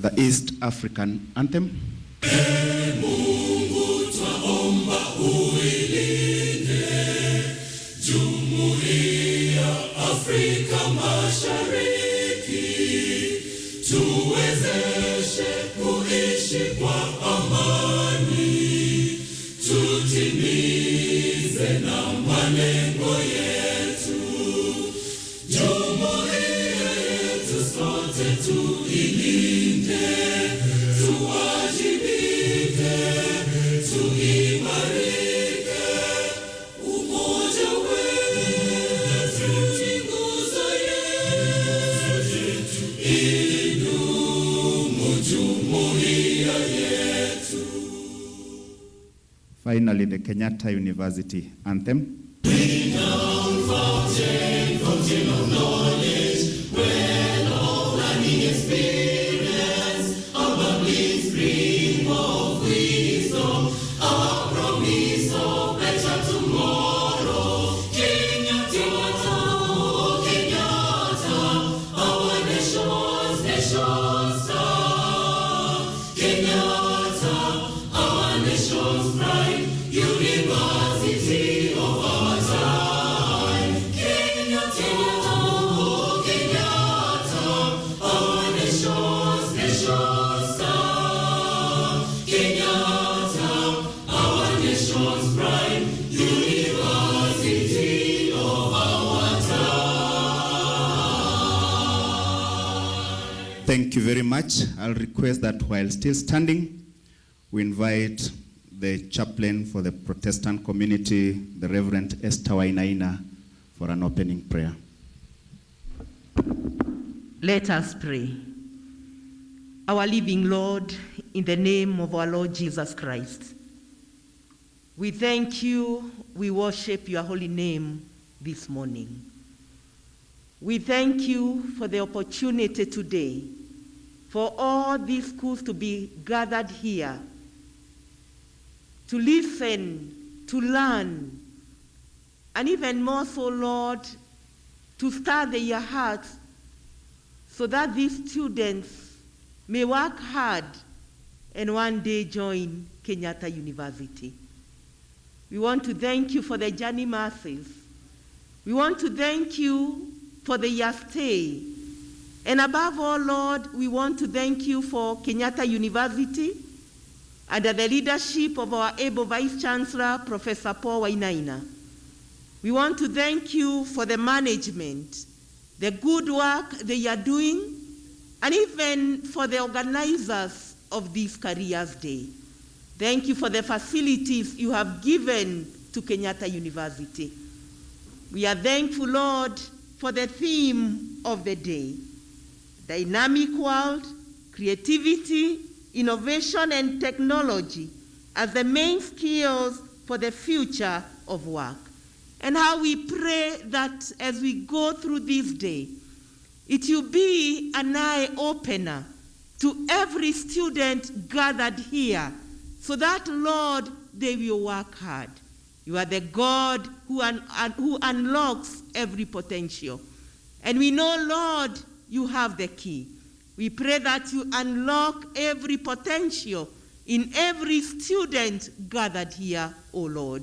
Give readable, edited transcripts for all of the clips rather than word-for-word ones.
the East African Anthem. Mungu twaomba uilinde Jumuiya Afrika Mashariki, tuwezeshe kuishi kwa amani, tutimize na malengo yetu. Jumuiya yetu sote tuilinde, tuwajibike, tuimarike. Umoja wetu ni nguzo yetu, idumu jumuiya yetu. Finally, the Kenyatta University Anthem. Renowned fountain of knowledge, where all learning experience, a bubbling stream of wisdom, a promise of better tomorrow. Kenyatta, oh Kenyatta, our nation's star. Kenyatta, our nation's pride, University of our time. Kenyatta, oh Kenyatta, our nation's star. Kenyatta, our nation's pride, University of our time. Thank you very much. I'll request that while still standing, we invite the chaplain for the Protestant community, the Reverend Esther Wainaina, for an opening prayer. Let us pray. Our living Lord, in the name of our Lord Jesus Christ, we thank you, we worship your holy name this morning. We thank you for the opportunity today for all these schools to be gathered here, to listen, to learn, and even more so, Lord, to stir their hearts so that these students may work hard and one day join Kenyatta University. We want to thank you for the journey masses. We want to thank you for their stay. And above all, Lord, we want to thank you for Kenyatta University under the leadership of our able Vice Chancellor, Professor Paul Wainaina. We want to thank you for the management, the good work they are doing, and even for the organizers of this Careers Day. Thank you for the facilities you have given to Kenyatta University. We are thankful, Lord, for the theme of the day: dynamic world, creativity, innovation, and technology as the main skills for the future of work. And how we pray that as we go through this day, it will be an eye-opener to every student gathered here, so that, Lord, they will work hard. You are the God who unlocks every potential. And we know, Lord, you have the key. We pray that you unlock every potential in every student gathered here, O Lord.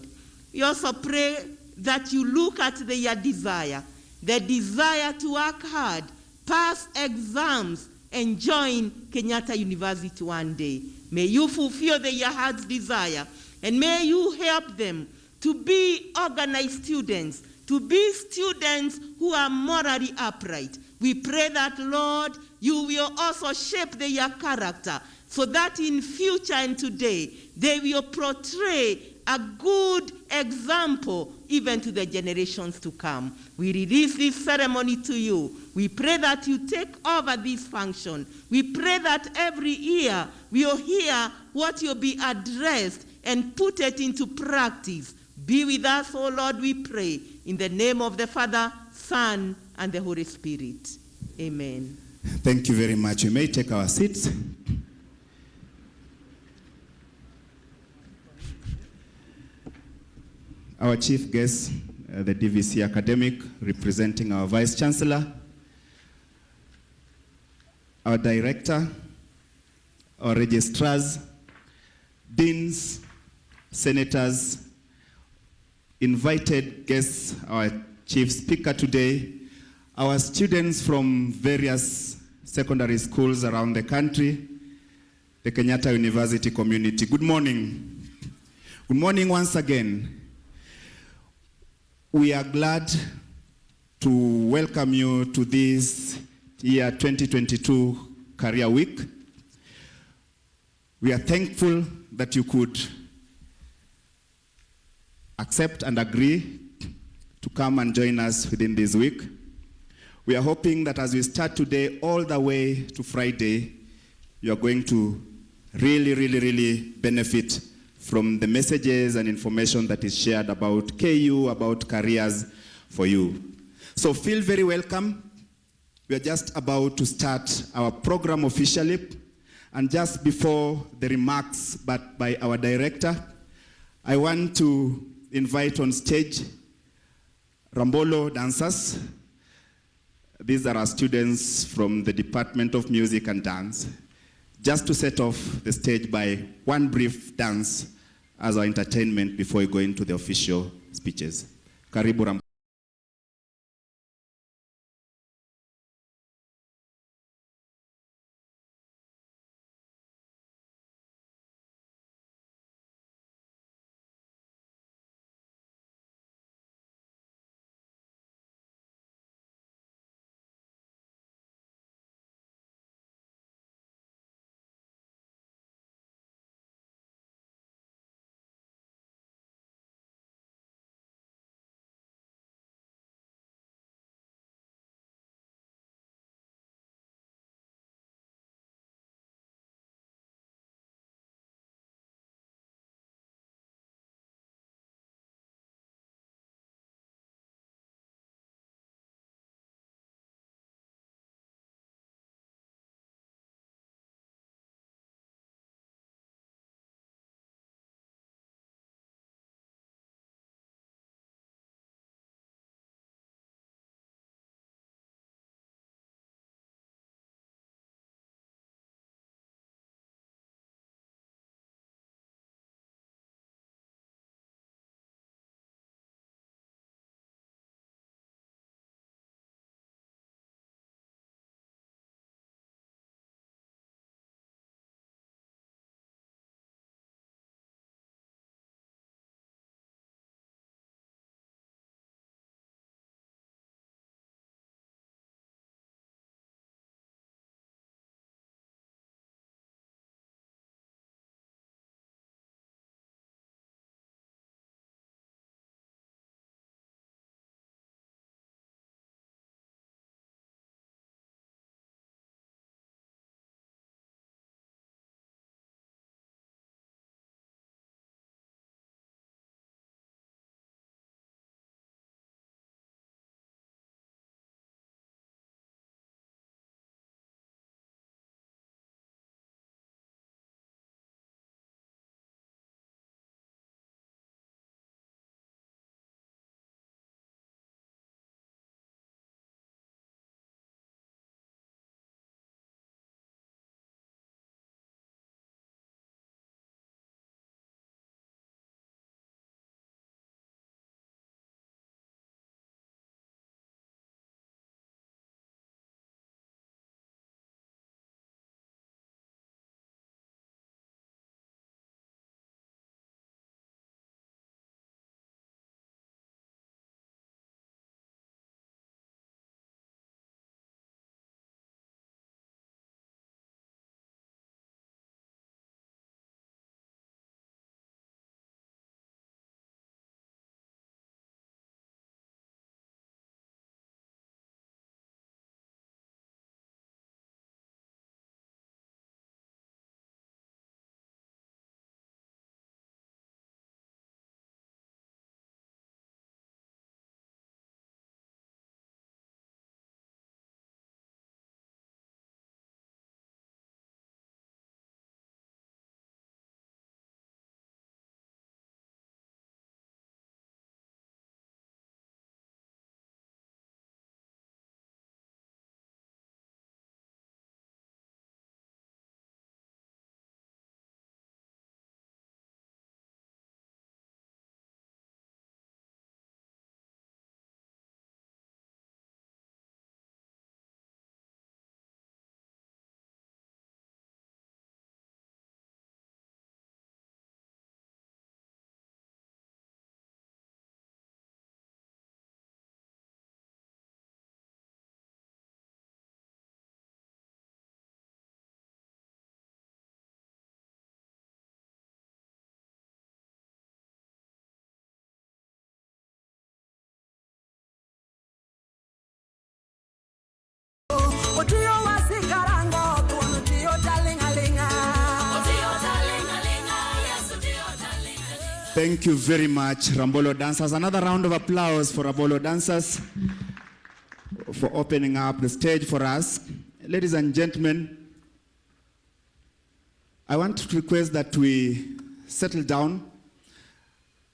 We also pray that you look at their desire, the desire to work hard, pass exams, and join Kenyatta University one day. May you fulfill their heart's desire, and may you help them to be organized students, to be students who are morally upright. We pray that, Lord, you will also shape their character so that in future and today they will portray a good example even to the generations to come. We release this ceremony to you. We pray that you take over this function. We pray that every year we'll hear what will be addressed and put it into practice. Be with us, O Lord, we pray, in the name of the Father, Son, and the Holy Spirit. Amen. Thank you very much. We may take our seats. Our chief guest, the DVC academic, representing our Vice Chancellor, our Director, our registrars, deans, senators, invited guests, our chief speaker today, our students from various secondary schools around the country, the Kenyatta University community. Good morning. Good morning once again. We are glad to welcome you to this year 2022 Career Week. We are thankful that you could accept and agree to come and join us within this week. We are hoping that as we start today all the way to Friday, you are going to really benefit from the messages and information that is shared about KU, about careers for you. So feel very welcome. We are just about to start our program officially. And just before the remarks by our director, I want to invite on stage Rambolo dancers. These are our students from the Department of Music and Dance, just to set off the stage by one brief dance as our entertainment before we go into the official speeches. Karibu Rambolo. Thank you very much, Rambolo dancers. Another round of applause for Rambolo dancers for opening up the stage for us. Ladies and gentlemen, I want to request that we settle down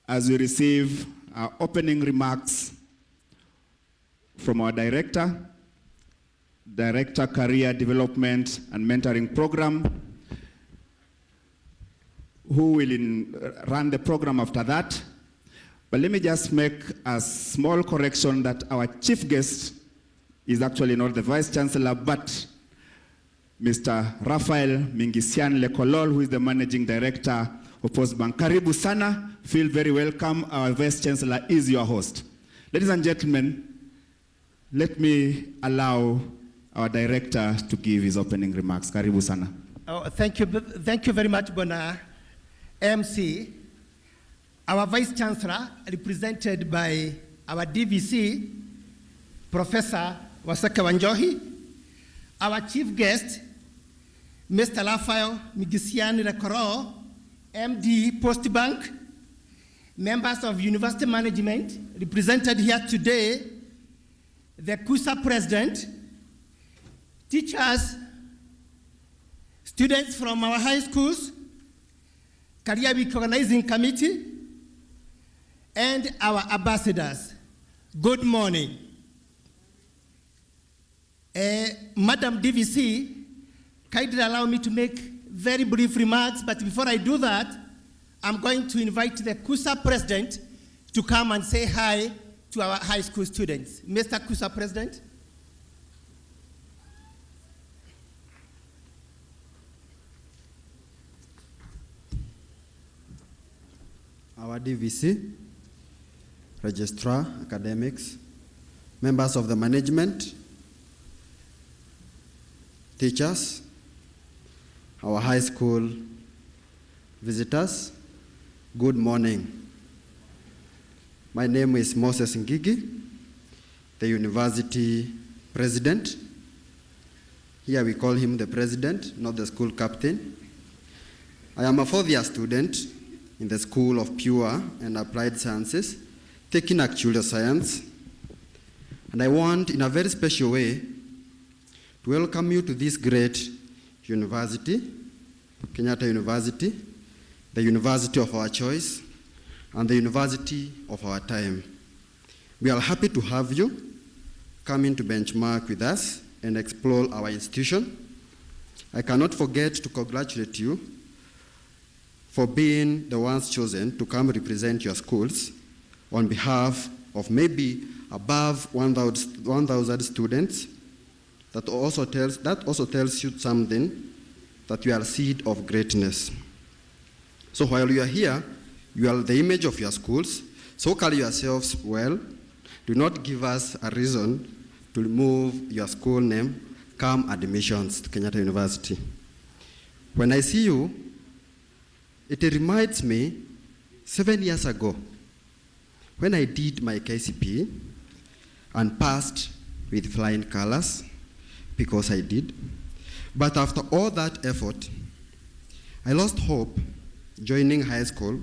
as we receive our opening remarks from our Director, Career Development and Mentoring Program, who will run the program after that. But let me just make a small correction that our chief guest is actually not the Vice Chancellor, but Mr. Raphael Mingisian Lekolol, who is the Managing Director of Postbank. Karibu sana, feel very welcome. Our Vice Chancellor is your host. Ladies and gentlemen, let me allow our Director to give his opening remarks. Karibu sana. Oh, thank you very much, Bona MC. Our Vice Chancellor, represented by our DVC, Professor Wasaka Wanjohi, our Chief Guest, Mr. Raphael Mingisian Lekolol, MD Postbank, members of University Management, represented here today, the KUSA President, teachers, students from our high schools, Career Week Organizing Committee, and our ambassadors. Good morning. Madam DVC, kindly allow me to make very brief remarks, but before I do that, I'm going to invite the KUSA President to come and say hi to our high school students. Mr. KUSA President. Our DVC, Registrar, academics, members of the management, teachers, our high school visitors, good morning. My name is Moses Ngigi, the university president. Here we call him the president, not the school captain. I am a fourth-year student in the School of Pure and Applied Sciences, taking actuarial science. And I want, in a very special way, to welcome you to this great university, Kenyatta University, the university of our choice, and the university of our time. We are happy to have you come in to benchmark with us and explore our institution. I cannot forget to congratulate you for being the ones chosen to come represent your schools on behalf of maybe above 1,000 students. That also tells you something, that you are a seed of greatness. So while you are here, you are the image of your schools, so carry yourselves well. Do not give us a reason to remove your school name come admissions to Kenyatta University. When I see you, it reminds me 7 years ago when I did my KCPE and passed with flying colors, because I did. But after all that effort, I lost hope joining high school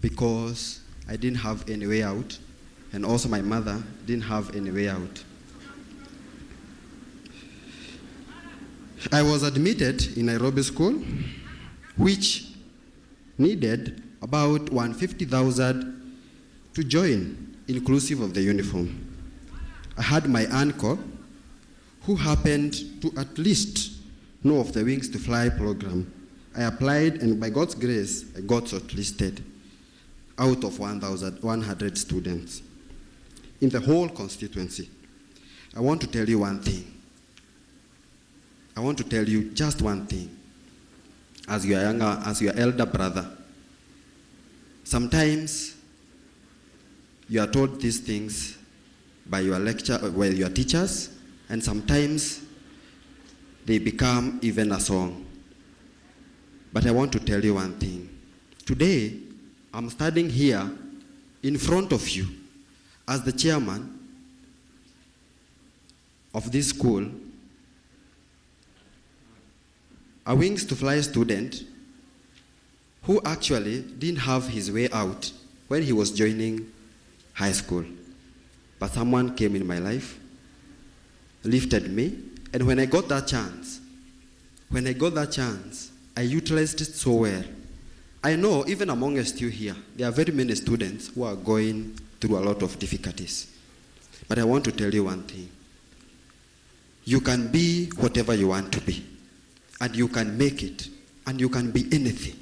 because I didn't have any way out, and also my mother didn't have any way out. I was admitted in Nairobi School, which needed about 150,000 to join, inclusive of the uniform. I had my uncle, who happened to at least know of the Wings to Fly program. I applied, and by God's grace, I got shortlisted out of 1,100 students in the whole constituency. I want to tell you one thing. I want to tell you just one thing. As your elder brother, sometimes you are told these things by your your teachers, and sometimes they become even a song. But I want to tell you one thing. Today, I'm standing here in front of you as the chairman of this school, a Wings to Fly student who actually didn't have his way out when he was joining high school. But someone came in my life, lifted me, and when I got that chance, I utilized it so well. I know even amongst you here, there are very many students who are going through a lot of difficulties. But I want to tell you one thing. You can be whatever you want to be, and you can make it, and you can be anything.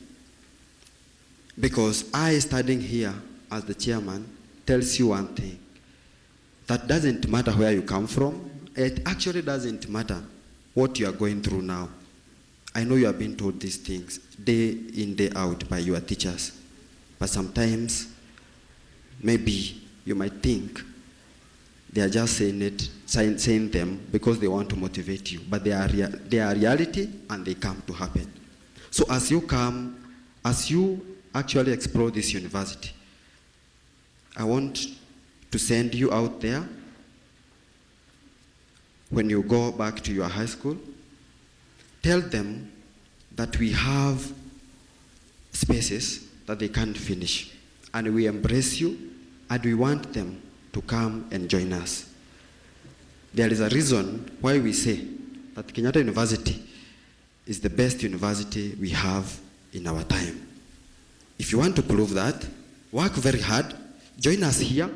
Because I, standing here as the chairman, tells you one thing. That doesn't matter where you come from. It actually doesn't matter what you are going through now. I know you have been told these things day in, day out by your teachers. But sometimes, maybe you might think they are just saying them because they want to motivate you. But they are reality, and they come to happen. So as you actually explore this university, I want to send you out there. When you go back to your high school, tell them that we have spaces that they can't finish, and we embrace you, and we want them to come and join us. There is a reason why we say that Kenyatta University is the best university we have in our time. If you want to prove that, work very hard, join us here,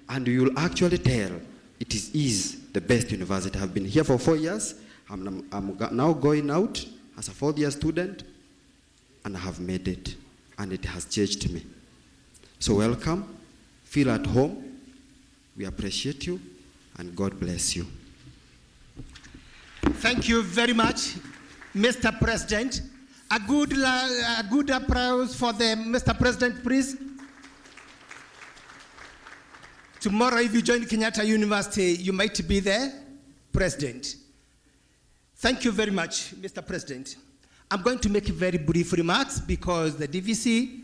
and you will actually tell it is the best university. I've been here for 4 years. I'm now going out as a 4th-year student, and I have made it, and it has changed me. So welcome, feel at home. We appreciate you, and God bless you. Thank you very much, Mr. President. A good applause for the Mr. President, please. Tomorrow, if you join Kenyatta University, you might be the president. Thank you very much, Mr. President. I'm going to make very brief remarks because the DVC,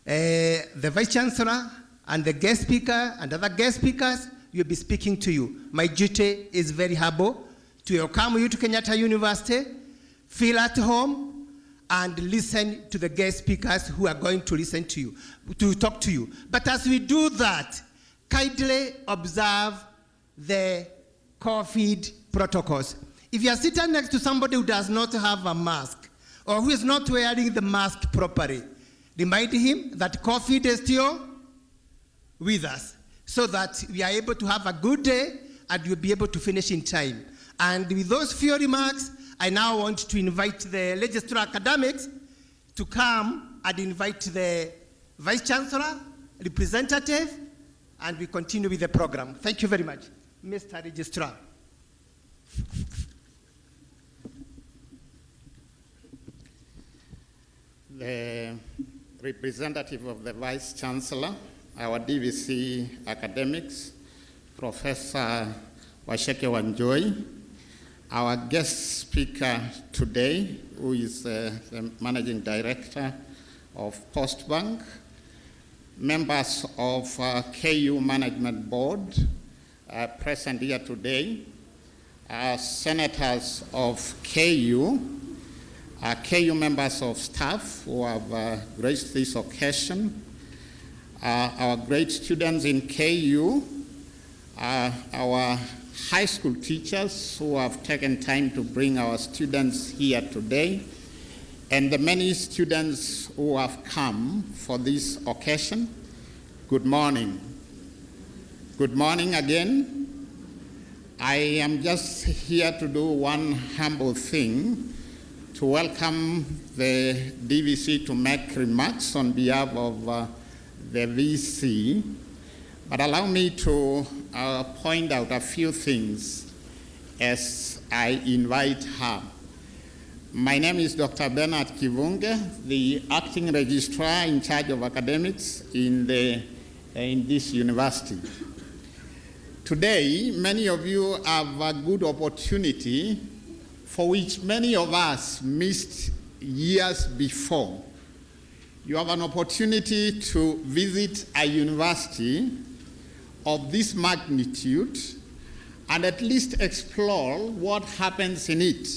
the Vice Chancellor, and the guest speaker and other guest speakers will be speaking to you. My duty is very humble to welcome you to Kenyatta University, feel at home, and listen to the guest speakers who are going to listen to you, to talk to you. But as we do that, kindly observe the COVID protocols. If you are sitting next to somebody who does not have a mask or who is not wearing the mask properly, remind him that COVID is still with us so that we are able to have a good day and we'll be able to finish in time. And with those few remarks, I now want to invite the Registrar Academics to come and invite the Vice Chancellor, representative, and we continue with the program. Thank you very much. Mr. Registrar. The representative of the Vice Chancellor, our DVC academics, Professor Washeke Wanjoy, our guest speaker today, who is the Managing Director of Postbank, members of KU Management Board present here today, senators of KU, KU members of staff who have graced this occasion, our great students in KU, our high school teachers who have taken time to bring our students here today, and the many students who have come for this occasion. Good morning. Good morning again. I am just here to do one humble thing, to welcome the DVC to make remarks on behalf of the VC. But allow me to point out a few things as I invite her. My name is Dr. Bernard Kivunge, the acting registrar in charge of academics in this university. Today, many of you have a good opportunity for which many of us missed years before. You have an opportunity to visit a university of this magnitude and at least explore what happens in it.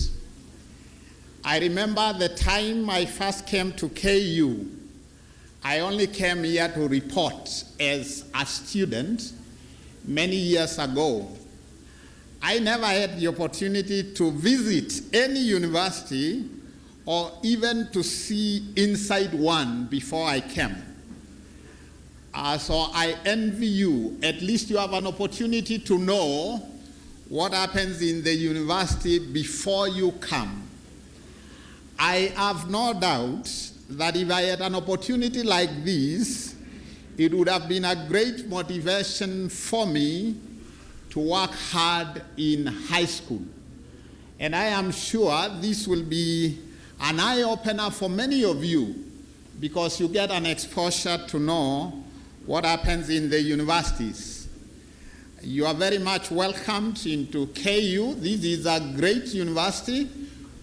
I remember the time I first came to KU I only came here to report as a student many years ago. I never had the opportunity to visit any university or even to see inside one before I came. So I envy you. At least you have an opportunity to know what happens in the university before you come. I have no doubt that if I had an opportunity like this, it would have been a great motivation for me to work hard in high school. And I am sure this will be an eye-opener for many of you, because you get an exposure to know what happens in the universities. You are very much welcomed into KU. This is a great university.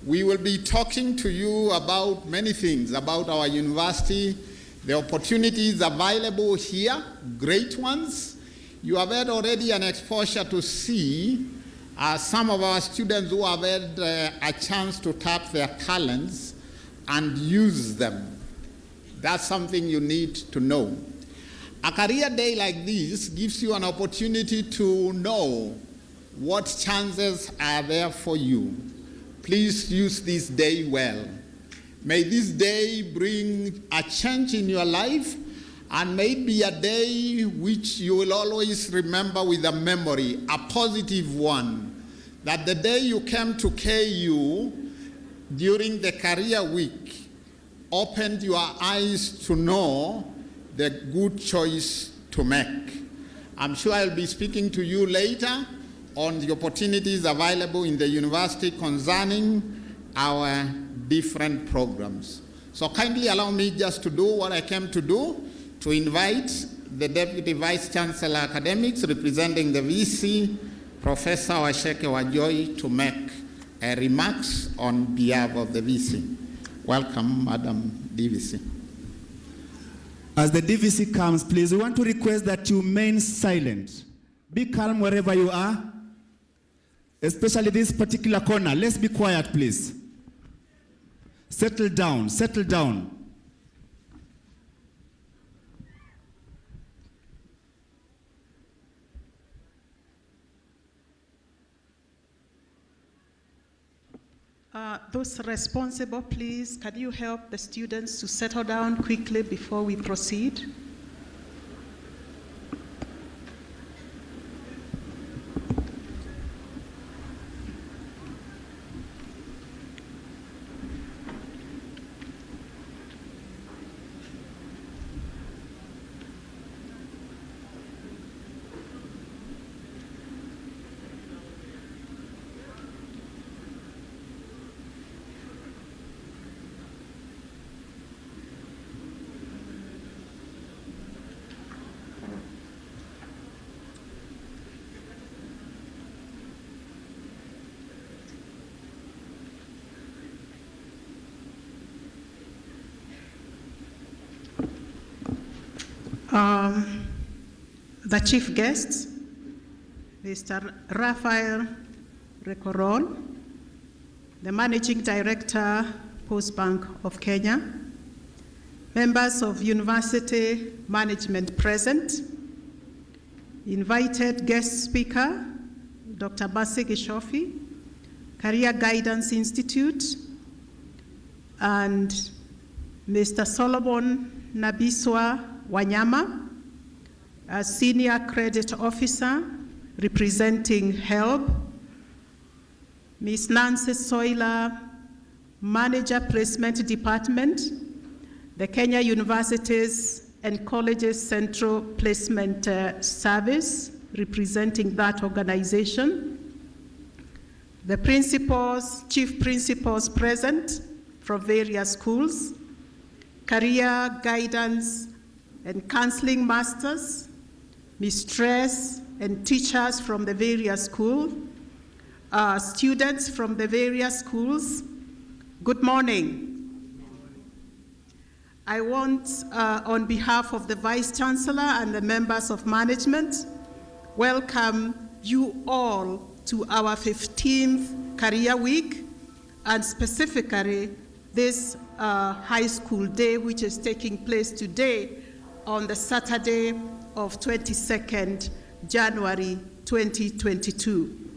We will be talking to you about many things about our university, the opportunities available here, great ones. You have had already an exposure to see some of our students who have had a chance to tap their talents and use them. That's something you need to know. A career day like this gives you an opportunity to know what chances are there for you. Please use this day well. May this day bring a change in your life, and may it be a day which you will always remember with a memory, a positive one, that the day you came to KU during the career week opened your eyes to know the good choice to make. I'm sure I'll be speaking to you later on the opportunities available in the university concerning our different programs. So kindly allow me just to do what I came to do, to invite the Deputy Vice Chancellor Academics representing the VC, Professor Washeke Wajoi, to make remarks on behalf of the VC. Welcome, Madam DVC. As the DVC comes, please, we want to request that you remain silent. Be calm wherever you are, especially this particular corner. Let's be quiet, please. Settle down, settle down. Those responsible, please, can you help the students to settle down quickly before we proceed? The chief guests, Mr. Raphael Rekoron, the Managing Director, Post Bank of Kenya, members of university management present, invited guest speaker, Dr. Basi Gishofi, Career Guidance Institute, and Mr. Solomon Nabiswa Wanyama, a Senior Credit Officer representing HELB, Ms. Nancy Soila, Manager Placement Department, the Kenya Universities and Colleges Central Placement Service, representing that organization, the principals, chief principals present from various schools, career guidance and counseling masters, mistress and teachers from the various schools, students from the various schools. Good morning. I want, on behalf of the Vice Chancellor and the members of management, welcome you all to our 15th Career Week, and specifically this high school day, which is taking place today on the Saturday of 22nd January 2022.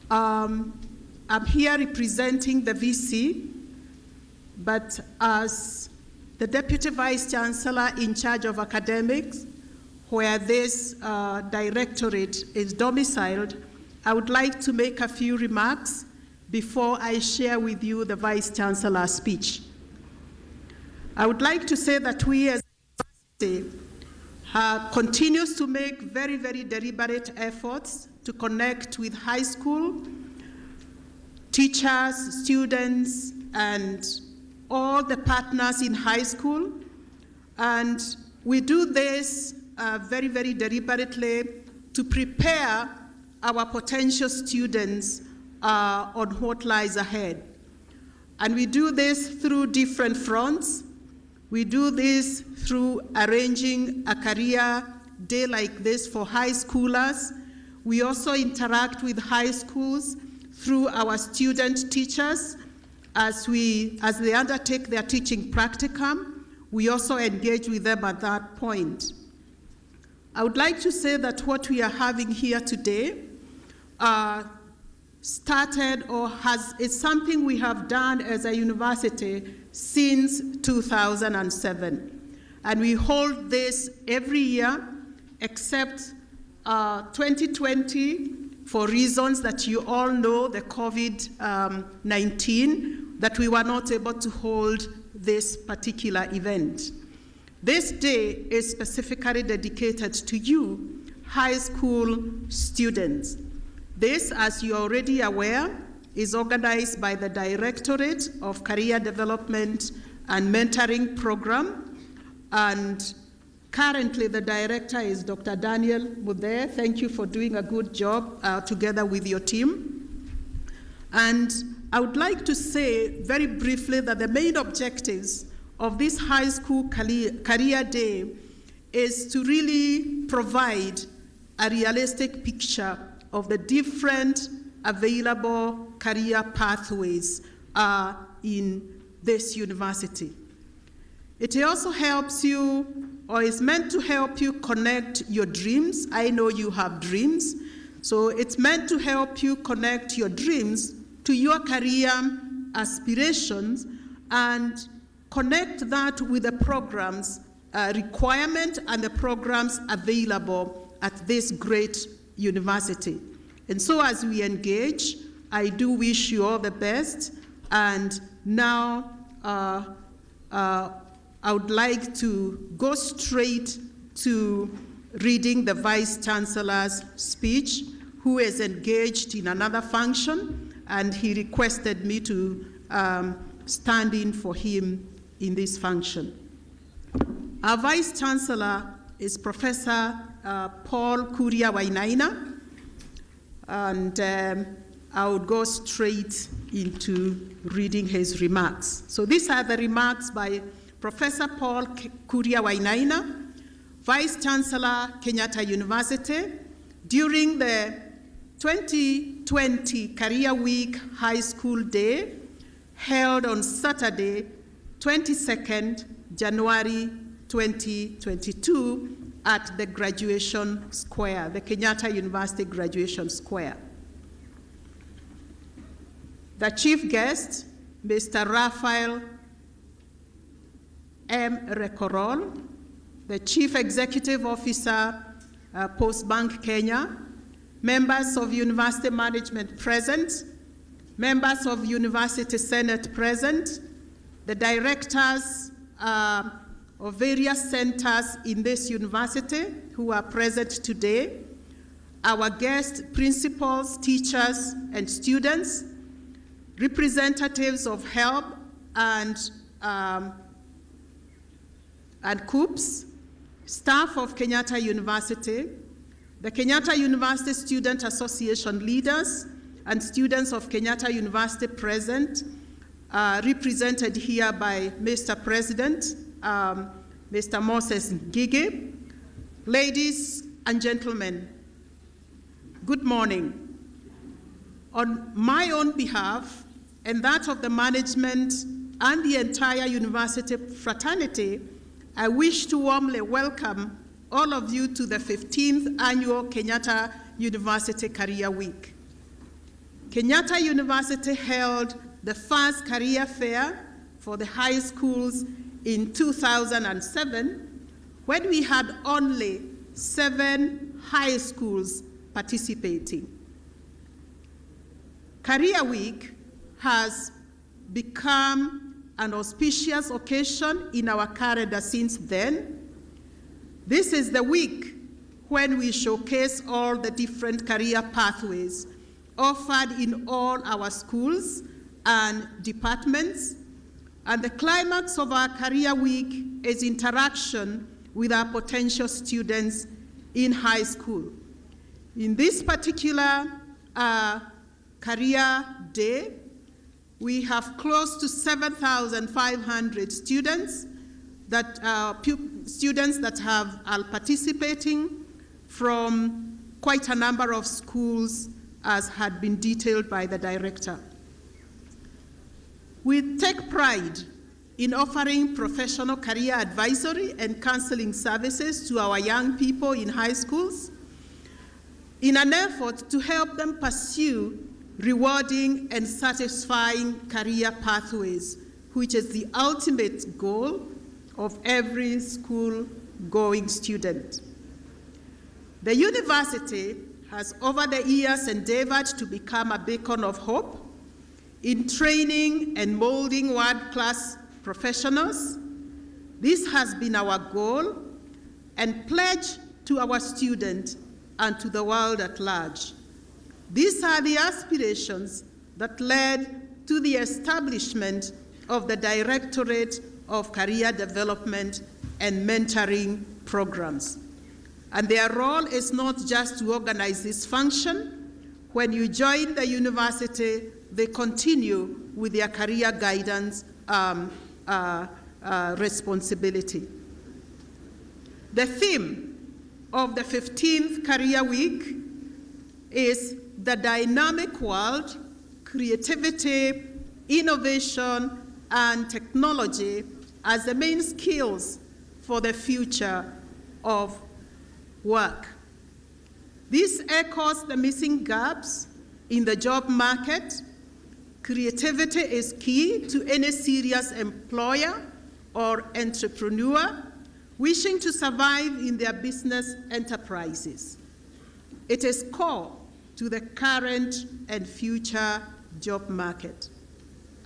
I'm here representing the VC, but as the Deputy Vice Chancellor in charge of academics, where this directorate is domiciled, I would like to make a few remarks before I share with you the Vice Chancellor's speech. I would like to say that we as a university continues to make very, very deliberate efforts to connect with high school teachers, students, and all the partners in high school. And we do this very, very deliberately to prepare our potential students on what lies ahead. And we do this through different fronts. We do this through arranging a career day like this for high schoolers. We also interact with high schools through our student teachers as they undertake their teaching practicum. We also engage with them at that point. I would like to say that what we are having here today started or is something we have done as a university since 2007. And we hold this every year except 2020 for reasons that you all know, the COVID-19, that we were not able to hold this particular event. This day is specifically dedicated to you, high school students. This, as you're already aware, is organized by the Directorate of Career Development and Mentoring Program. And currently the director is Dr. Daniel Mudhe. Thank you for doing a good job together with your team. And I would like to say very briefly that the main objectives of this high school career day is to really provide a realistic picture of the different available career pathways in this university. It also helps you, or is meant to help you connect your dreams. I know you have dreams, so it's meant to help you connect your dreams to your career aspirations and connect that with the programs requirement and the programs available at this great university. And so as we engage, I do wish you all the best. And now I would like to go straight to reading the Vice Chancellor's speech, who is engaged in another function, and he requested me to stand in for him in this function. Our Vice Chancellor is Professor Paul Kuria Wainaina, and I would go straight into reading his remarks. So these are the remarks by Professor Paul Kuria Wainaina, Vice Chancellor, Kenyatta University, during the 2020 Career Week High School Day, held on Saturday, 22nd January 2022 at the Graduation Square, the Kenyatta University Graduation Square. The chief guest, Mr. Raphael M. Rekorol, the Chief Executive Officer, Postbank Kenya, members of University Management present, members of University Senate present, the directors of various centers in this university who are present today, our guest principals, teachers, and students, representatives of HELB and COOPS, staff of Kenyatta University, the Kenyatta University Student Association leaders, and students of Kenyatta University present, represented here by Mr. President, Mr. Moses Ngigi. Ladies and gentlemen, good morning. On my own behalf and that of the management and the entire university fraternity, I wish to warmly welcome all of you to the 15th Annual Kenyatta University Career Week. Kenyatta University held the first career fair for the high schools in 2007, when we had only 7 high schools participating. Career Week has become an auspicious occasion in our calendar since then. This is the week when we showcase all the different career pathways offered in all our schools and departments. And the climax of our Career Week is interaction with our potential students in high school. In this particular Career Day, we have close to 7,500 students that are participating from quite a number of schools, as had been detailed by the director. We take pride in offering professional career advisory and counseling services to our young people in high schools in an effort to help them pursue rewarding and satisfying career pathways, which is the ultimate goal of every school-going student. The university has over the years endeavored to become a beacon of hope in training and molding world-class professionals. This has been our goal and pledge to our students and to the world at large. These are the aspirations that led to the establishment of the Directorate of Career Development and Mentoring Programs. And their role is not just to organize this function. When you join the university, they continue with their career guidance responsibility. The theme of the 15th Career Week is the dynamic world, creativity, innovation, and technology as the main skills for the future of work. This echoes the missing gaps in the job market. Creativity is key to any serious employer or entrepreneur wishing to survive in their business enterprises. It is core to the current and future job market.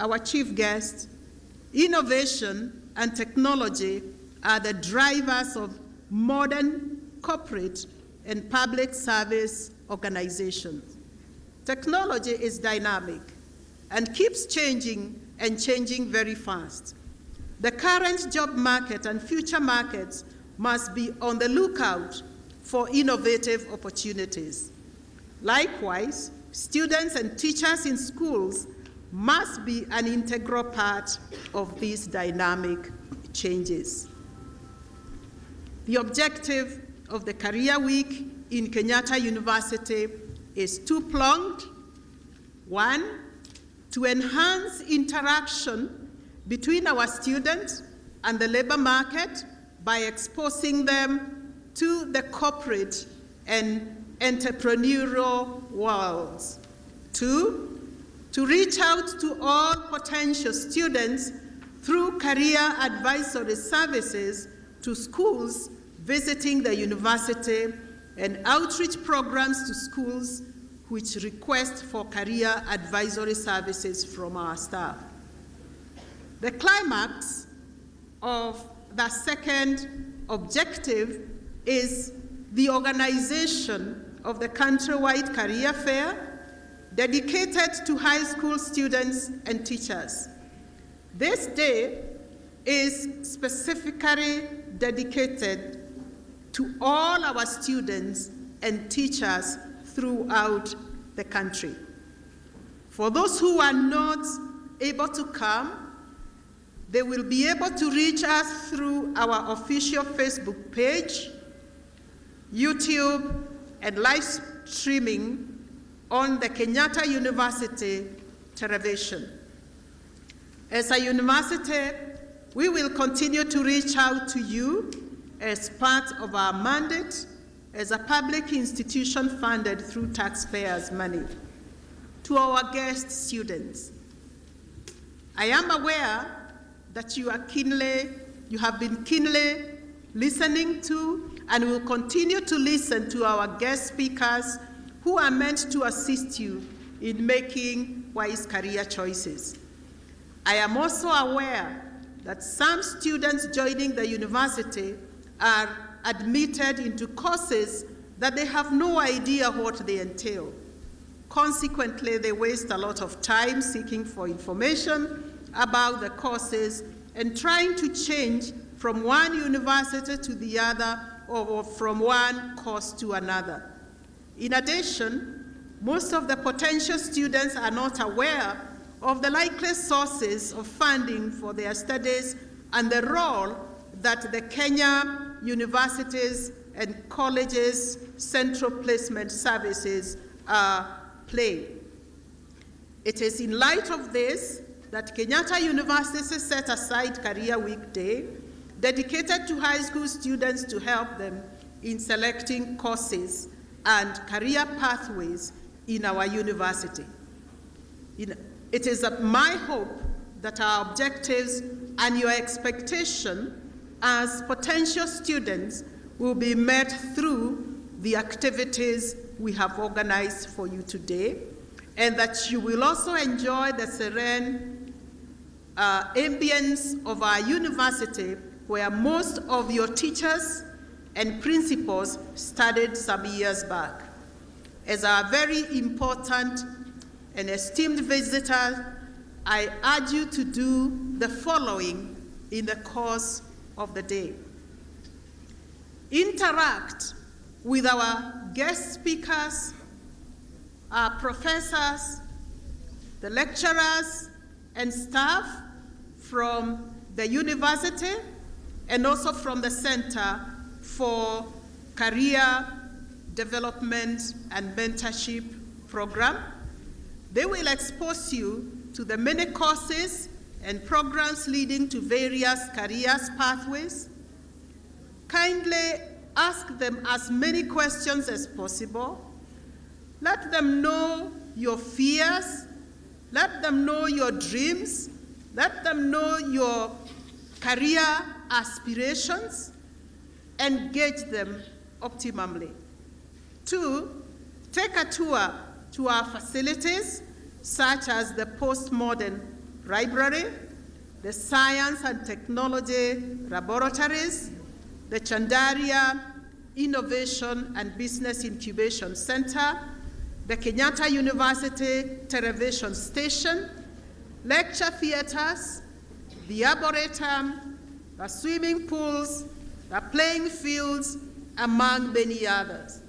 Our chief guest, innovation and technology are the drivers of modern corporate and public service organizations. Technology is dynamic and keeps changing and changing very fast. The current job market and future markets must be on the lookout for innovative opportunities. Likewise, students and teachers in schools must be an integral part of these dynamic changes. The objective of the Career Week in Kenyatta University is two-pronged. One, to enhance interaction between our students and the labor market by exposing them to the corporate and entrepreneurial worlds. Two, to reach out to all potential students through career advisory services to schools visiting the university and outreach programs to schools which request for career advisory services from our staff. The climax of the second objective is the organization of the countrywide career fair dedicated to high school students and teachers. This day is specifically dedicated to all our students and teachers throughout the country. For those who are not able to come, they will be able to reach us through our official Facebook page, YouTube, and live streaming on the Kenyatta University television. As a university, we will continue to reach out to you as part of our mandate as a public institution funded through taxpayers' money. To our guest students, I am aware that you have been keenly listening to and will continue to listen to our guest speakers who are meant to assist you in making wise career choices. I am also aware that some students joining the university are admitted into courses that they have no idea what they entail. Consequently, they waste a lot of time seeking for information about the courses and trying to change from one university to the other or from one course to another. In addition, most of the potential students are not aware of the likely sources of funding for their studies and the role that the Kenya universities and colleges' central placement services play. It is in light of this that Kenyatta University set aside Career Week Day, dedicated to high school students to help them in selecting courses and career pathways in our university. It is my hope that our objectives and your expectation as potential students will be met through the activities we have organized for you today, and that you will also enjoy the serene ambience of our university, where most of your teachers and principals studied some years back. As our very important and esteemed visitor, I urge you to do the following in the course of the day. Interact with our guest speakers, our professors, the lecturers and staff from the university and also from the Center for Career Development and Mentorship Program. They will expose you to the many courses and programs leading to various careers pathways. Kindly ask them as many questions as possible. Let them know your fears. Let them know your dreams. Let them know your career aspirations. Engage them optimally. 2, take a tour to our facilities, such as the postmodern library, the science and technology laboratories, the Chandaria Innovation and Business Incubation Center, the Kenyatta University Television Station, lecture theaters, the arboretum, the swimming pools, the playing fields, among many others.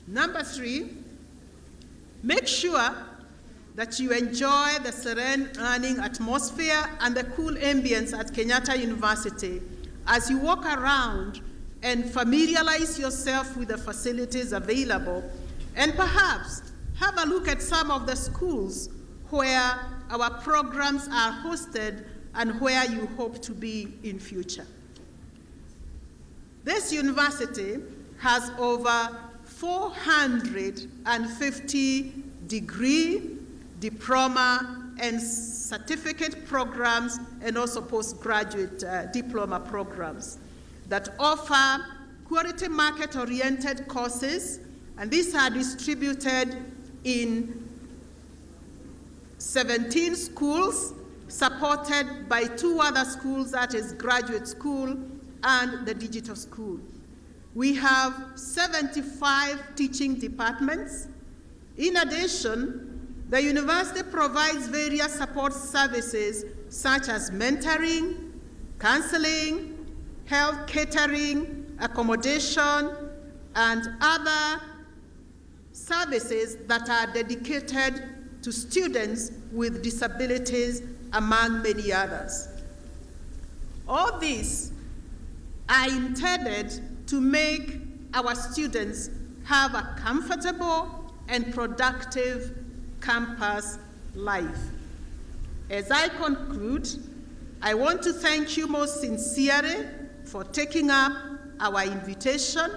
Number 3, make sure that you enjoy the serene learning atmosphere and the cool ambience at Kenyatta University as you walk around and familiarize yourself with the facilities available, and perhaps have a look at some of the schools where our programs are hosted and where you hope to be in future. This university has over 450 degree, diploma, and certificate programs, and also postgraduate diploma programs that offer quality market-oriented courses, and these are distributed in 17 schools, supported by 2 other schools, that is Graduate School and the Digital School. We have 75 teaching departments. In addition, the university provides various support services such as mentoring, counseling, health catering, accommodation, and other services that are dedicated to students with disabilities, among many others. All these are intended to make our students have a comfortable and productive campus life. As I conclude, I want to thank you most sincerely for taking up our invitation,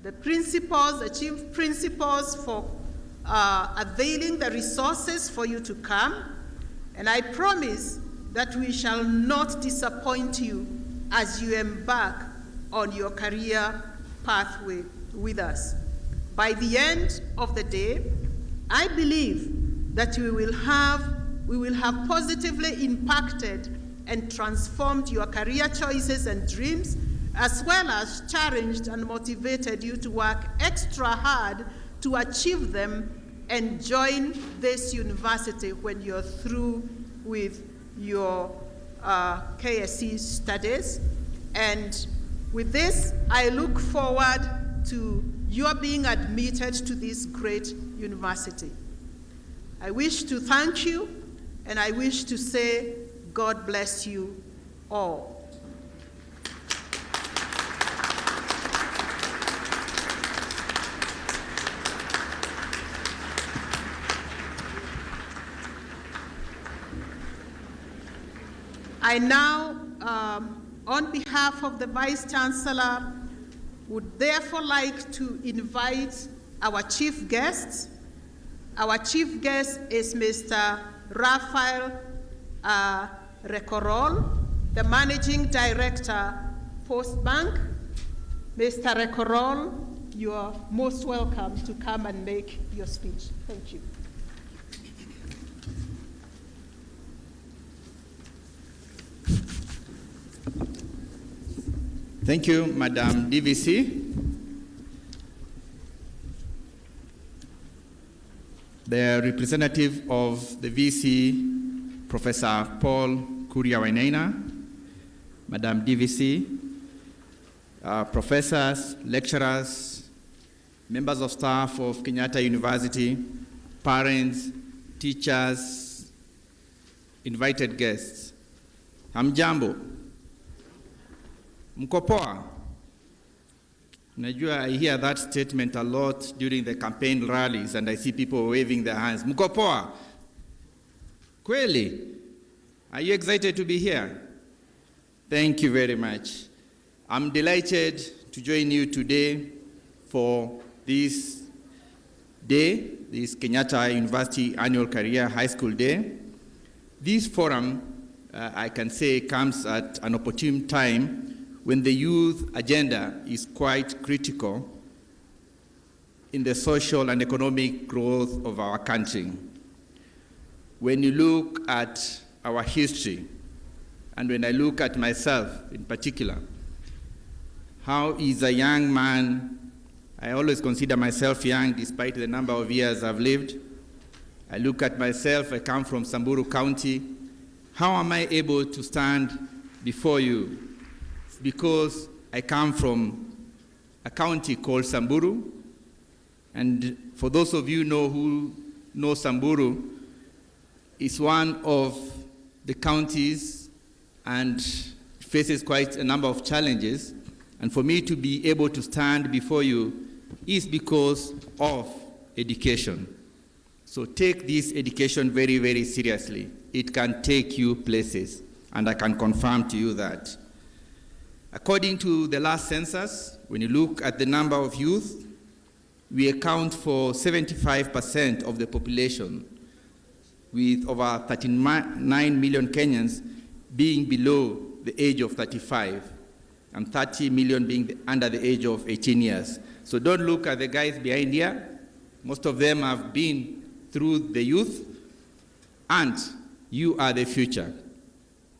the principals, the chief principals for availing the resources for you to come, and I promise that we shall not disappoint you as you embark on your career pathway with us. By the end of the day, I believe that we will have positively impacted and transformed your career choices and dreams, as well as challenged and motivated you to work extra hard to achieve them and join this university when you're through with your KSC studies. And with this, I look forward to your being admitted to this great university. I wish to thank you, and I wish to say, God bless you all. I now, on behalf of the Vice Chancellor, would therefore like to invite our chief guest. Our chief guest is Mr. Raphael Recorol, the Managing Director, Postbank. Mr. Recorol, you are most welcome to come and make your speech. Thank you. Thank you, Madam DVC. The representative of the VC, Professor Paul Kuria-Wainaina, Madam DVC, professors, lecturers, members of staff of Kenyatta University, parents, teachers, invited guests. Hamjambo. Mko poa? Najua, I hear that statement a lot during the campaign rallies, and I see people waving their hands. Mko poa? Kweli? Are you excited to be here? Thank you very much. I'm delighted to join you today for this day, this Kenyatta University Annual Career High School Day. This forum, I can say, comes at an opportune time when the youth agenda is quite critical in the social and economic growth of our country. When you look at our history, and when I look at myself in particular, how is a young man, I always consider myself young despite the number of years I've lived. I look at myself, I come from Samburu County. How am I able to stand before you? It's because I come from a county called Samburu. And for those of you who know Samburu, it's one of the counties and faces quite a number of challenges. And for me to be able to stand before you is because of education. So take this education very, very seriously. It can take you places, and I can confirm to you that. According to the last census, when you look at the number of youth, we account for 75% of the population, with over 39 million Kenyans being below the age of 35, and 30 million being under the age of 18 years. So don't look at the guys behind here. Most of them have been through the youth, and you are the future.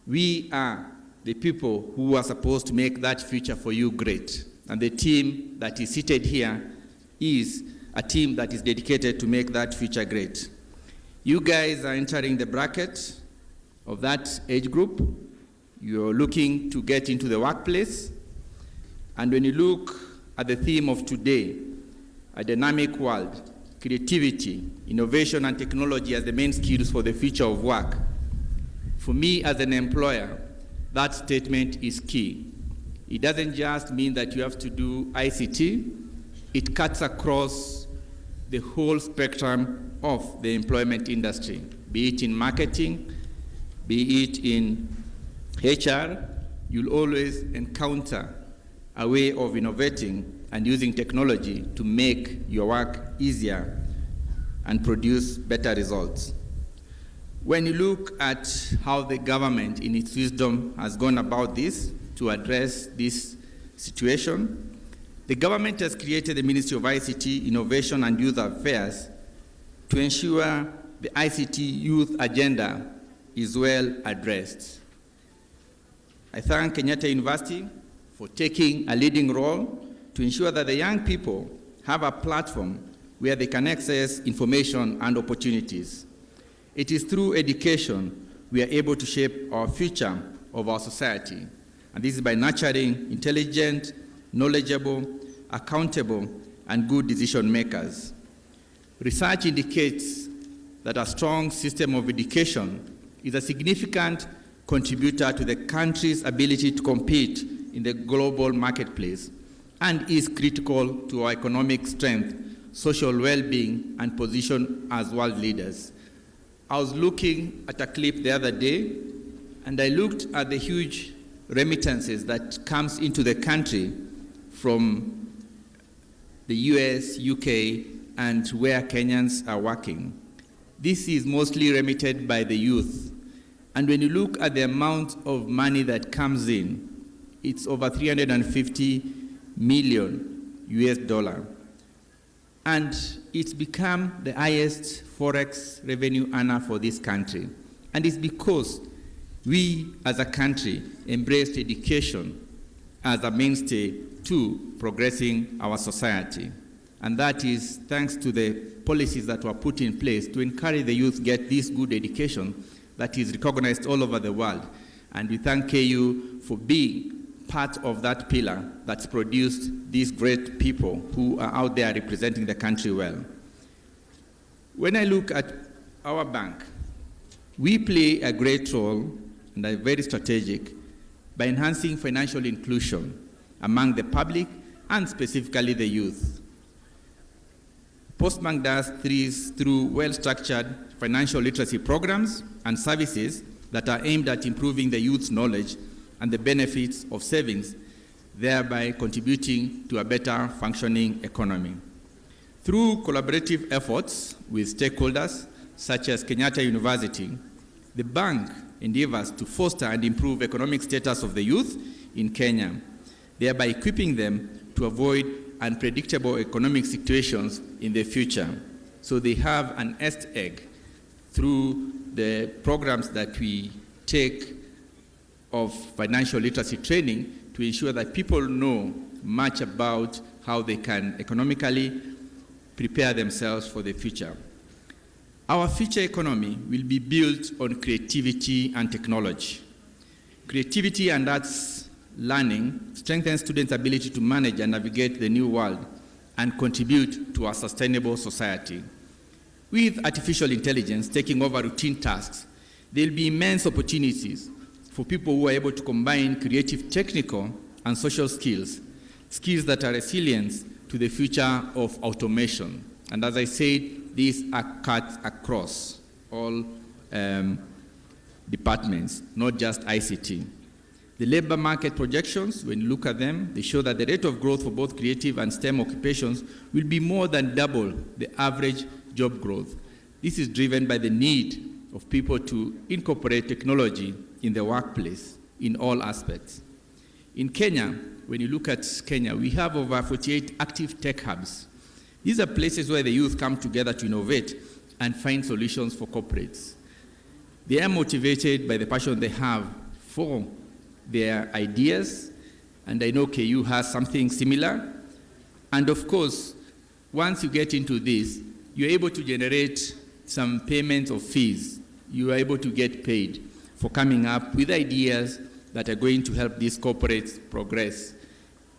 We are the people who are supposed to make that future for you great. And the team that is seated here is a team that is dedicated to make that future great. You guys are entering the bracket of that age group. You're looking to get into the workplace. And when you look at the theme of today, a dynamic world, creativity, innovation, and technology as the main skills for the future of work, for me as an employer, that statement is key. It doesn't just mean that you have to do ICT, it cuts across the whole spectrum of the employment industry, be it in marketing, be it in HR, you'll always encounter a way of innovating and using technology to make your work easier and produce better results. When you look at how the government in its wisdom has gone about this to address this situation, the government has created the Ministry of ICT, Innovation and Youth Affairs to ensure the ICT youth agenda is well addressed. I thank Kenyatta University for taking a leading role to ensure that the young people have a platform where they can access information and opportunities. It is through education we are able to shape our future of our society. And this is by nurturing intelligent, knowledgeable, accountable, and good decision makers. Research indicates that a strong system of education is a significant contributor to the country's ability to compete in the global marketplace and is critical to our economic strength, social well-being, and position as world leaders. I was looking at a clip the other day, and I looked at the huge remittances that comes into the country from the US, UK, and where Kenyans are working. This is mostly remitted by the youth. And when you look at the amount of money that comes in, it's over 350 million US dollar. And it's become the highest forex revenue earner for this country. And it's because we as a country embraced education as a mainstay to progressing our society. And that is thanks to the policies that were put in place to encourage the youth get this good education that is recognized all over the world. And we thank KU for being part of that pillar that's produced these great people who are out there representing the country well. When I look at our bank, we play a great role and are very strategic by enhancing financial inclusion among the public and specifically the youth. Postbank does this through well-structured financial literacy programs and services that are aimed at improving the youth's knowledge and the benefits of savings, thereby contributing to a better functioning economy. Through collaborative efforts with stakeholders such as Kenyatta University, the bank endeavors to foster and improve economic status of the youth in Kenya, thereby equipping them to avoid unpredictable economic situations in the future. So they have an nest egg through the programs that we take of financial literacy training to ensure that people know much about how they can economically prepare themselves for the future. Our future economy will be built on creativity and technology. Creativity and arts learning strengthens students' ability to manage and navigate the new world and contribute to a sustainable society. With artificial intelligence taking over routine tasks, there will be immense opportunities for people who are able to combine creative, technical, and social skills, skills that are resilient to the future of automation. And as I said, these are cut across all departments, not just ICT. The labor market projections, when you look at them, they show that the rate of growth for both creative and STEM occupations will be more than double the average job growth. This is driven by the need of people to incorporate technology in the workplace in all aspects. In Kenya, when you look at Kenya, we have over 48 active tech hubs. These are places where the youth come together to innovate and find solutions for corporates. They are motivated by the passion they have for their ideas, and I know KU has something similar. And of course, once you get into this, you're able to generate some payment of fees. You are able to get paid for coming up with ideas that are going to help these corporates progress.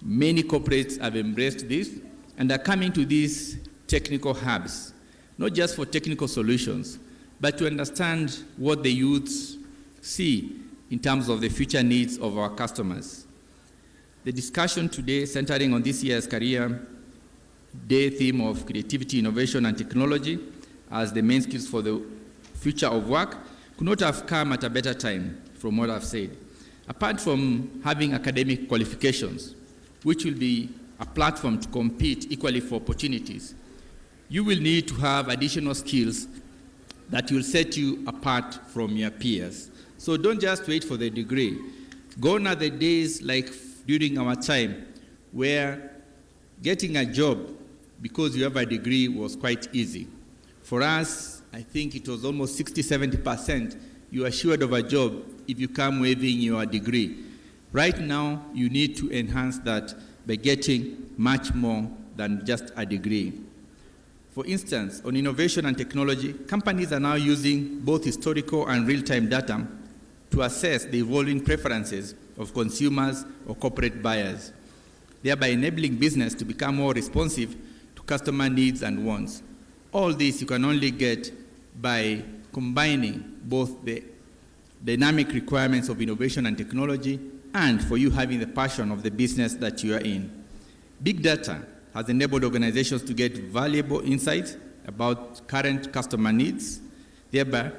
Many corporates have embraced this and are coming to these technical hubs, not just for technical solutions, but to understand what the youths see in terms of the future needs of our customers. The discussion today centering on this year's Career Day theme of creativity, innovation, and technology as the main skills for the future of work could not have come at a better time from what I've said. Apart from having academic qualifications, which will be a platform to compete equally for opportunities, you will need to have additional skills that will set you apart from your peers. So don't just wait for the degree. Gone are the days like during our time where getting a job because you have a degree was quite easy. For us, I think it was almost 60-70% you are assured of a job if you come waving your degree. Right now, you need to enhance that by getting much more than just a degree. For instance, on innovation and technology, companies are now using both historical and real-time data to assess the evolving preferences of consumers or corporate buyers, thereby enabling business to become more responsive to customer needs and wants. All this you can only get by combining both the dynamic requirements of innovation and technology and for you having the passion of the business that you are in. Big data has enabled organizations to get valuable insights about current customer needs. Thereby,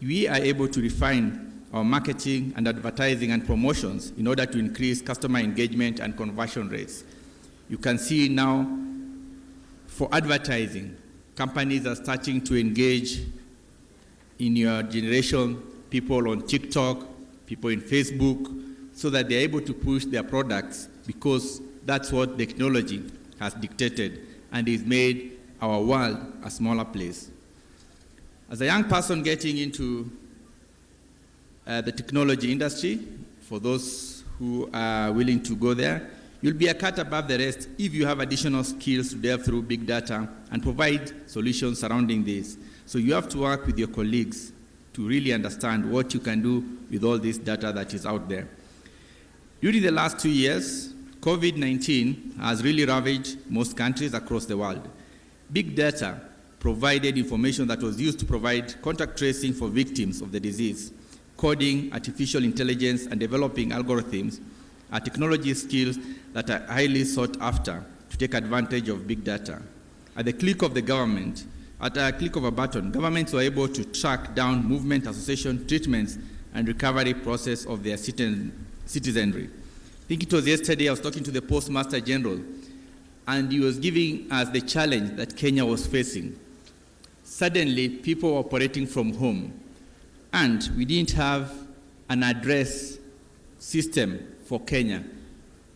we are able to refine our marketing and advertising and promotions in order to increase customer engagement and conversion rates. You can see now for advertising, companies are starting to engage in your generation, people on TikTok, people in Facebook, so that they're able to push their products because that's what technology has dictated and has made our world a smaller place. As a young person getting into the technology industry, for those who are willing to go there, you'll be a cut above the rest if you have additional skills to delve through big data and provide solutions surrounding this. So you have to work with your colleagues to really understand what you can do with all this data that is out there. During the last 2 years, COVID-19 has really ravaged most countries across the world. Big data provided information that was used to provide contact tracing for victims of the disease. Coding, artificial intelligence, and developing algorithms are technology skills that are highly sought after to take advantage of big data. At the click of a button, governments were able to track down movement, association, treatments, and recovery process of their citizenry. I think it was yesterday I was talking to the Postmaster General, and he was giving us the challenge that Kenya was facing. Suddenly, people were operating from home, and we didn't have an address system for Kenya,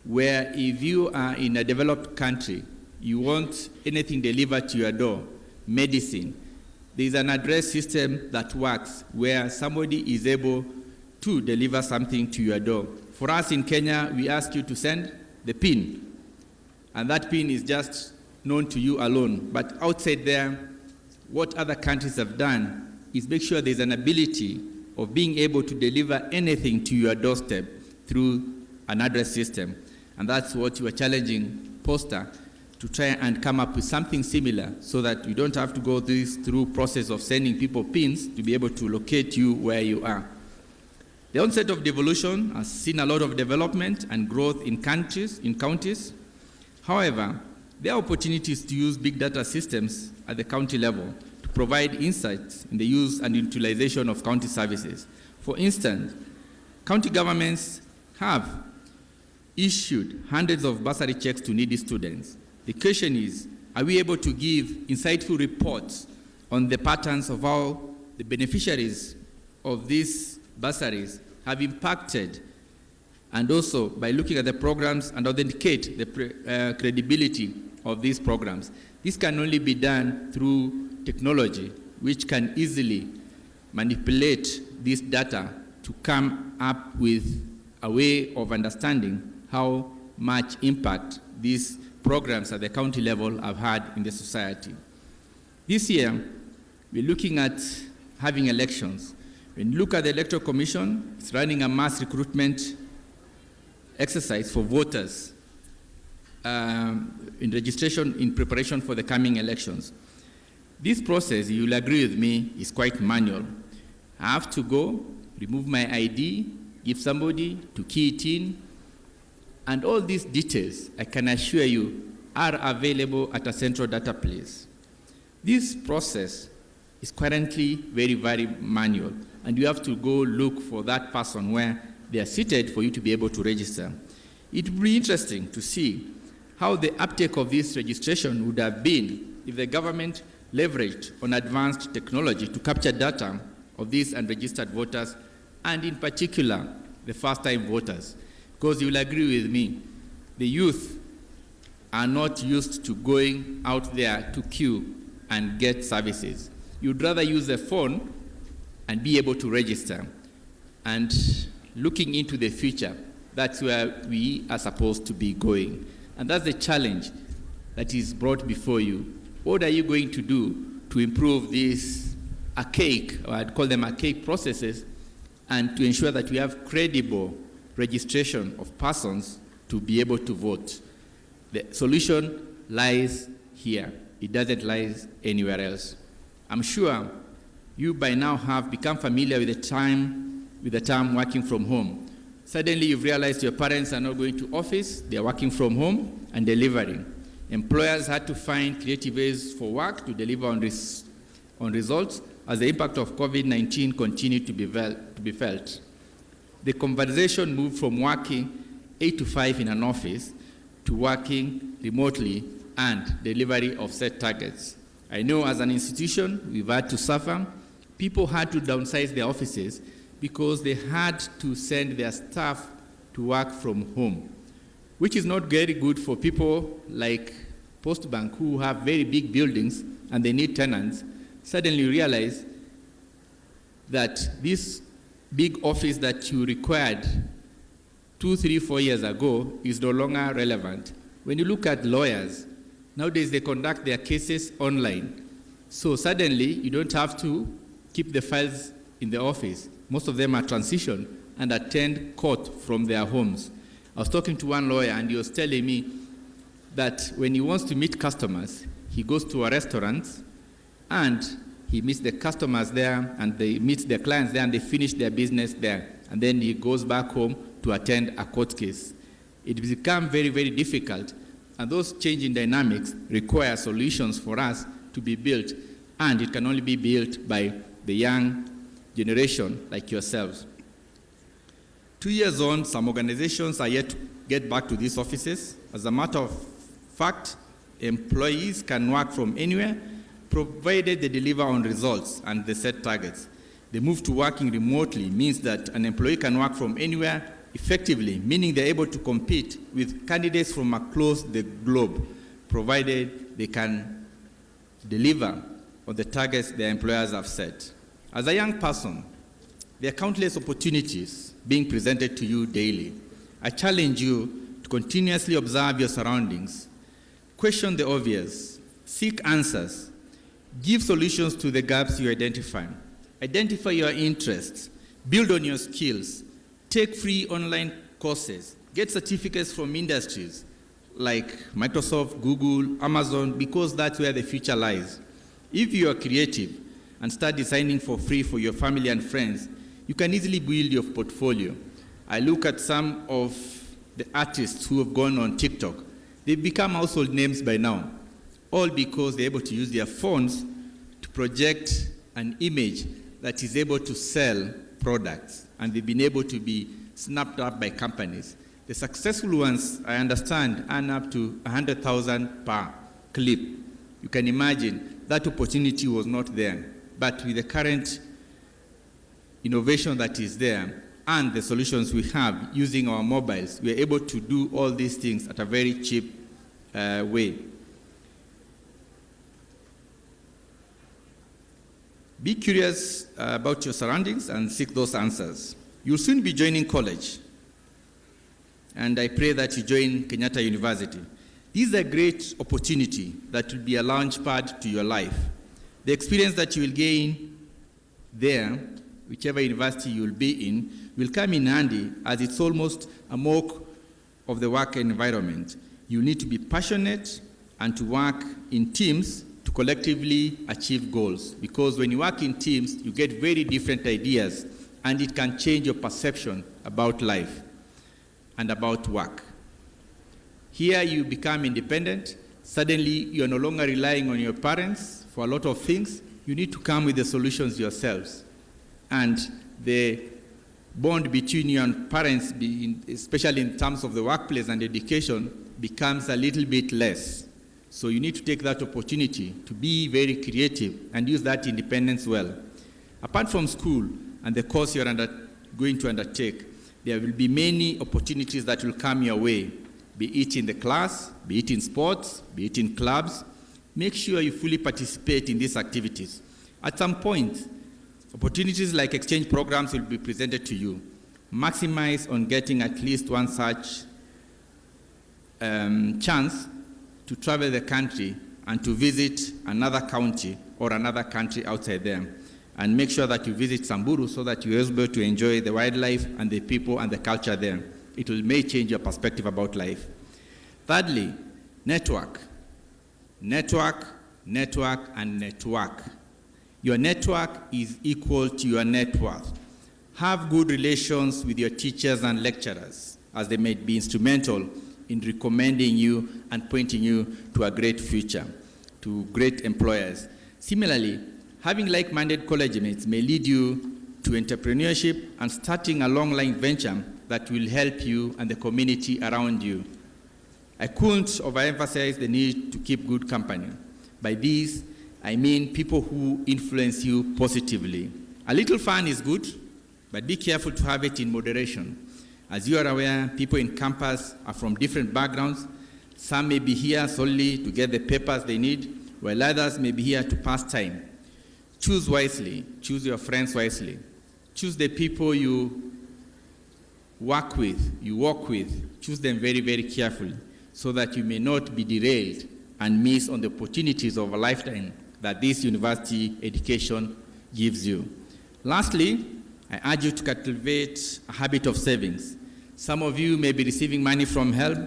where if you are in a developed country, you want anything delivered to your door, medicine, there's an address system that works where somebody is able to deliver something to your door. For us in Kenya, we ask you to send the PIN, and that PIN is just known to you alone. But outside there, what other countries have done is make sure there's an ability of being able to deliver anything to your doorstep through an address system. And that's what you are challenging Posta to try and come up with something similar so that you don't have to go through process of sending people pins to be able to locate you where you are. The onset of devolution has seen a lot of development and growth in counties. However, there are opportunities to use big data systems at the county level to provide insights in the use and utilization of county services. For instance, county governments have issued hundreds of bursary checks to needy students. The question is, are we able to give insightful reports on the patterns of how the beneficiaries of these bursaries have impacted, and also by looking at the programs and authenticate the credibility of these programs? This can only be done through technology, which can easily manipulate this data to come up with a way of understanding how much impact these programs at the county level have had in the society. This year, we're looking at having elections. When you look at the Electoral Commission, it's running a mass recruitment exercise for voters in registration in preparation for the coming elections. This process, you'll agree with me, is quite manual. I have to go, remove my ID, give somebody to key it in, and all these details, I can assure you, are available at a central data place. This process is currently very, very manual. and you have to go look for that person where they are seated for you to be able to register. It would be interesting to see how the uptake of this registration would have been if the government leveraged on advanced technology to capture data of these unregistered voters, and in particular, the first-time voters. Because you will agree with me, the youth are not used to going out there to queue and get services. You'd rather use the phone and be able to register. And looking into the future, that's where we are supposed to be going. And that's the challenge that is brought before you. What are you going to do to improve these archaic, or I'd call them archaic processes, and to ensure that we have credible registration of persons to be able to vote? The solution lies here. It doesn't lie anywhere else. I'm sure you by now have become familiar with the term working from home. Suddenly you've realized your parents are not going to office, they're working from home and delivering. Employers had to find creative ways for work to deliver on results as the impact of COVID-19 continued to be felt. The conversation moved from working 8 to 5 in an office to working remotely and delivery of set targets. I know as an institution, we've had to suffer. People had to downsize their offices because they had to send their staff to work from home, which is not very good for people like Postbank who have very big buildings and they need tenants. Suddenly realize that this big office that you required 2, 3, 4 years ago is no longer relevant. When you look at lawyers, nowadays they conduct their cases online. So suddenly you don't have to keep the files in the office. Most of them are transitioned and attend court from their homes. I was talking to one lawyer and he was telling me that when he wants to meet customers, he goes to a restaurant and he meets the customers there and they meet their clients there and they finish their business there. And then he goes back home to attend a court case. It becomes very, very difficult. And those changing dynamics require solutions for us to be built. And it can only be built by the young generation like yourselves. 2 years on, some organizations are yet to get back to these offices. As a matter of fact, employees can work from anywhere, provided they deliver on results and the set targets. The move to working remotely means that an employee can work from anywhere effectively, meaning they're able to compete with candidates from across the globe, provided they can deliver on the targets their employers have set. As a young person, there are countless opportunities being presented to you daily. I challenge you to continuously observe your surroundings, question the obvious, seek answers, give solutions to the gaps you identify your interests, build on your skills, take free online courses, get certificates from industries like Microsoft, Google, Amazon, because that's where the future lies. If you are creative and start designing for free for your family and friends, you can easily build your portfolio. I look at some of the artists who have gone on TikTok. They've become household names by now, all because they're able to use their phones to project an image that is able to sell products, and they've been able to be snapped up by companies. The successful ones, I understand, earn up to 100,000 per clip. You can imagine that opportunity was not there. But with the current innovation that is there and the solutions we have using our mobiles, we are able to do all these things at a very cheap way. Be curious about your surroundings and seek those answers. You'll soon be joining college, and I pray that you join Kenyatta University. This is a great opportunity that will be a launch pad to your life. The experience that you will gain there, whichever university you will be in, will come in handy as it's almost a mock of the work environment. You need to be passionate and to work in teams to collectively achieve goals. Because when you work in teams, you get very different ideas, and it can change your perception about life and about work. Here you become independent. Suddenly you're no longer relying on your parents for a lot of things. You need to come with the solutions yourselves. and the bond between you and parents, especially in terms of the workplace and education, becomes a little bit less. So you need to take that opportunity to be very creative and use that independence well. Apart from school and the course you're going to undertake, there will be many opportunities that will come your way, be it in the class, be it in sports, be it in clubs. Make sure you fully participate in these activities. At some point, opportunities like exchange programs will be presented to you. Maximize on getting at least one such chance to travel the country and to visit another county or another country outside there. And make sure that you visit Samburu so that you're able to enjoy the wildlife and the people and the culture there. It may change your perspective about life. Thirdly, network. Network, network, and network. Your network is equal to your net worth. Have good relations with your teachers and lecturers, as they may be instrumental in recommending you and pointing you to a great future, to great employers. Similarly, having like-minded college mates may lead you to entrepreneurship and starting a long-line venture that will help you and the community around you. I couldn't overemphasize the need to keep good company. By this, I mean people who influence you positively. A little fun is good, but be careful to have it in moderation. As you are aware, people in campus are from different backgrounds. Some may be here solely to get the papers they need, while others may be here to pass time. Choose wisely. Choose your friends wisely. Choose the people you work with, you walk with. Choose them very, very carefully so that you may not be derailed and miss on the opportunities of a lifetime that this university education gives you. Lastly, I urge you to cultivate a habit of savings. Some of you may be receiving money from help.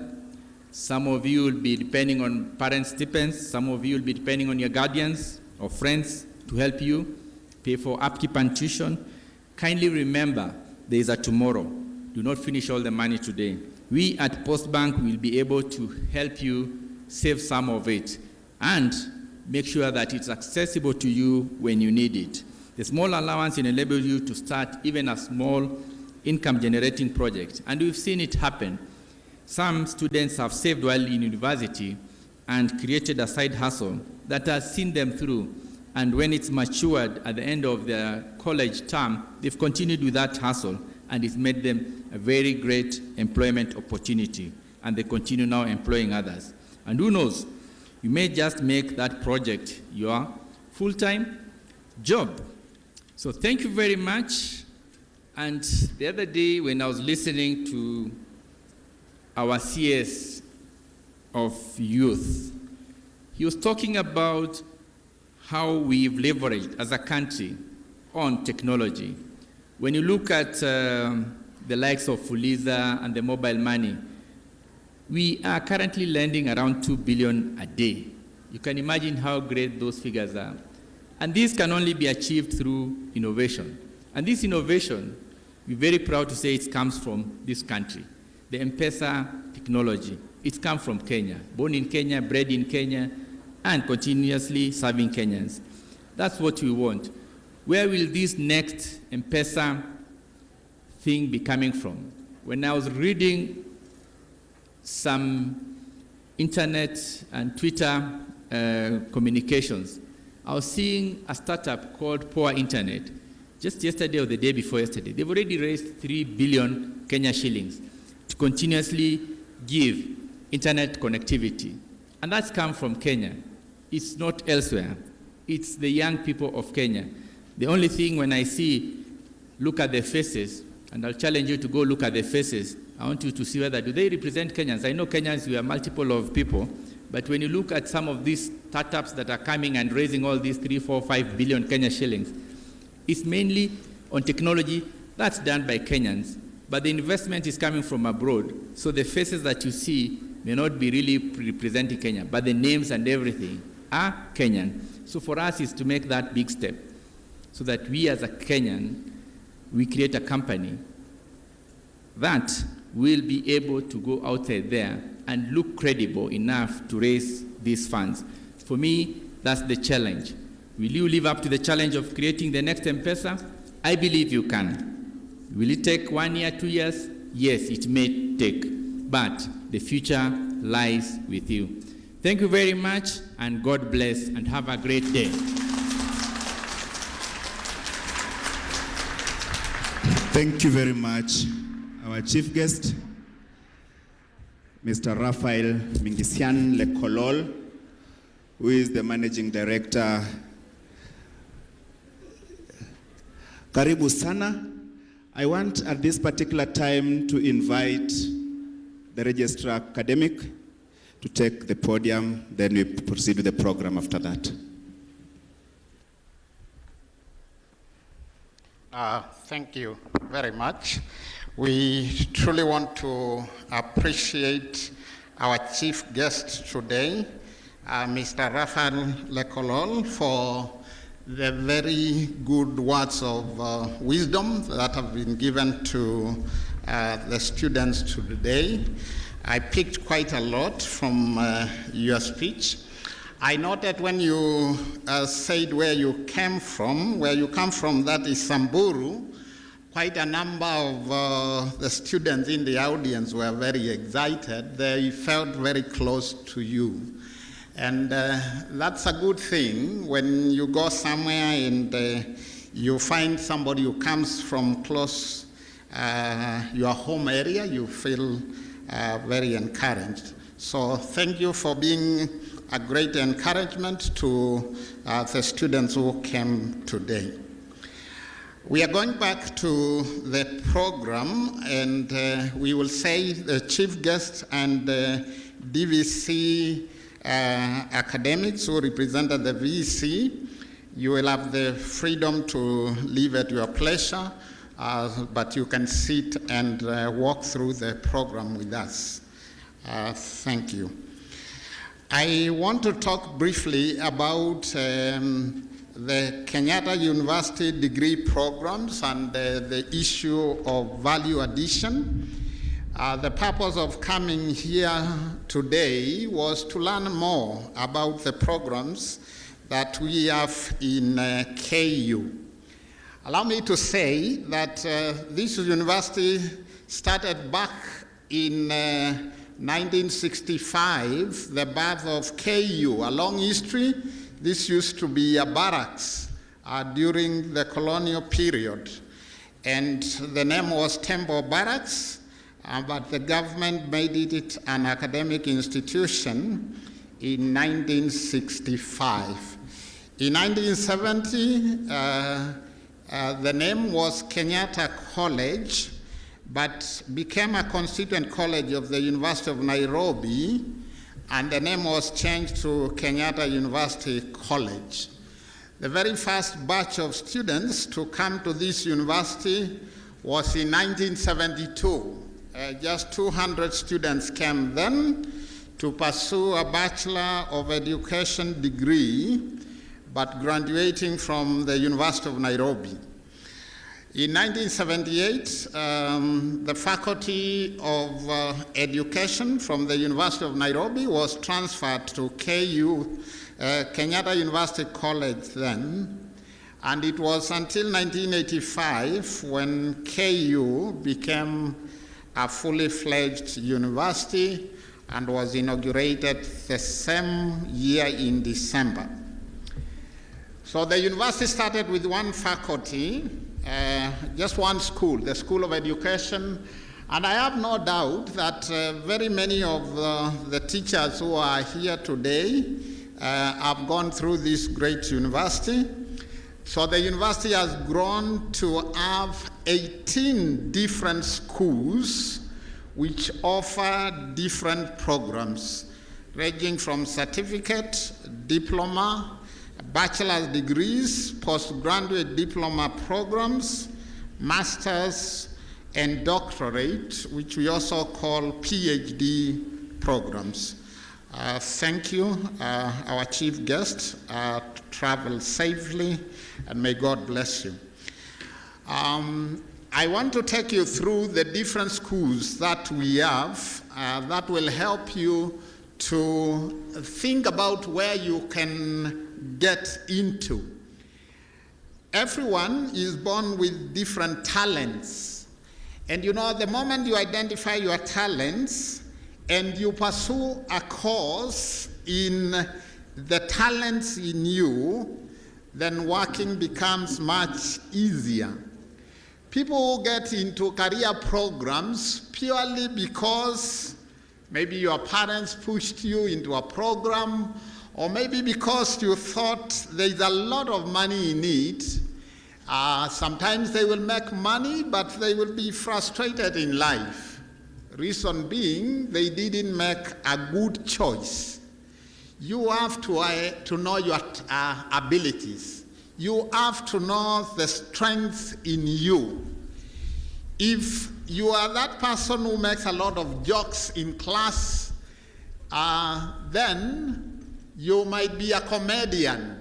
Some of you will be depending on parents' stipends. Some of you will be depending on your guardians or friends to help you pay for upkeep and tuition. Kindly remember, there is a tomorrow. Do not finish all the money today. We at Postbank will be able to help you save some of it and make sure that it's accessible to you when you need it. The small allowance will enable you to start even a small income-generating project, and we've seen it happen. Some students have saved while in university and created a side hustle that has seen them through, and when it's matured at the end of their college term, they've continued with that hustle, and it's made them a very great employment opportunity, and they continue now employing others. And who knows, you may just make that project your full-time job. So thank you very much. And the other day when I was listening to our CS of youth, he was talking about how we've leveraged as a country on technology. When you look at the likes of Fuliza and the mobile money, we are currently lending around 2 billion a day. You can imagine how great those figures are. And this can only be achieved through innovation. And this innovation, we're very proud to say it comes from this country. The M-Pesa technology, it comes from Kenya. Born in Kenya, bred in Kenya, and continuously serving Kenyans. That's what we want. Where will this next M-Pesa thing be coming from? When I was reading some internet and Twitter communications, I was seeing a startup called Power Internet. Just yesterday or the day before yesterday, they've already raised 3 billion Kenya shillings to continuously give internet connectivity. And that's come from Kenya. It's not elsewhere. It's the young people of Kenya. The only thing when I look at their faces, and I'll challenge you to go look at their faces, I want you to see whether do they represent Kenyans. I know Kenyans, we are multiple of people, but when you look at some of these startups that are coming and raising all these 3, 4, 5 billion Kenya shillings, it's mainly on technology that's done by Kenyans, but the investment is coming from abroad. So the faces that you see may not be really representing Kenya, but the names and everything are Kenyan. So for us is to make that big step so that we as a Kenyan, we create a company that will be able to go outside there and look credible enough to raise these funds. For me, that's the challenge. Will you live up to the challenge of creating the next M-Pesa? I believe you can. Will it take 1 year, 2 years? Yes, it may take, but the future lies with you. Thank you very much, and God bless, and have a great day. Thank you very much. Our chief guest, Mr. Raphael Mingisian Lekolol, who is the Managing Director. Karibu sana. I want at this particular time to invite the Registrar Academic to take the podium, then we proceed with the program after that. Thank you very much. We truly want to appreciate our chief guest today, Mr. Raphael Lekolol, for the very good words of wisdom that have been given to the students today. I picked quite a lot from your speech. I noted when you said where you come from, that is Samburu. Quite a number of the students in the audience were very excited. They felt very close to you. And that's a good thing when you go somewhere and you find somebody who comes from close your home area, you feel very encouraged. So thank you for being a great encouragement to the students who came today. We are going back to the program, and we will say the chief guest and DVC academics who represented the VC. You will have the freedom to leave at your pleasure, but you can sit and walk through the program with us. Thank you. I want to talk briefly about the Kenyatta University degree programs and the issue of value addition. The purpose of coming here today was to learn more about the programs that we have in KU. Allow me to say that this university started back in 1965, the birth of KU, a long history. This used to be a barracks during the colonial period, and the name was Temple Barracks, but the government made it an academic institution in 1965. In 1970, the name was Kenyatta College, but became a constituent college of the University of Nairobi, and the name was changed to Kenyatta University College. The very first batch of students to come to this university was in 1972. Just 200 students came then to pursue a Bachelor of Education degree, but graduating from the University of Nairobi. In 1978, the Faculty of Education from the University of Nairobi was transferred to KU, Kenyatta University College then, and it was until 1985 when KU became a fully fledged university and was inaugurated the same year in December. So the university started with one faculty, just one school, the School of Education, and I have no doubt that very many of the teachers who are here today have gone through this great university. So the university has grown to have 18 different schools which offer different programs, ranging from certificate, diploma, bachelor's degrees, postgraduate diploma programs, master's, and doctorate, which we also call PhD programs. Thank you, our chief guest. Travel safely, and may God bless you. I want to take you through the different schools that we have that will help you to think about where you can get into. everyone is born with different talents. And you know, the moment you identify your talents and you pursue a course in the talents in you, then working becomes much easier. People get into career programs purely because maybe your parents pushed you into a program, or maybe because you thought there's a lot of money in it. Sometimes they will make money, but they will be frustrated in life. Reason being, they didn't make a good choice. You have to know your abilities. You have to know the strength in you. If you are that person who makes a lot of jokes in class, then you might be a comedian.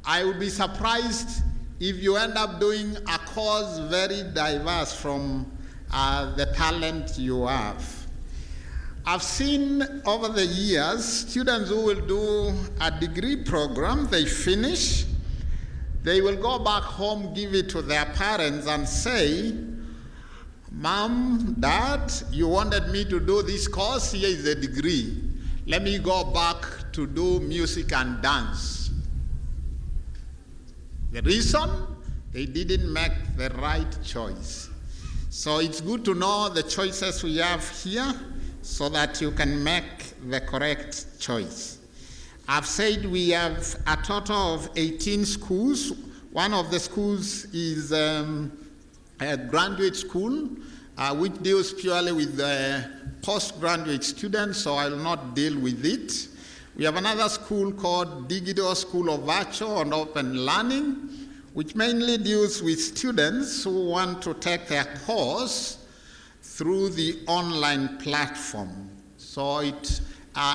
I would be surprised if you end up doing a course very diverse from the talent you have. I've seen over the years students who will do a degree program, they finish, they will go back home, give it to their parents and say, Mom, Dad, you wanted me to do this course, here is the degree. Let me go back to do music and dance. The reason? They didn't make the right choice. So it's good to know the choices we have here so that you can make the correct choice. I've said we have a total of 18 schools. One of the schools is a graduate school, which deals purely with the postgraduate students, so I will not deal with it. We have another school called Digital School of Virtual and Open Learning, which mainly deals with students who want to take their course through the online platform. So it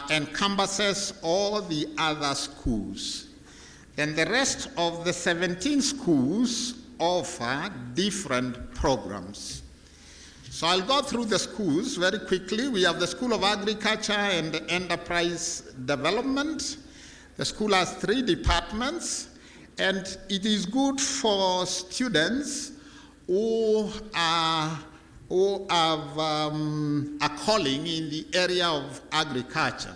encompasses all the other schools. Then the rest of the 17 schools offer different programs. So I'll go through the schools very quickly. We have the School of Agriculture and Enterprise Development. The school has 3 departments, and it is good for students who have a calling in the area of agriculture.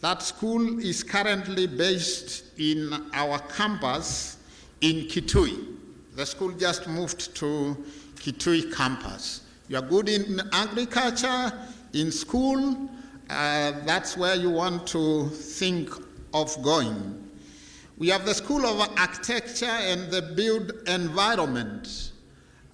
That school is currently based in our campus in Kitui. The school just moved to Kitui campus. You are good in agriculture, in school, that's where you want to think of going. We have the School of Architecture and the Built Environment.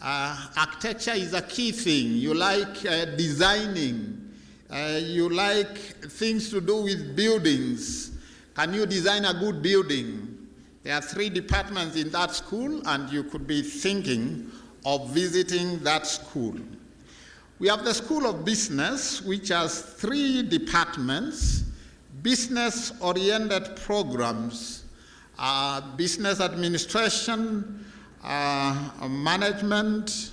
Architecture is a key thing. You like designing. You like things to do with buildings. Can you design a good building? There are 3 departments in that school, and you could be thinking of visiting that school. We have the School of Business, which has 3 departments, business-oriented programs, business administration, management,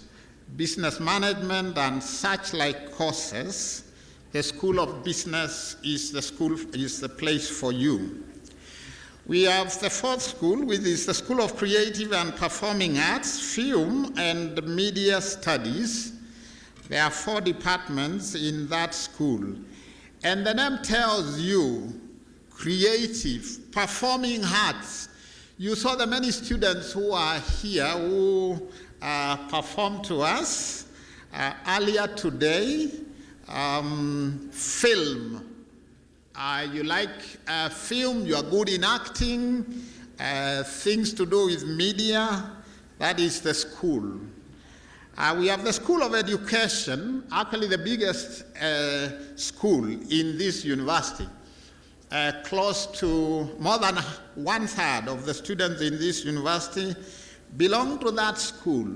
business management, and such like courses. The School of Business is the place for you. We have the 4th school, which is the School of Creative and Performing Arts, Film and Media Studies. There are 4 departments in that school. And the name tells you, creative, performing arts. You saw the many students who are here who performed to us earlier today. Film. You like film, you are good in acting, things to do with media, that is the school. We have the School of Education, actually the biggest school in this university. Close to more than 1/3 of the students in this university belong to that school.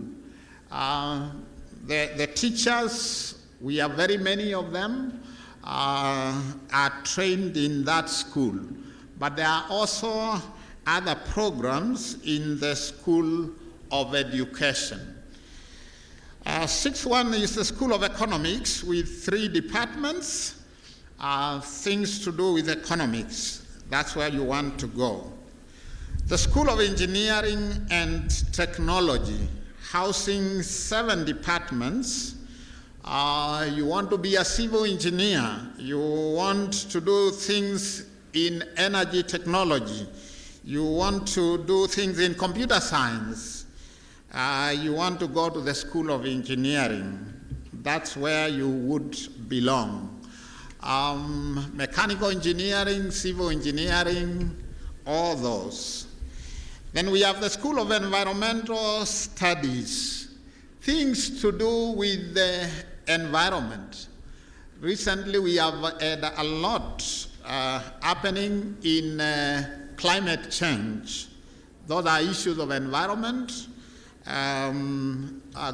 The teachers, we have very many of them, are trained in that school. But there are also other programs in the School of Education. 6th one is the School of Economics with 3 departments, things to do with economics. That's where you want to go. The School of Engineering and Technology, housing 7 departments. You want to be a civil engineer, you want to do things in energy technology, you want to do things in computer science, you want to go to the School of Engineering. That's where you would belong. Mechanical engineering, civil engineering, all those. Then we have the School of Environmental Studies, things to do with the environment. Recently we have had a lot happening in climate change. Those are issues of environment.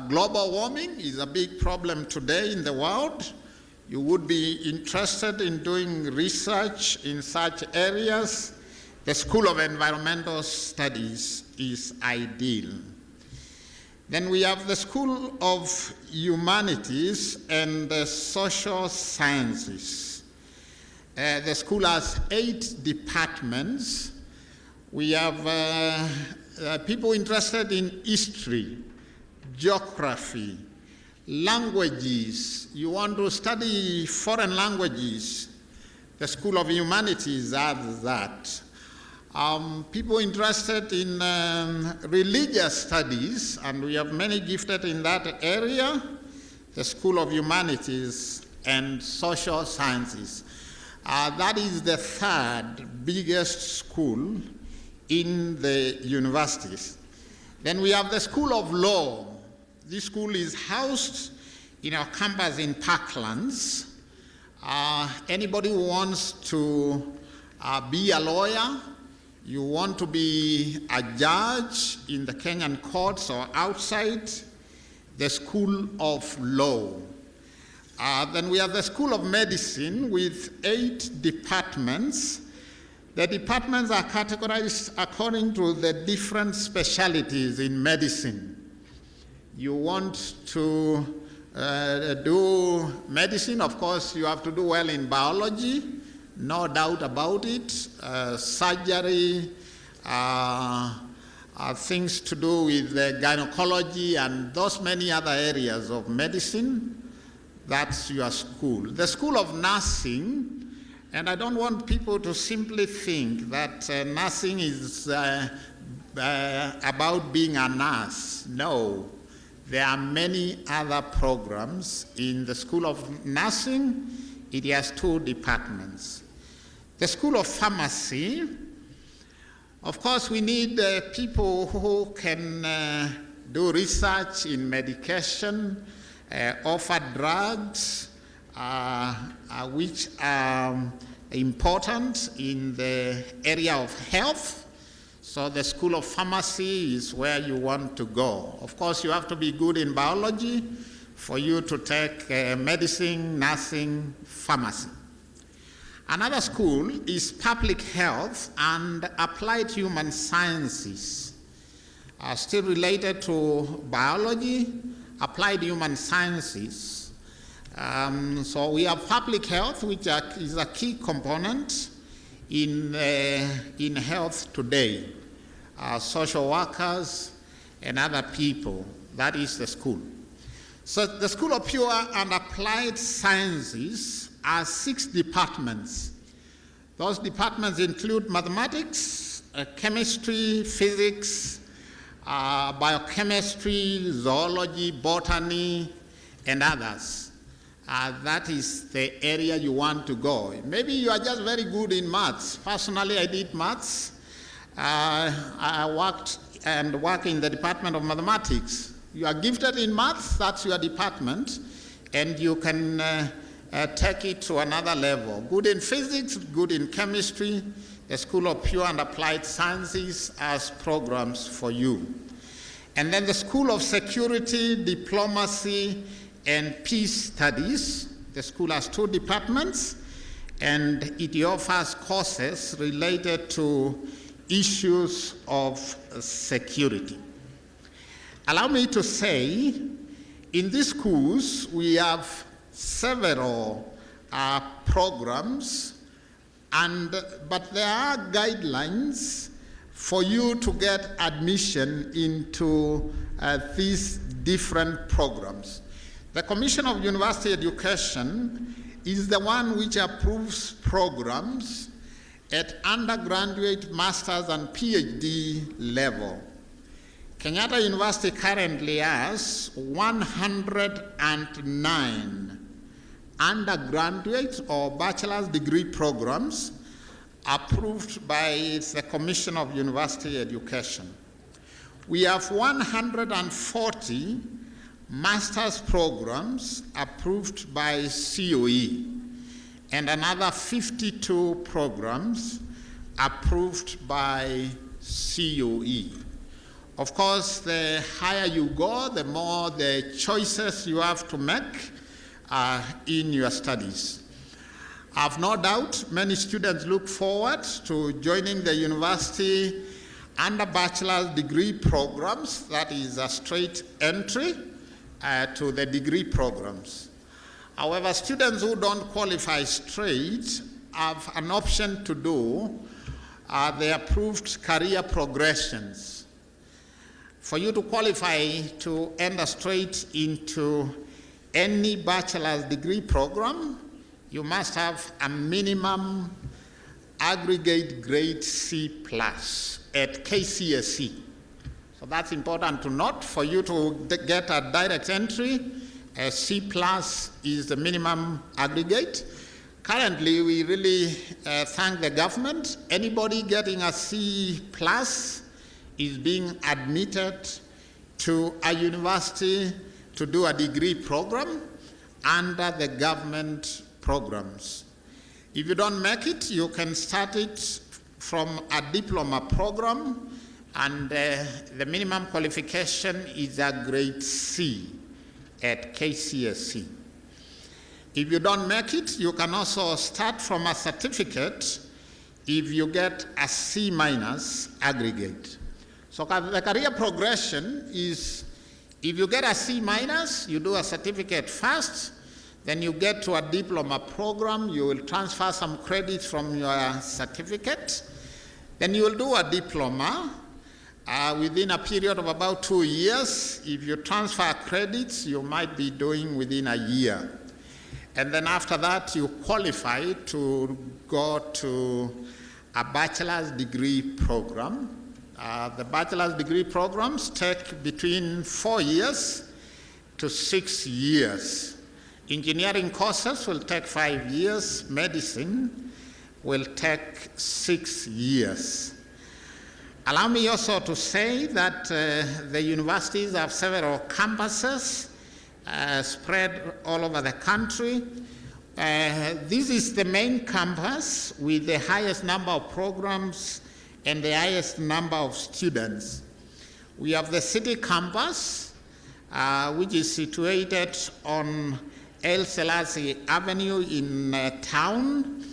Global warming is a big problem today in the world. You would be interested in doing research in such areas. The School of Environmental Studies is ideal. Then we have the School of Humanities and the Social Sciences. The school has 8 departments. We have people interested in history, geography, languages. You want to study foreign languages. The School of Humanities has that. People interested in religious studies, and we have many gifted in that area, the School of Humanities and Social Sciences. That is the 3rd biggest school in the universities. Then we have the School of Law. This school is housed in our campus in Parklands. Anybody who wants to be a lawyer, you want to be a judge in the Kenyan courts or outside, the School of Law. Then we have the School of Medicine with 8 departments. The departments are categorized according to the different specialties in medicine. You want to do medicine, of course, you have to do well in biology, no doubt about it. Surgery, things to do with gynecology and those many other areas of medicine. That's your school. The School of Nursing, and I don't want people to simply think that nursing is about being a nurse. No. There are many other programs. In the School of Nursing, it has 2 departments. The School of Pharmacy, of course, we need people who can do research in medication, offer drugs, which are important in the area of health. So the School of Pharmacy is where you want to go. Of course, you have to be good in biology for you to take medicine, nursing, pharmacy. Another school is Public Health and Applied Human Sciences. Still related to biology, Applied Human Sciences. So we have Public Health, which is a key component in health today. Social workers and other people, that is the school. So the School of Pure and Applied Sciences are 6 departments. Those departments include mathematics, chemistry, physics, biochemistry, zoology, botany, and others. That is the area you want to go. Maybe you are just very good in maths. Personally, I did maths. I work in the Department of Mathematics. You are gifted in maths, that's your department, and you can take it to another level. Good in physics, good in chemistry. The School of Pure and Applied Sciences has programs for you. And then the School of Security, Diplomacy, and Peace Studies. The school has 2 departments, and it offers courses related to issues of security. Allow me to say, in these schools, we have several programs, but there are guidelines for you to get admission into these different programs. The Commission of University Education is the one which approves programs at undergraduate, master's, and PhD level. Kenyatta University currently has 109 undergraduate or bachelor's degree programs approved by the Commission of University Education. We have 140 master's programs approved by COE and another 52 programs approved by COE. Of course, the higher you go, the more the choices you have to make in your studies. I have no doubt many students look forward to joining the university under bachelor's degree programs, that is a straight entry to the degree programs. However, students who don't qualify straight have an option to do the approved career progressions. For you to qualify to enter straight into any bachelor's degree program, you must have a minimum aggregate grade C+ at KCSE. So that's important to note. For you to get a direct entry, a C+ is the minimum aggregate. Currently, we really thank the government. Anybody getting a C+ is being admitted to a university to do a degree program under the government programs. If you don't make it, you can start it from a diploma program, and the minimum qualification is a grade C at KCSE. If you don't make it, you can also start from a certificate if you get a C- aggregate. So the career progression is, if you get a C-, you do a certificate first, then you get to a diploma program, you will transfer some credits from your certificate, then you will do a diploma within a period of about 2 years. If you transfer credits, you might be doing within a year. And then after that, you qualify to go to a bachelor's degree program. The bachelor's degree programs take between 4 years to 6 years. Engineering courses will take 5 years. Medicine will take 6 years. Allow me also to say that the universities have several campuses spread all over the country. This is the main campus with the highest number of programs and the highest number of students. We have the city campus, which is situated on El Selassie Avenue in town,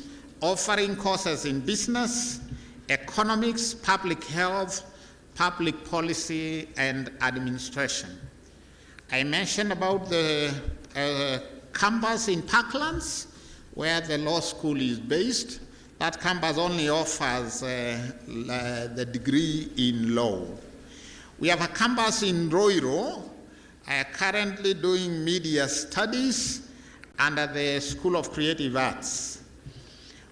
offering courses in business, economics, public health, public policy, and administration. I mentioned about the campus in Parklands, where the law school is based. That campus only offers the degree in law. We have a campus in Roiro, currently doing media studies under the School of Creative Arts.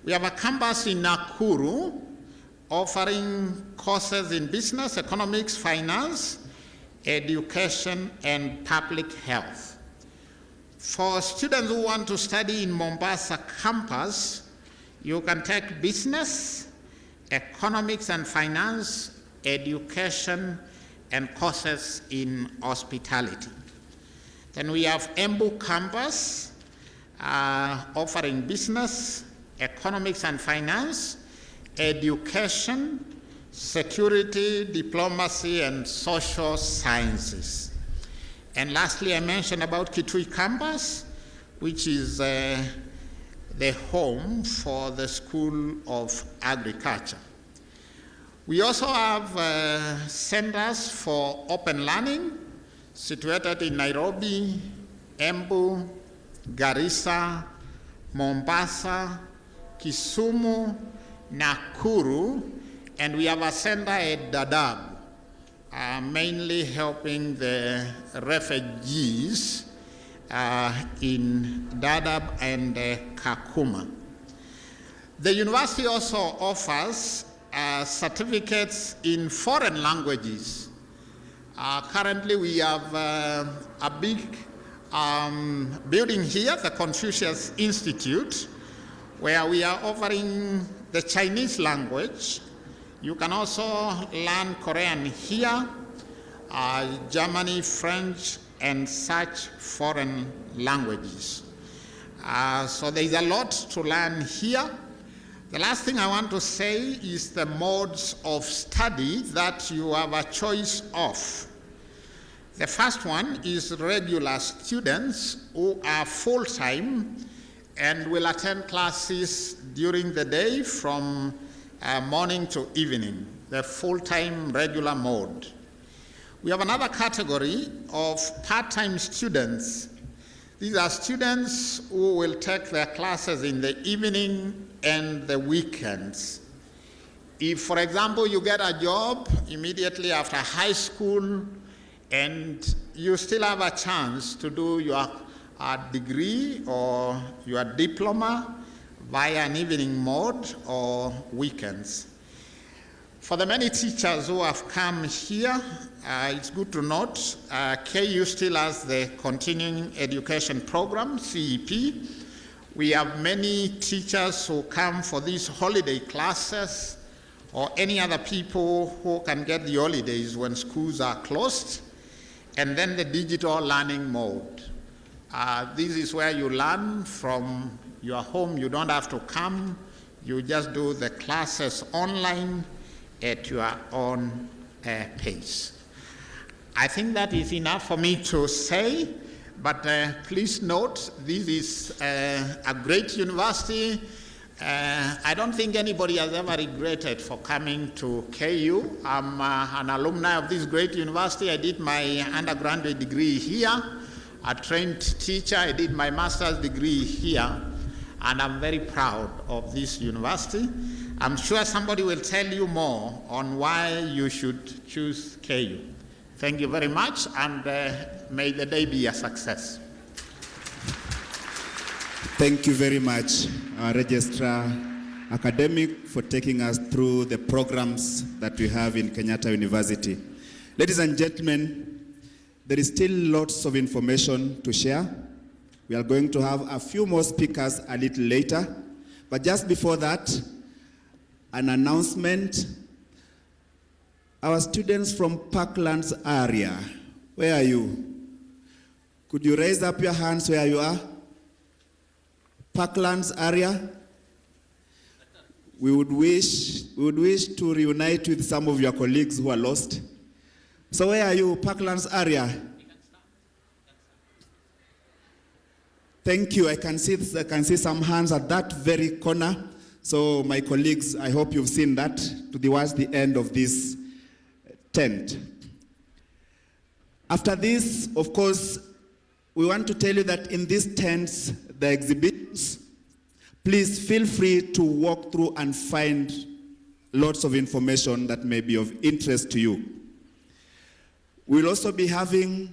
We have a campus in Nakuru offering courses in business, economics, finance, education, and public health. For students who want to study in Mombasa campus, you can take business, economics and finance, education, and courses in hospitality. Then we have Embu campus offering business, economics and finance, education, security, diplomacy, and social sciences. And lastly, I mentioned about Kitui campus, which is the home for the School of Agriculture. We also have centers for open learning situated in Nairobi, Embu, Garissa, Mombasa, Kisumu, Nakuru, And we have a center at Dadaab, mainly helping the refugees in Dadaab and Kakuma. The university also offers certificates in foreign languages. Currently we have a big building here, the Confucius Institute, where we are offering the Chinese language. You can also learn Korean here, Germany, French, and such foreign languages. So there is a lot to learn here. The last thing I want to say is the modes of study that you have a choice of. The first one is regular students who are full-time and will attend classes during the day from morning to evening, the full-time regular mode. We have another category of part-time students. These are students who will take their classes in the evening and the weekends. If, for example, you get a job immediately after high school and you still have a chance to do your degree or your diploma via an evening mode or weekends. For the many teachers who have come here, it's good to note KU still has the Continuing Education Program, CEP. We have many teachers who come for these holiday classes or any other people who can get the holidays when schools are closed, and then the digital learning mode. This is where you learn from your home. You don't have to come. You just do the classes online at your own pace. I think that is enough for me to say, but please note, this is a great university. I don't think anybody has ever regretted for coming to KU. I'm an alumni of this great university. I did my undergraduate degree here, a trained teacher. I did my master's degree here, and I'm very proud of this university. I'm sure somebody will tell you more on why you should choose KU. Thank you very much, and may the day be a success. Thank you very much, Registrar Academic, for taking us through the programs that we have in Kenyatta University. Ladies and gentlemen, there is still lots of information to share. We are going to have a few more speakers a little later, but just before that, an announcement. Our students from Parklands area, where are you? Could you raise up your hands where you are? Parklands area. We would wish to reunite with some of your colleagues who are lost. So where are you, Parklands area? Thank you. I can see some hands at that very corner. So my colleagues, I hope you've seen that towards the end of this tent. After this, of course, we want to tell you that in these tents, the exhibits, please feel free to walk through and find lots of information that may be of interest to you. We'll also be having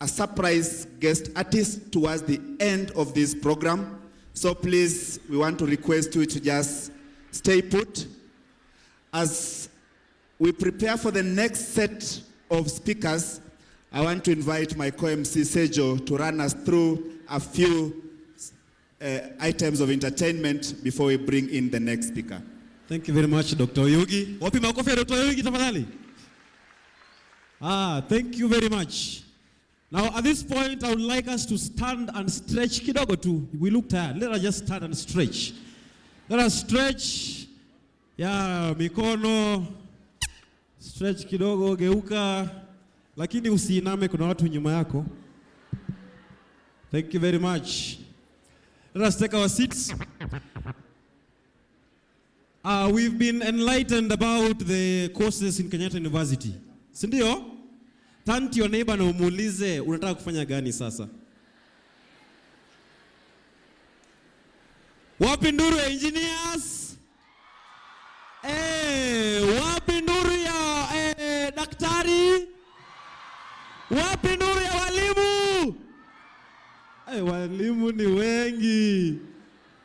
a surprise guest artist towards the end of this program. So please, we want to request you to just stay put. As we prepare for the next set of speakers, I want to invite my co-MC Sejo to run us through a few items of entertainment before we bring in the next speaker. Thank you very much, Dr. Oyugi. Wapi makofi ya Dr. Oyugi tafadhali? Thank you very much. Now, at this point, I would like us to stand and stretch kidogo tu. We look tired. Let us just stand and stretch. Let us stretch. Ya mikono. Stretch kidogo, geuka. Lakini usiiname, kuna watu nyuma yako. Thank you very much. Let us take our seats. We've been enlightened about the courses in Kenyatta University. Sindio? Turn to your neighbor na umuulize, unataka kufanya gani sasa? Wapi nduru engineers? Walimu ni wengi.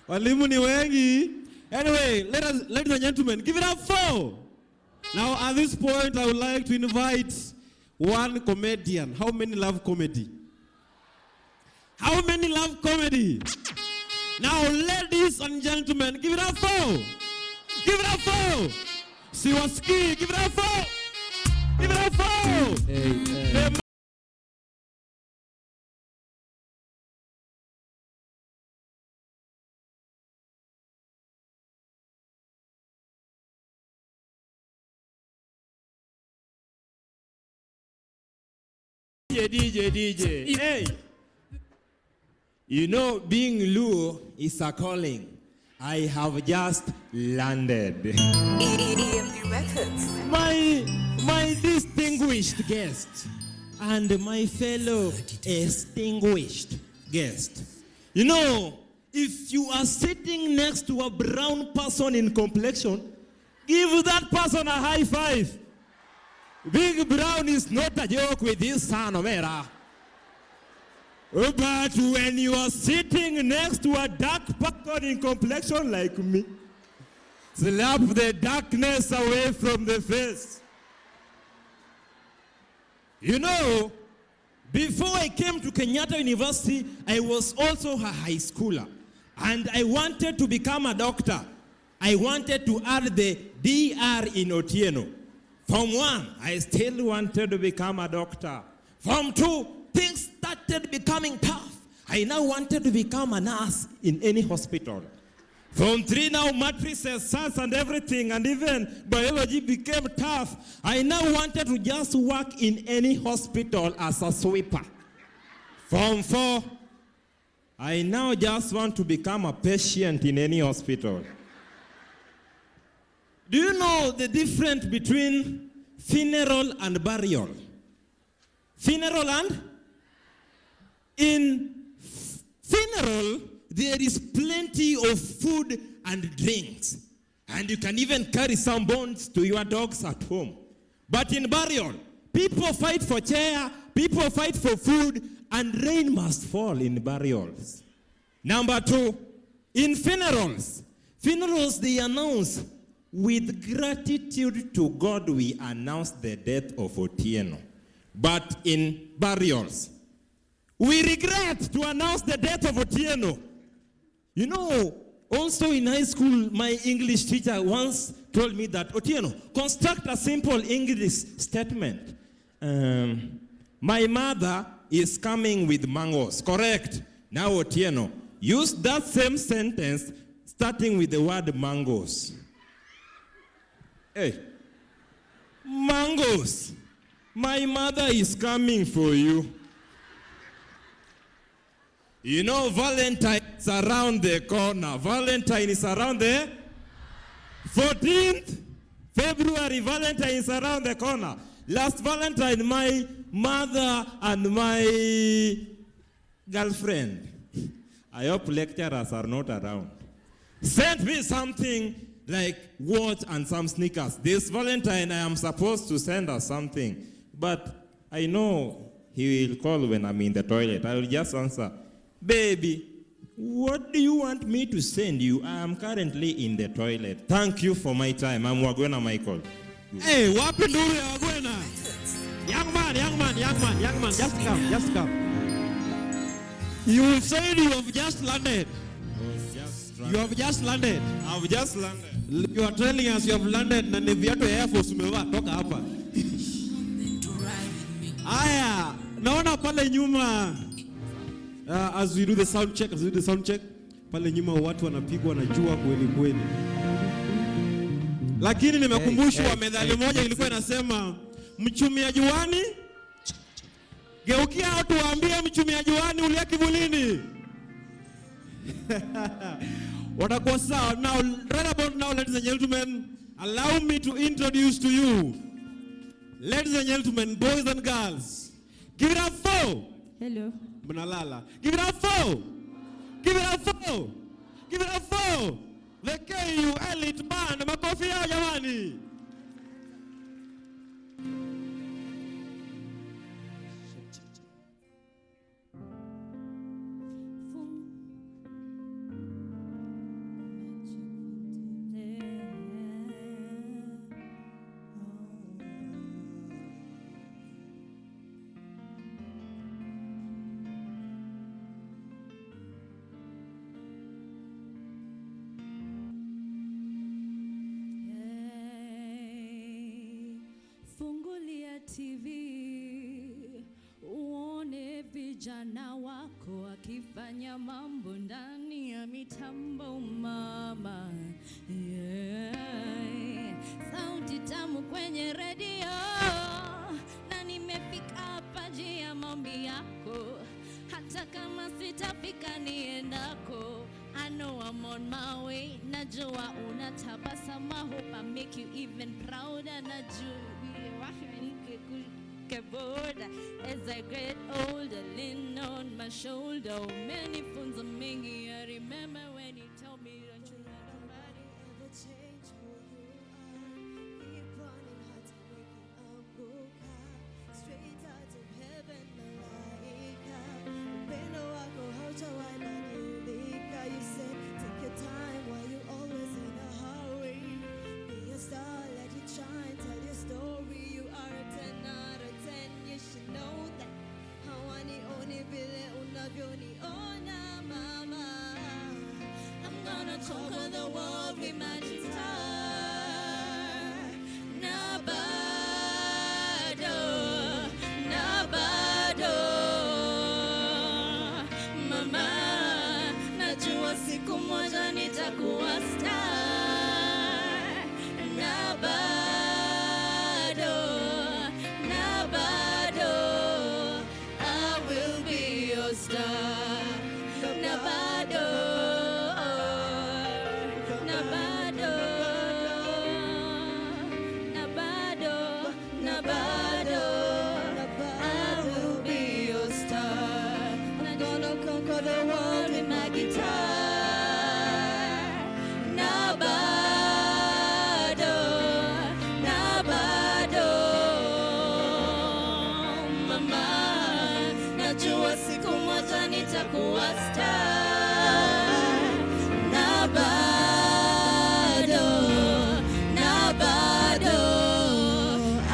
Walimu ni wengi. Anyway, ladies and gentlemen, give it up for. Now, at this point, I would like to invite one comedian. How many love comedy? How many love comedy? Now, ladies and gentlemen, give it up for. Give it up for. Siwaski, give it up for. Give it up for. Hey. DJ. Hey. You know, being Luo is a calling. I have just landed. EMD Records. My distinguished guest and my fellow distinguished guest. You know, if you are sitting next to a brown person in complexion, give that person a high five. Big Brown is not a joke with this son of Era. But when you are sitting next to a dark person in complexion like me, slap the darkness away from the face. You know, before I came to Kenyatta University, I was also a high schooler. And I wanted to become a doctor. I wanted to add the DR in Otieno. From 1, I still wanted to become a doctor. From 2, things started becoming tough. I now wanted to become a nurse in any hospital. From 3, now matrices, science and everything, and even biology became tough. I now wanted to just work in any hospital as a sweeper. From 4, I now just want to become a patient in any hospital. Do you know the difference between funeral and burial? Funeral and? In funeral, there is plenty of food and drinks. And you can even carry some bones to your dogs at home. But in burial, people fight for chair, people fight for food, and rain must fall in burials. Number 2, in funerals, they announce, with gratitude to God, we announce the death of Otieno. But in burials, we regret to announce the death of Otieno. You know, also in high school, my English teacher once told me that, Otieno, construct a simple English statement. My mother is coming with mangoes. Correct. Now, Otieno, use that same sentence starting with the word mangoes. Hey, mangoes. My mother is coming for you. You know, Valentine is around the corner. Valentine is around the 14th February. Valentine is around the corner. Last Valentine, my mother and my girlfriend, I hope lecturers are not around, sent me something like watch and some sneakers. This Valentine, I am supposed to send her something, but I know he will call when I'm in the toilet. I will just answer, baby, what do you want me to send you? I am currently in the toilet. Thank you for my time. I'm Wagwena Michael. Hey, what happened to Wagwena? Young man, just come. You said you have just landed. You have just landed. I've just landed. You are telling us you have landed na ni viatu ya Air Force umevaa toka hapa. Aya, naona pale nyuma as we do the sound check, pale nyuma watu wanapigwa na jua kweli kweli. Lakini nimekumbushwa methali moja ilikuwa inasema mchumia juani, geukia watu waambie mchumia juani ulia kivulini. Watakuwa sawa. Now, right about now, ladies and gentlemen, allow me to introduce to you, ladies and gentlemen, boys and girls, give it up for. Hello. Mnalala. Give it up for. Give it up for. Give it up for the KU Elite Band. Makofi yao jamani. kijana wako akifanya mambo ndani ya mitambo mama, yeah. Sauti tamu kwenye redio, na nimefika hapa juu ya maombi yako, hata kama sitafika niendako. I know I'm on my way, najua unatabasama, hope I make you even prouder, najua bored as I get older, lean on my shoulder. Oh, many funzo mingi, I remember when you told me don't you let nobody ever change who you are. Keep running hard to make it ambuka, straight out of heaven, malaika. Upendo wako haujawahi badilika. You said take your time while you always in a hurry. Be a star, let it shine, tell your story. You are a 10 out of 10. You should know that. Hawanioni vile unavyoniona mama. I'm gonna conquer the world with my guitar. Na bado, mama, najua siku moja nitakuwa star. Na bado, I will be your star. Na bado, I will be your star. I'm gonna conquer the world with my guitar. Na bado, mama, najua siku moja nitakuwa star. Na bado,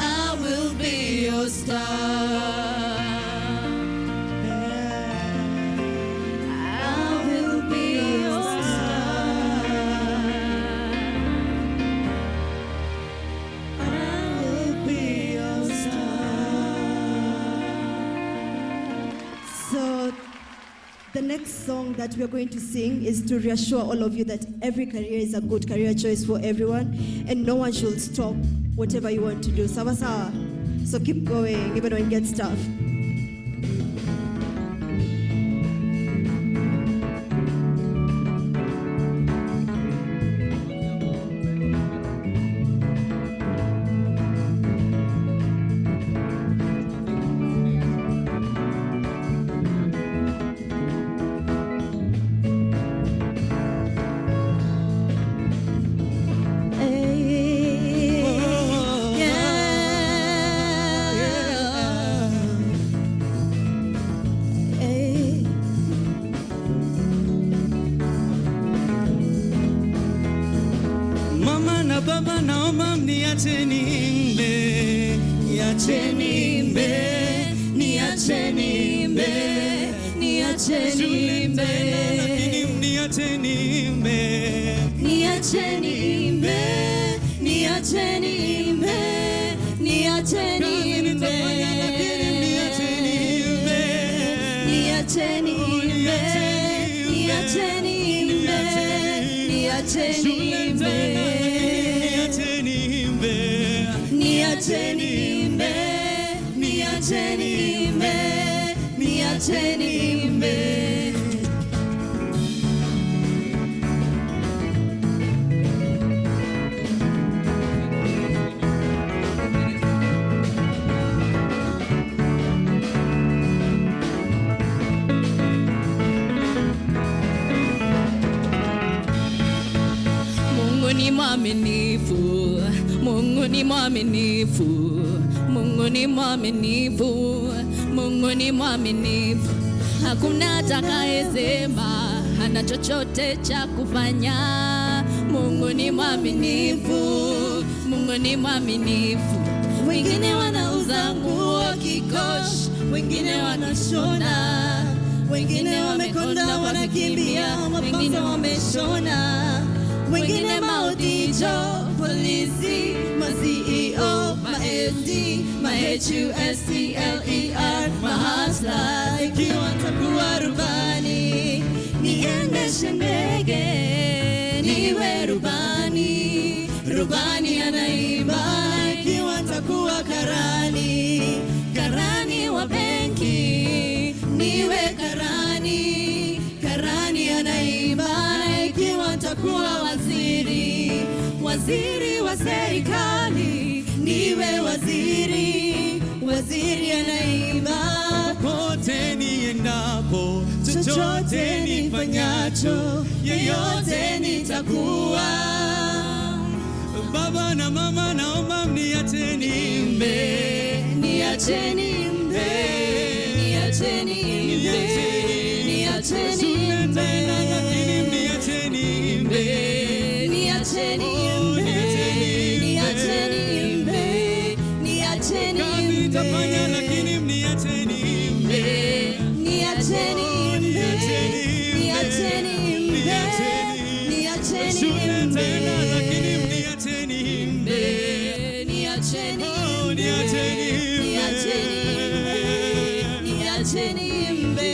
I will be your star. I will be your star. I will be your star. So the next song that we are going to sing is to reassure all of you that every career is a good career choice for everyone, and no one should stop whatever you want to do. Sawa sawa. So keep going even when it gets tough. Mama na baba naomba mniacheni nimbe, niacheni nimbe, niacheni nimbe, niacheni nimbe, lakini mniacheni nimbe, niacheni nimbe, niacheni nimbe, niacheni nimbe, niacheni nimbe, niacheni nimbe, niacheni nimbe, niacheni nimbe, niacheni nimbe, niacheni nimbe. Mungu ni mwaminifu, Mungu ni mwaminifu, Mungu ni mwaminifu, Mungu ni mwaminifu. Hakuna atakayesema hana chochote cha kufanya. Mungu ni mwaminifu, Mungu ni mwaminifu. Wengine wanauza nguo kikosh, wengine wanashona, wengine wamekonda wanakimbia, wengine wameshona, wengine maudito, polisi, ma CEO, ma ASD, my HUSTLER, my hustler. Ikiwa nitakuwa rubani, niendeshe ndege, niwe rubani. Rubani anaimba, ikiwa nitakuwa karani, karani wa benki, niwe karani. Karani anaimba, ikiwa nitakuwa waziri, waziri wa serikali, niwe waziri, waziri anaimba. Popote niendapo, chochote nifanyacho, yeyote nitakuwa. Baba na mama naomba mniache niimbe, niache niimbe, niache niimbe, niache niimbe, niache niimbe, niache niimbe, niache niimbe, niache niimbe. Kazi nitafanya lakini mniache niimbe, niache niimbe, niache niimbe, niache niimbe. Shule tena lakini mniache niimbe, niache niimbe, niache niimbe, niache niimbe.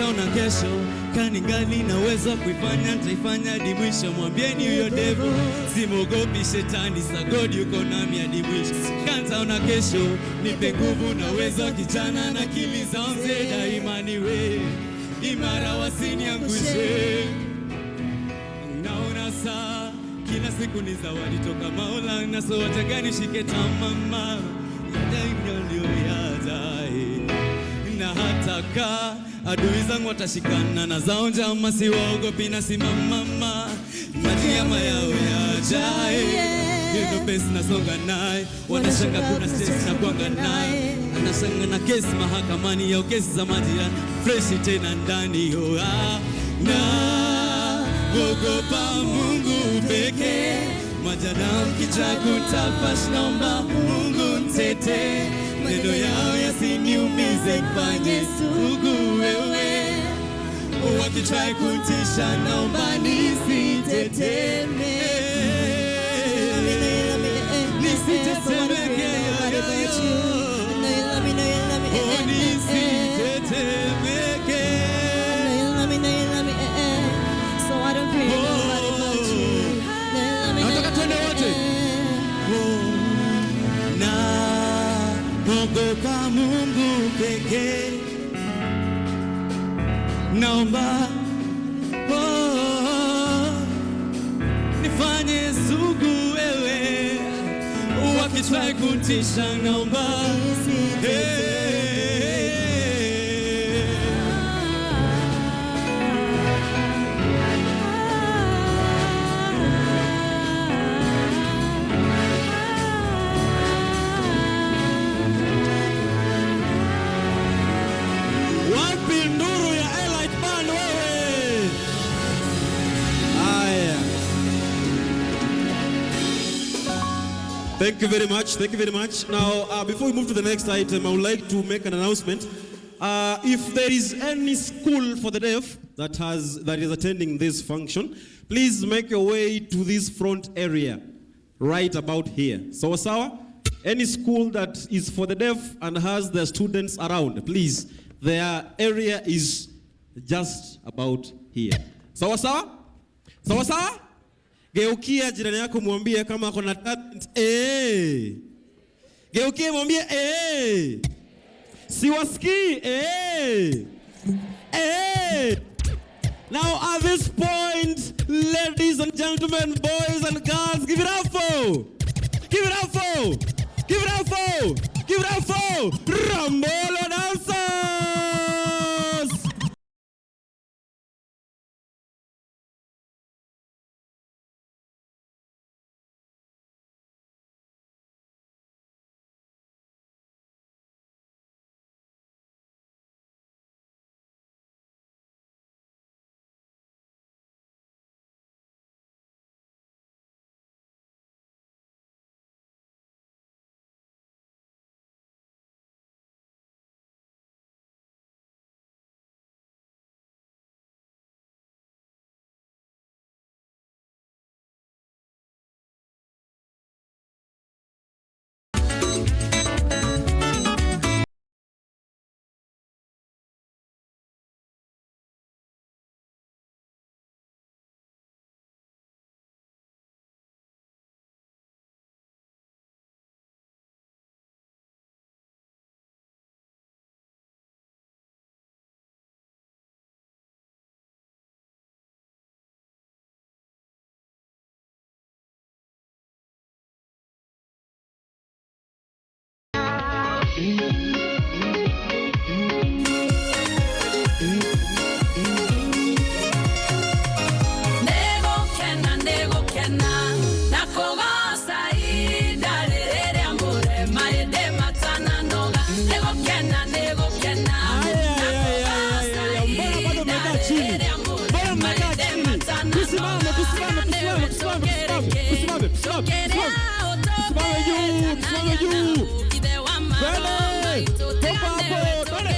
Una kesho kaningali naweza kuifanya, nitaifanya hadi mwisho. Mwambieni huyo devil simogopi shetani, sagodi yuko nami hadi mwisho. Kanta una kesho, nipe nguvu naweza kijana na akili za mzee daima niwe imara wasiniangushe. Naona saa kila siku ni zawadi toka Maulana, so wataka nishike tamama na hataka adui zangu watashikana na zao njama, siwaogopi na simamama, majama yao yajae, hivyo pesi nasonga naye, wanashanga kuna stress na kuanga naye, anashanga na kesi mahakamani ya kesi za majirani, fresh tena ndani yo na ogopa Mungu pekee, majadam kichakutafash naomba Mungu mtete, neno yao yasiniumize, mfanye sugu wewe, wakitry kutisha naomba nisiteteme, nisitetemeke nisitetemeke. So I don't pray nobody but you. Nataka twende wote. Ogopa Mungu pekee, naomba nifanye sugu wewe, wakitry kutisha naomba Thank you very much. Thank you very much. Now, before we move to the next item, I would like to make an announcement. If there is any school for the deaf that is attending this function, please make your way to this front area, right about here. Sawa? Any school that is for the deaf and has their students around, please, their area is just about here. Sawa? Geukia jirani yako mwambie kama ako na talent. Geukia mwambie siwasikii. Now at this point, ladies and gentlemen, boys and girls, give it up for Rambolo dancers. chini. Mbona mnakaa chini? Tusimame. Tusimame juu. Twende. Toka hapo. Twende.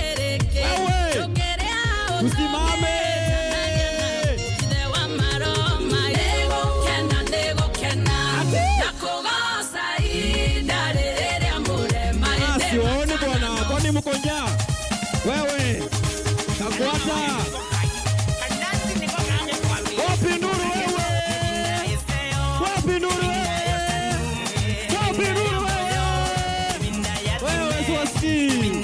Wewe. Tusimame. Siwaone bwana, kwani mko njaa? Wewe, takwata. Wapi nuru wewe? Wapi nuru wewe? Wapi nuru wewe? Wewe siwasikii.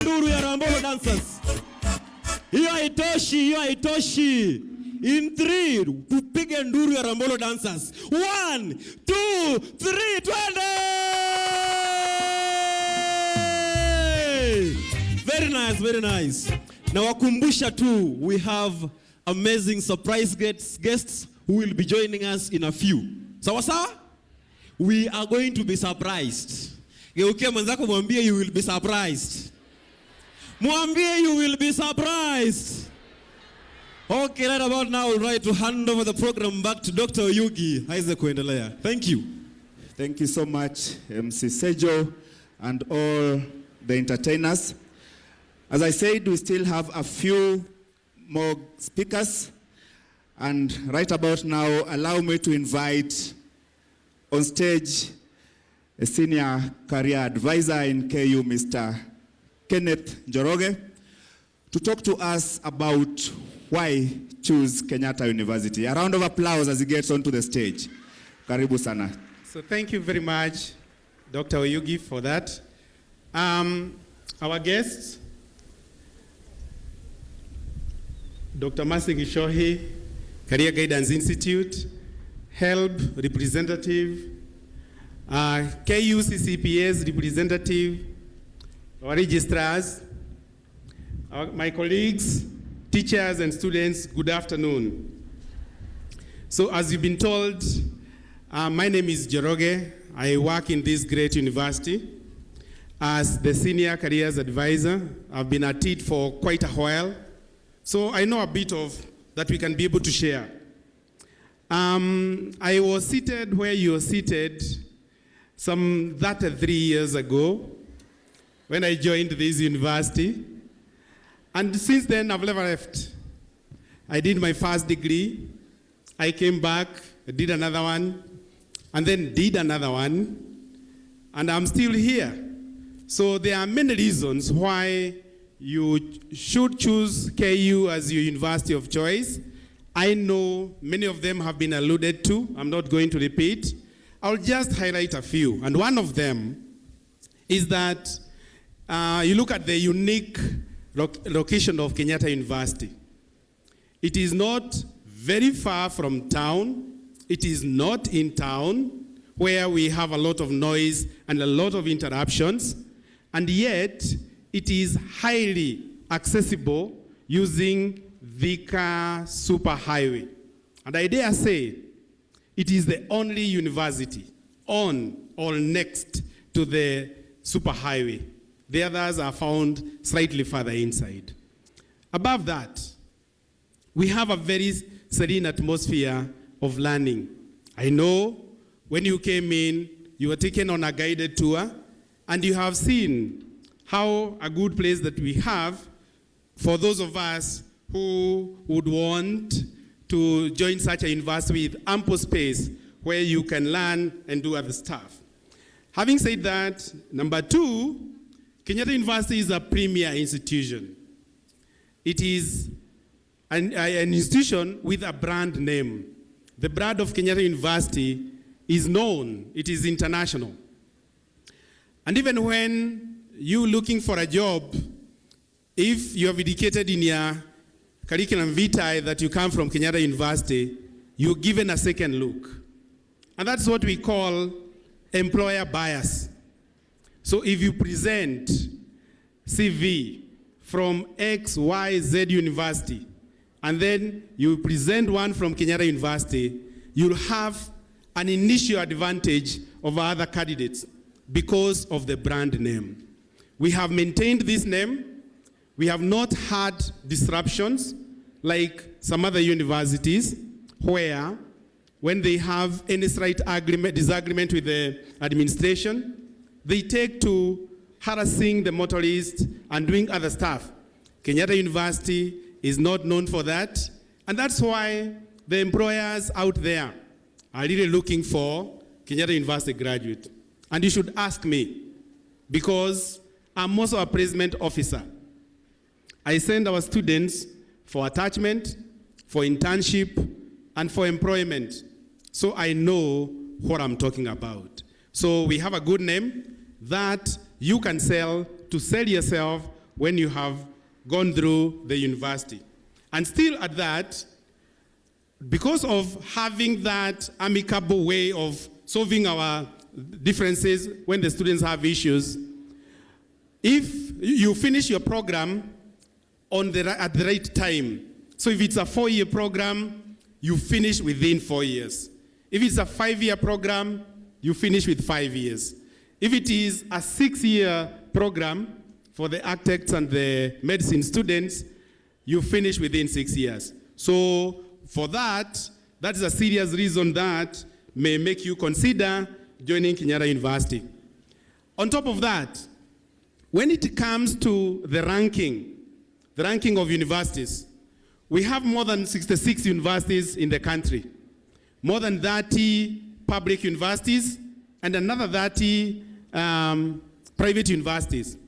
Nduru ya Rambolo dancers. Hiyo haitoshi. In 3, tupige nduru ya Rambolo dancers. 1, 2, 3, twende! Very nice. Now wakumbusha tu, we have amazing surprise guests who will be joining us in a few. Sawa? We are going to be surprised. Geukia mwenzako mwambie you will be surprised. Mwambie you will be surprised. Okay, right about now, we'll try to hand over the program back to Dr. Oyugi. Haize kuendelea. Thank you. Thank you so much, MC Sejo, and all the entertainers. As I said, we still have a few more speakers. And right about now, allow me to invite on stage a senior career advisor in KU, Mr. Kenneth Njoroge, to talk to us about why choose Kenyatta University. A round of applause as he gets onto the stage. Karibu sana. So thank you very much, Dr. Oyugi, for that. Our guests, Dr. Mercy Gishohi, Career Guidance Institute, HELB representative, KUCCPS representative, our registrars, my colleagues, teachers and students, good afternoon. So as you've been told, my name is Njoroge. I work in this great university as the Senior Careers Advisor. I've been at it for quite a while, so I know a bit of that we can be able to share. I was seated where you are seated some 33 years ago when I joined this university. And since then, I've never left. I did my first degree. I came back, did another one, and then did another one. And I'm still here. So there are many reasons why you should choose KU as your university of choice. I know many of them have been alluded to. I'm not going to repeat. I'll just highlight a few. And one of them is that you look at the unique location of Kenyatta University. It is not very far from town. It is not in town where we have a lot of noise and a lot of interruptions, and yet it is highly accessible using Thika Superhighway. And I dare say it is the only university on or next to the superhighway. The others are found slightly further inside. Above that, we have a very serene atmosphere of learning. I know when you came in, you were taken on a guided tour, and you have seen how a good place that we have for those of us who would want to join such a university with ample space where you can learn and do other stuff. Having said that, number two, Kenyatta University is a premier institution. It is an institution with a brand name. The brand of Kenyatta University is known, it is international. And even when you're looking for a job, if you have indicated in your curriculum vitae that you come from Kenyatta University, you're given a second look. And that's what we call employer bias. So if you present CV from XYZ University, and then you present one from Kenyatta University, you'll have an initial advantage over other candidates because of the brand name. We have maintained this name. We have not had disruptions like some other universities where when they have any slight disagreement with the administration, they take to harassing the motorists and doing other stuff. Kenyatta University is not known for that, and that's why the employers out there are really looking for Kenyatta University graduate. And you should ask me, because I'm also a placement officer. I send our students for attachment, for internship, and for employment. So I know what I'm talking about. So we have a good name that you can sell yourself when you have gone through the university. And still at that, because of having that amicable way of solving our differences when the students have issues, if you finish your program at the right time, so if it's a 4-year program, you finish within 4 years. If it's a 5-year program, you finish with 5 years. If it is a 6-year program for the architects and the medicine students, you finish within 6 years. So for that is a serious reason that may make you consider joining Kenyatta University. On top of that, when it comes to the ranking of universities, we have more than 66 universities in the country, more than 30 public universities, and another 30 private universities.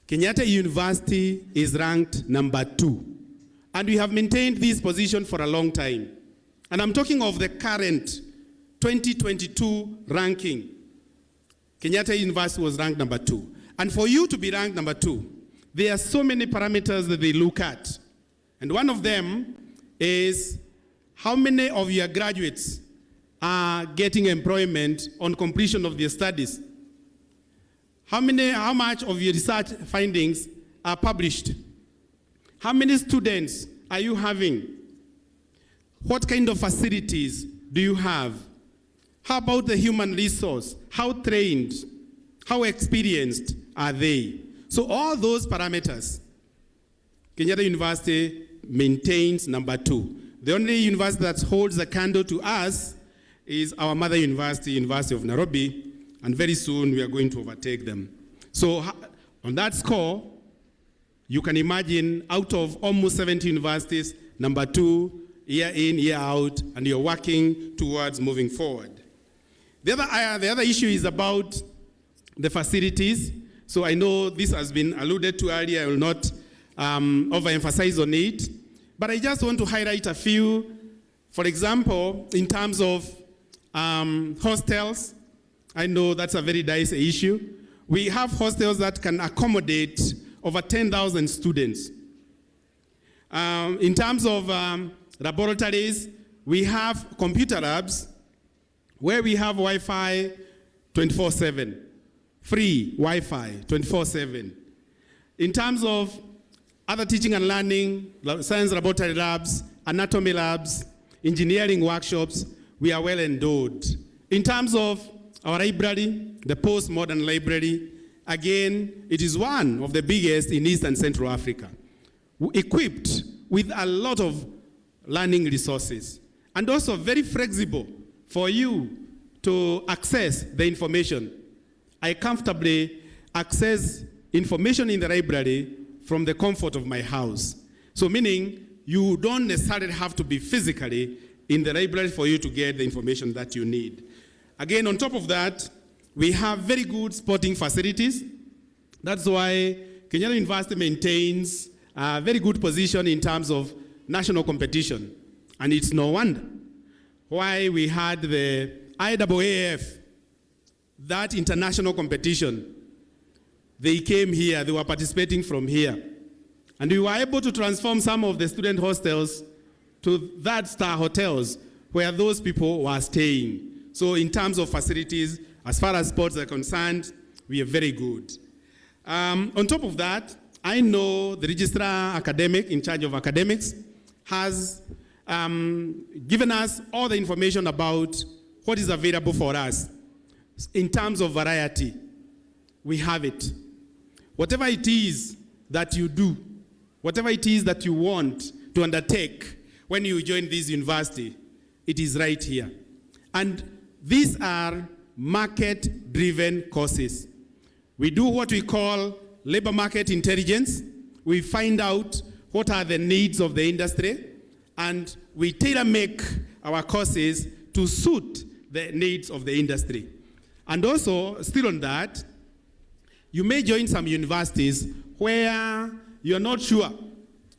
Kenyatta University is ranked number 2. And we have maintained this position for a long time. And I'm talking of the current 2022 ranking. Kenyatta University was ranked number 2. And for you to be ranked number 2, there are so many parameters that they look at. And one of them is how many of your graduates are getting employment on completion of their studies. How much of your research findings are published? How many students are you having? What kind of facilities do you have? How about the human resource? How trained, how experienced are they? So all those parameters, Kenyatta University maintains number 2. The only university that holds a candle to us is our mother university, University of Nairobi, and very soon we are going to overtake them. So on that score, you can imagine out of almost 70 universities, number 2, year in, year out, and you're working towards moving forward. The other issue is about the facilities. So I know this has been alluded to earlier. I will not overemphasize on it. But I just want to highlight a few. For example, in terms of hostels, I know that's a very dicey issue. We have hostels that can accommodate over 10,000 students. In terms of laboratories, we have computer labs where we have Wi-Fi 24/7, free Wi-Fi 24/7. In terms of other teaching and learning, science laboratory labs, anatomy labs, engineering workshops, we are well endowed. In terms of our library, the postmodern library, again, it is one of the biggest in East and Central Africa, equipped with a lot of learning resources, and also very flexible for you to access the information. I comfortably access information in the library from the comfort of my house. So meaning you don't necessarily have to be physically in the library for you to get the information that you need. Again, on top of that, we have very good sporting facilities. That's why Kenyatta University maintains a very good position in terms of national competition. And it's no wonder why we had the IAAF, that international competition. They came here, they were participating from here. And we were able to transform some of the student hostels to that-star hotels where those people were staying. So in terms of facilities, as far as sports are concerned, we are very good. On top of that, I know the Registrar academic in charge of academics has given us all the information about what is available for us. In terms of variety, we have it. Whatever it is that you do, whatever it is that you want to undertake when you join this university, it is right here. And these are market-driven courses. We do what we call labor market intelligence. We find out what are the needs of the industry, and we tailor-make our courses to suit the needs of the industry. And also, still on that, you may join some universities where you're not sure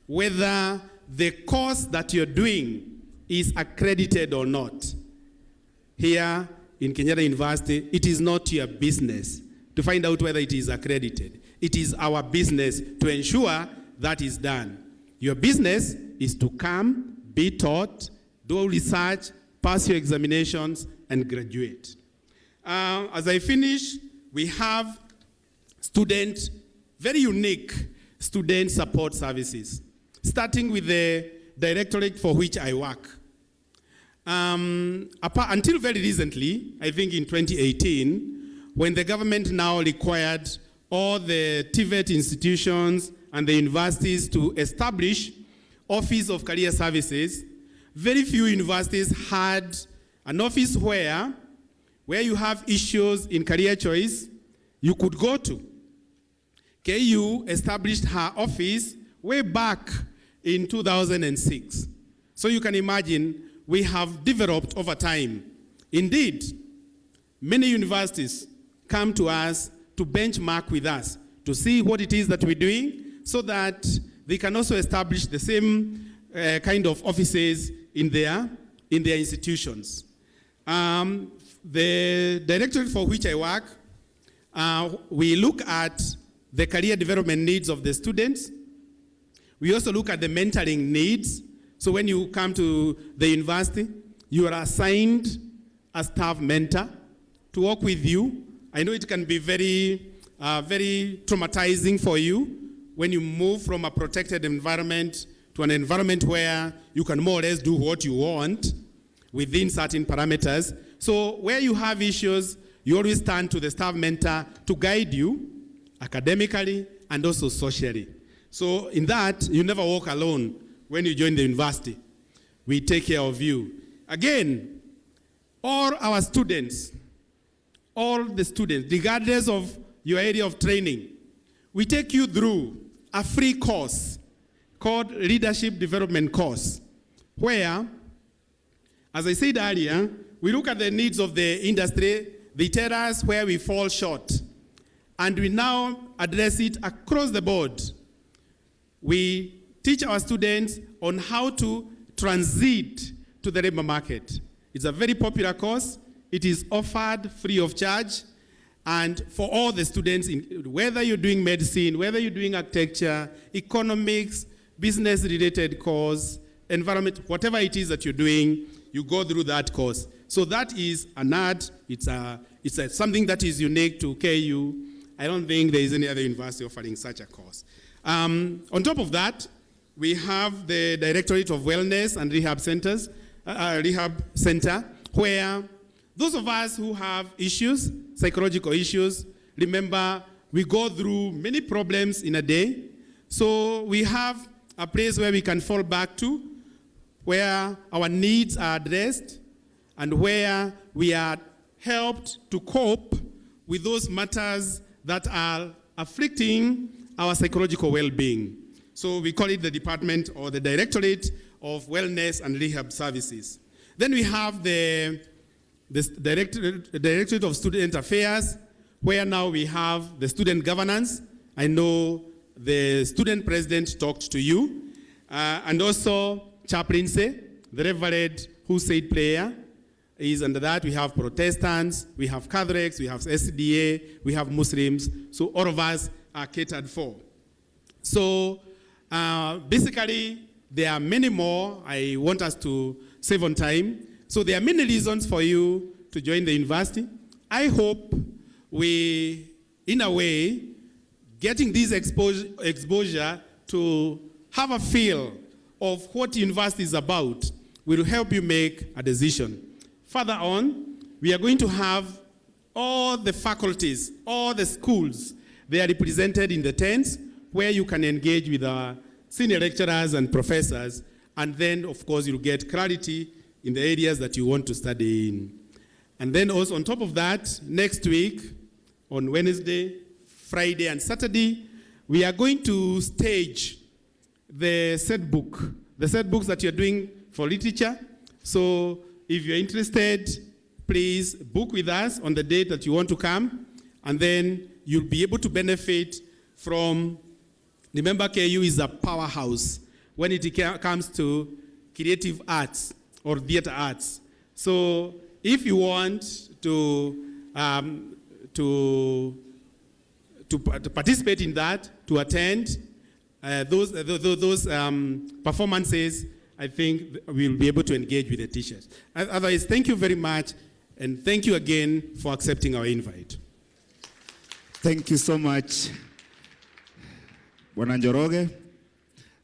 whether the course that you're doing is accredited or not. Here in Kenyatta University, it is not your business to find out whether it is accredited. It is our business to ensure that is done. Your business is to come, be taught, do research, pass your examinations, and graduate. As I finish, we have very unique student support services, starting with the directorate for which I work. Until very recently, I think in 2018, when the government now required all the TVET institutions and the universities to establish Office of Career Services, very few universities had an office where you have issues in career choice, you could go to. KU established her office way back in 2006. So you can imagine we have developed over time. Indeed, many universities come to us to benchmark with us, to see what it is that we're doing, so that they can also establish the same kind of offices in their institutions. The directorate for which I work, we look at the career development needs of the students. We also look at the mentoring needs. So when you come to the university, you are assigned a staff mentor to work with you. I know it can be very traumatizing for you when you move from a protected environment to an environment where you can more or less do what you want within certain parameters. So where you have issues, you always turn to the staff mentor to guide you academically and also socially. So in that, you never walk alone when you join the university. We take care of you. Again, all our students, all the students, regardless of your area of training, we take you through a free course called Leadership Development Course, where, as I said earlier, we look at the needs of the industry, they tell us where we fall short, and we now address it across the board. We teach our students on how to transit to the labor market. It's a very popular course. It is offered free of charge, And for all the students, whether you're doing medicine, whether you're doing architecture, economics, business-related course, environment, whatever it is that you're doing, you go through that course. So that is an art. It's something that is unique to KU. I don't think there is any other university offering such a course. On top of that, we have the Directorate of Wellness and Rehab Centers, Rehab Center, where those of us who have issues, psychological issues, remember we go through many problems in a day. So we have a place where we can fall back to, where our needs are addressed, and where we are helped to cope with those matters that are afflicting our psychological well-being. So we call it the Department or the Directorate of Wellness and Rehab Services. Then we have the Directorate of Student Affairs, where now we have the student governance. I know the student president talked to you, and also chaplaincy, the Reverend who said prayer is under that. We have Protestants, we have Catholics, we have SDA, we have Muslims. So all of us are catered for. So basically, there are many more. I want us to save on time. So there are many reasons for you to join the university. I hope we, in a way, getting this exposure to have a feel of what university is about will help you make a decision. Further on, we are going to have all the faculties, all the schools, they are represented in the tents where you can engage with our senior lecturers and professors, and then, of course, you'll get clarity in the areas that you want to study in. And then also on top of that, next week, on Wednesday, Friday, and Saturday, we are going to stage the set books that you're doing for literature. So if you're interested, please book with us on the date that you want to come, and then you'll be able to benefit from, remember KU is a powerhouse when it comes to creative arts or theater arts. So if you want to participate in that, to attend those performances, I think we'll be able to engage with the teachers. Otherwise, thank you very much, and thank you again for accepting our invite. Thank you so much, Bwana Njoroge.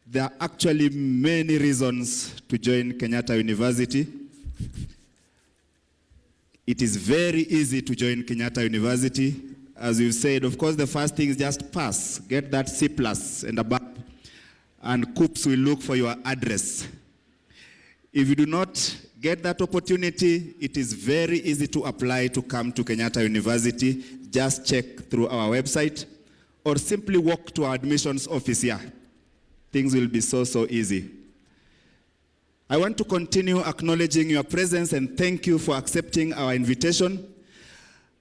There are actually many reasons to join Kenyatta University. It is very easy to join Kenyatta University. As we've said, of course, the first thing is just pass, get that C+ and above, and COOPS will look for your address. If you do not get that opportunity, it is very easy to apply to come to Kenyatta University. Just check through our website or simply walk to our admissions office here. Things will be so easy. I want to continue acknowledging your presence and thank you for accepting our invitation.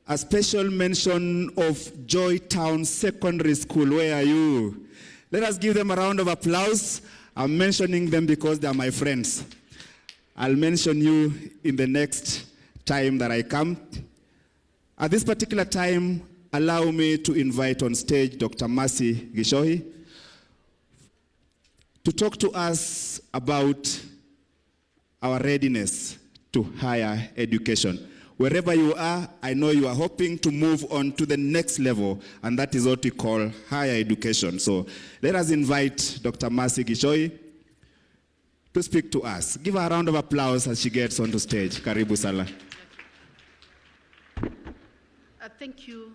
A special mention of Joytown Secondary School. Where are you? Let us give them a round of applause. I'm mentioning them because they are my friends. I'll mention you in the next time that I come. At this particular time, allow me to invite on stage Dr. Mercy Gishohi to talk to us about our readiness to higher education. Wherever you are, I know you are hoping to move on to the next level, and that is what we call higher education. So let us invite Dr. Mercy Gishohi to speak to us. Give her a round of applause as she gets onto stage. Karibu Sala. Thank you.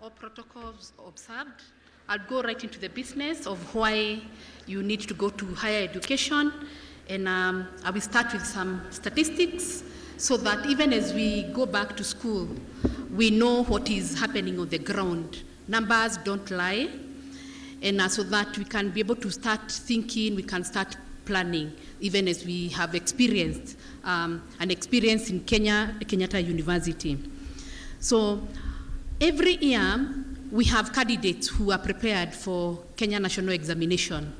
All protocols observed. I'll go right into the business of why you need to go to higher education. And I will start with some statistics so that even as we go back to school, we know what is happening on the ground. Numbers don't lie. And so that we can be able to start thinking, we can start planning, even as we have experienced an experience in Kenyatta University. So every year, we have candidates who are prepared for Kenya National Examination.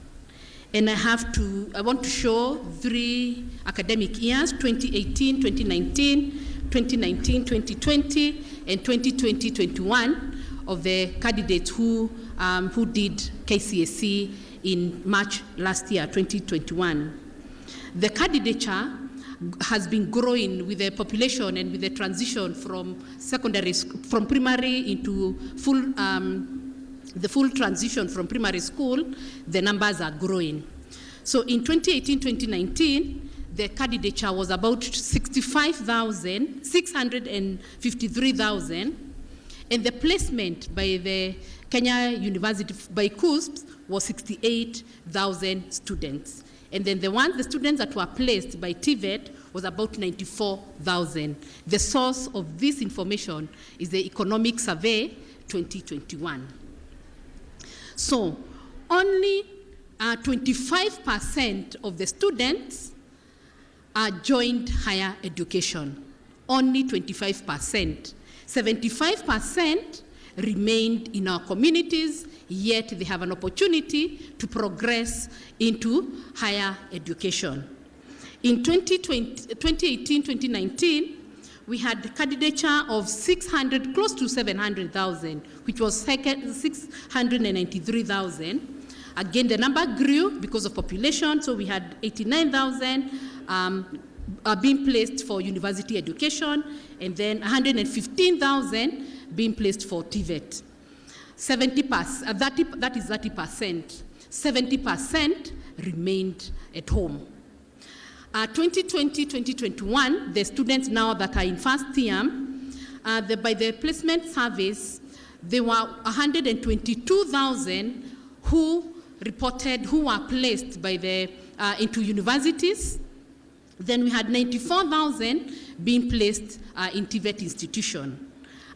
And I want to show 3 academic years, 2018, 2019, 2020, and 2021 of the candidates who did KCSE in March last year, 2021. The candidature has been growing with the population and with the transition from primary into the full transition from primary school. The numbers are growing. So in 2018-2019, the candidature was about 653,000, and the placement by the Kenya University by CUSPs was 68,000 students. And then the students that were placed by TVET was about 94,000. The source of this information is the Economic Survey 2021. So only 25% of the students joined higher education. Only 25%. 75% remained in our communities, yet they have an opportunity to progress into higher education. In 2018-2019, we had candidature of close to 700,000, which was 693,000. Again, the number grew because of population, so we had 89,000 being placed for university education, and then 115,000 being placed for TVET. 70%, that is 30%. 70% remained at home. 2020-2021, the students now that are in first year, by the placement service, there were 122,000 who were placed by into universities. Then we had 94,000 being placed in TVET institution.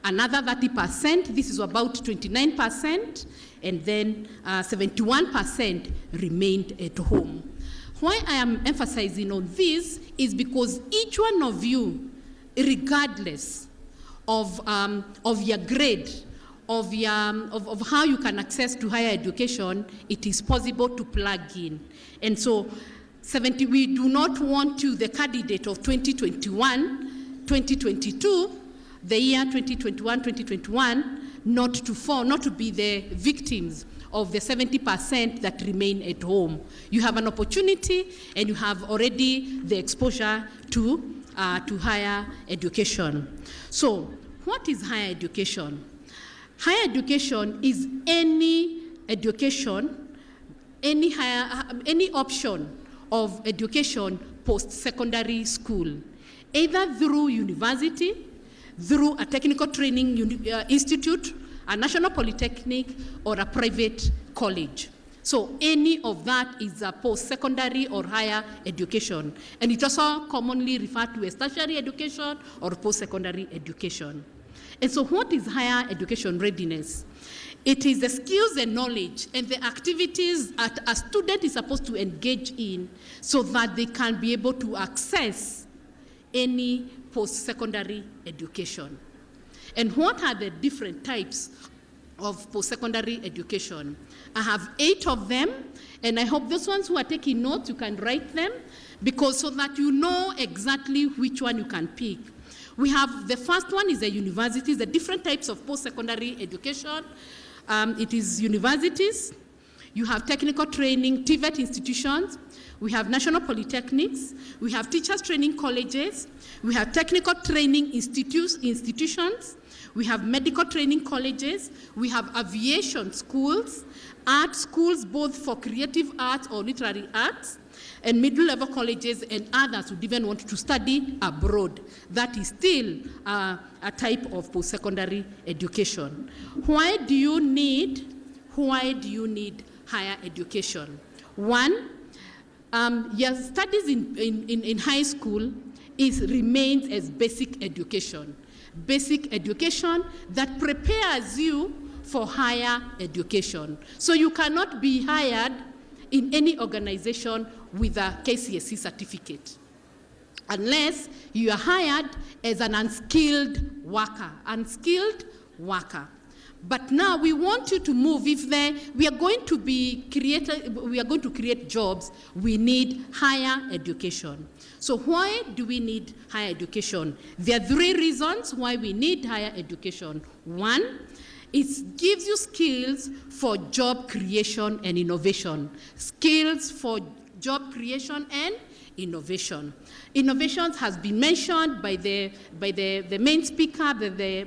Another 30%, this is about 29%, and then 71% remained at home. Why I am emphasizing on this is because each one of you, regardless of your grade, of how you can access to higher education, it is possible to plug in. And so we do not want you, the candidate of 2021, 2022, the year 2021, not to be the victims of the 70% that remain at home. You have an opportunity, and you have already the exposure to higher education. So, what is higher education? Higher education is any education, any option of education post-secondary school, either through university, through a technical training institute, a national polytechnic, or a private college. So any of that is a post-secondary or higher education. And it's also commonly referred to as tertiary education or post-secondary education. And so what is higher education readiness? It is the skills and knowledge and the activities that a student is supposed to engage in so that they can be able to access any post-secondary education. And what are the different types of post-secondary education? I have 8 of them, and I hope those ones who are taking notes, you can write them, because so that you know exactly which one you can pick. We have, the first one is the universities, the different types of post-secondary education. It is universities. You have technical training, TVET institutions. We have national polytechnics. We have teachers training colleges. We have technical training institutions. We have medical training colleges. We have aviation schools, art schools, both for creative arts or literary arts, and middle-level colleges and others who even want to study abroad. That is still a type of post-secondary education. Why do you need higher education? One, your studies in high school remains as basic education. Basic education that prepares you for higher education. So you cannot be hired in any organization with a KCSE certificate unless you are hired as an unskilled worker. But now we want you to move. If we are going to create jobs, we need higher education. So why do we need higher education? There are 3 reasons why we need higher education. 1, it gives you skills for job creation and innovation. Skills for job creation and innovation. Innovations has been mentioned by the main speaker, the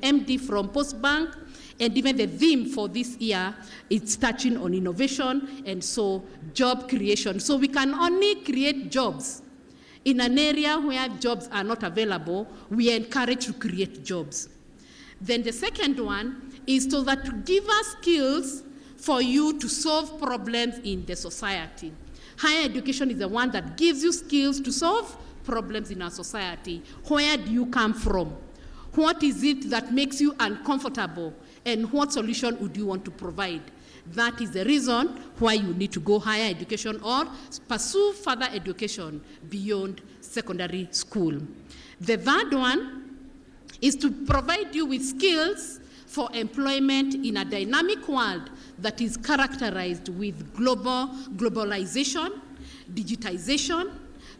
MD from Postbank, and even the theme for this year is touching on innovation and so job creation. So we can only create jobs in an area where jobs are not available. We are encouraged to create jobs. Then the second one is to give us skills for you to solve problems in the society. Higher education is the one that gives you skills to solve problems in our society. Where do you come from? What is it that makes you uncomfortable? And what solution would you want to provide? That is the reason why you need to go higher education or pursue further education beyond secondary school. The third one is to provide you with skills for employment in a dynamic world that is characterized with globalization, digitization,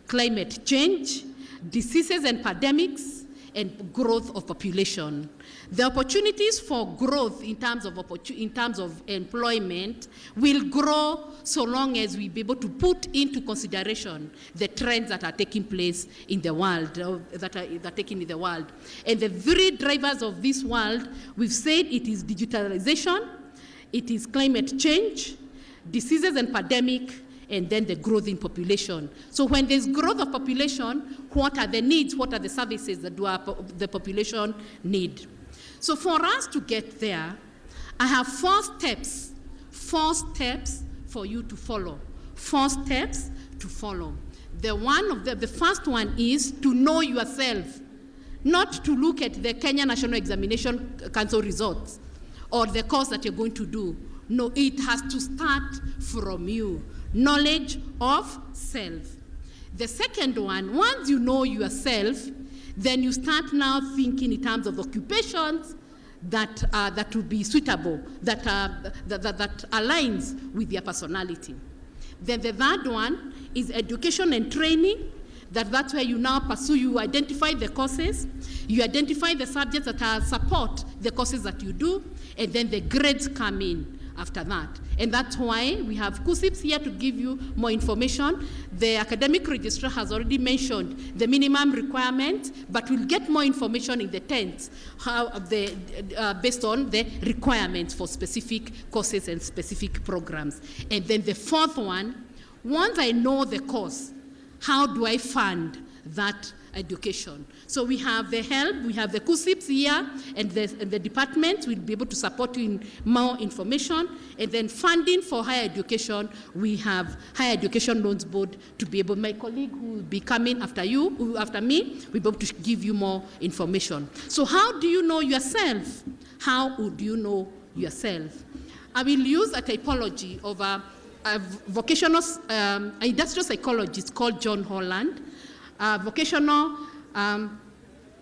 climate change, diseases and pandemics, and growth of population. The opportunities for growth in terms of employment will grow so long as we be able to put into consideration the trends that are taking place in the world, that are taking in the world. And the 3 drivers of this world, we've said it is digitalization, it is climate change, diseases and pandemic, and then the growth in population. So when there's growth of population, what are the needs, what are the services that the population need? So for us to get there, I have 4 steps for you to follow. 4 steps to follow. The first one is to know yourself, not to look at the Kenya National Examination Council results or the course that you're going to do. No, it has to start from you. Knowledge of self. The second one, once you know yourself, then you start now thinking in terms of occupations that will be suitable, that aligns with your personality. Then the third one is education and training. That's where you now pursue, you identify the courses, you identify the subjects that support the courses that you do, and then the grades come in after that. And that's why we have KUSIPs here to give you more information. The academic registrar has already mentioned the minimum requirement, but we'll get more information in the 10th based on the requirements for specific courses and specific programs. And then the 4th one, once I know the course, how do I fund that education? So we have the help, we have the KUSIPs here, and the department will be able to support you in more information. And then funding for higher education, we have Higher Education Loans Board to be able, my colleague who will be coming after me, will be able to give you more information. So how do you know yourself? How would you know yourself? I will use a typology of a vocational industrial psychologist called John Holland, vocational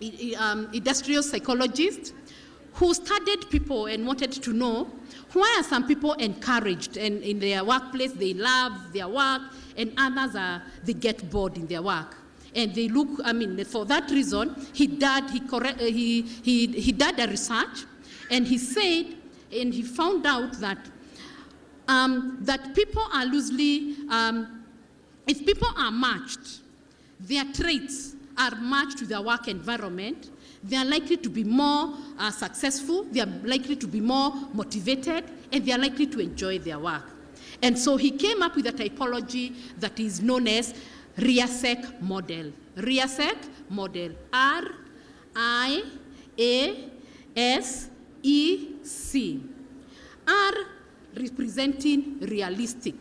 industrial psychologist who studied people and wanted to know why are some people encouraged and in their workplace they love their work and others they get bored in their work. And they look, for that reason, he did a research, and he said, and he found out that that people are loosely, if people are matched, their traits are matched to their work environment, they are likely to be more successful, they are likely to be more motivated, and they are likely to enjoy their work. And so he came up with a typology that is known as RIASEC model. RIASEC model, R-I-A-S-E-C. R representing realistic.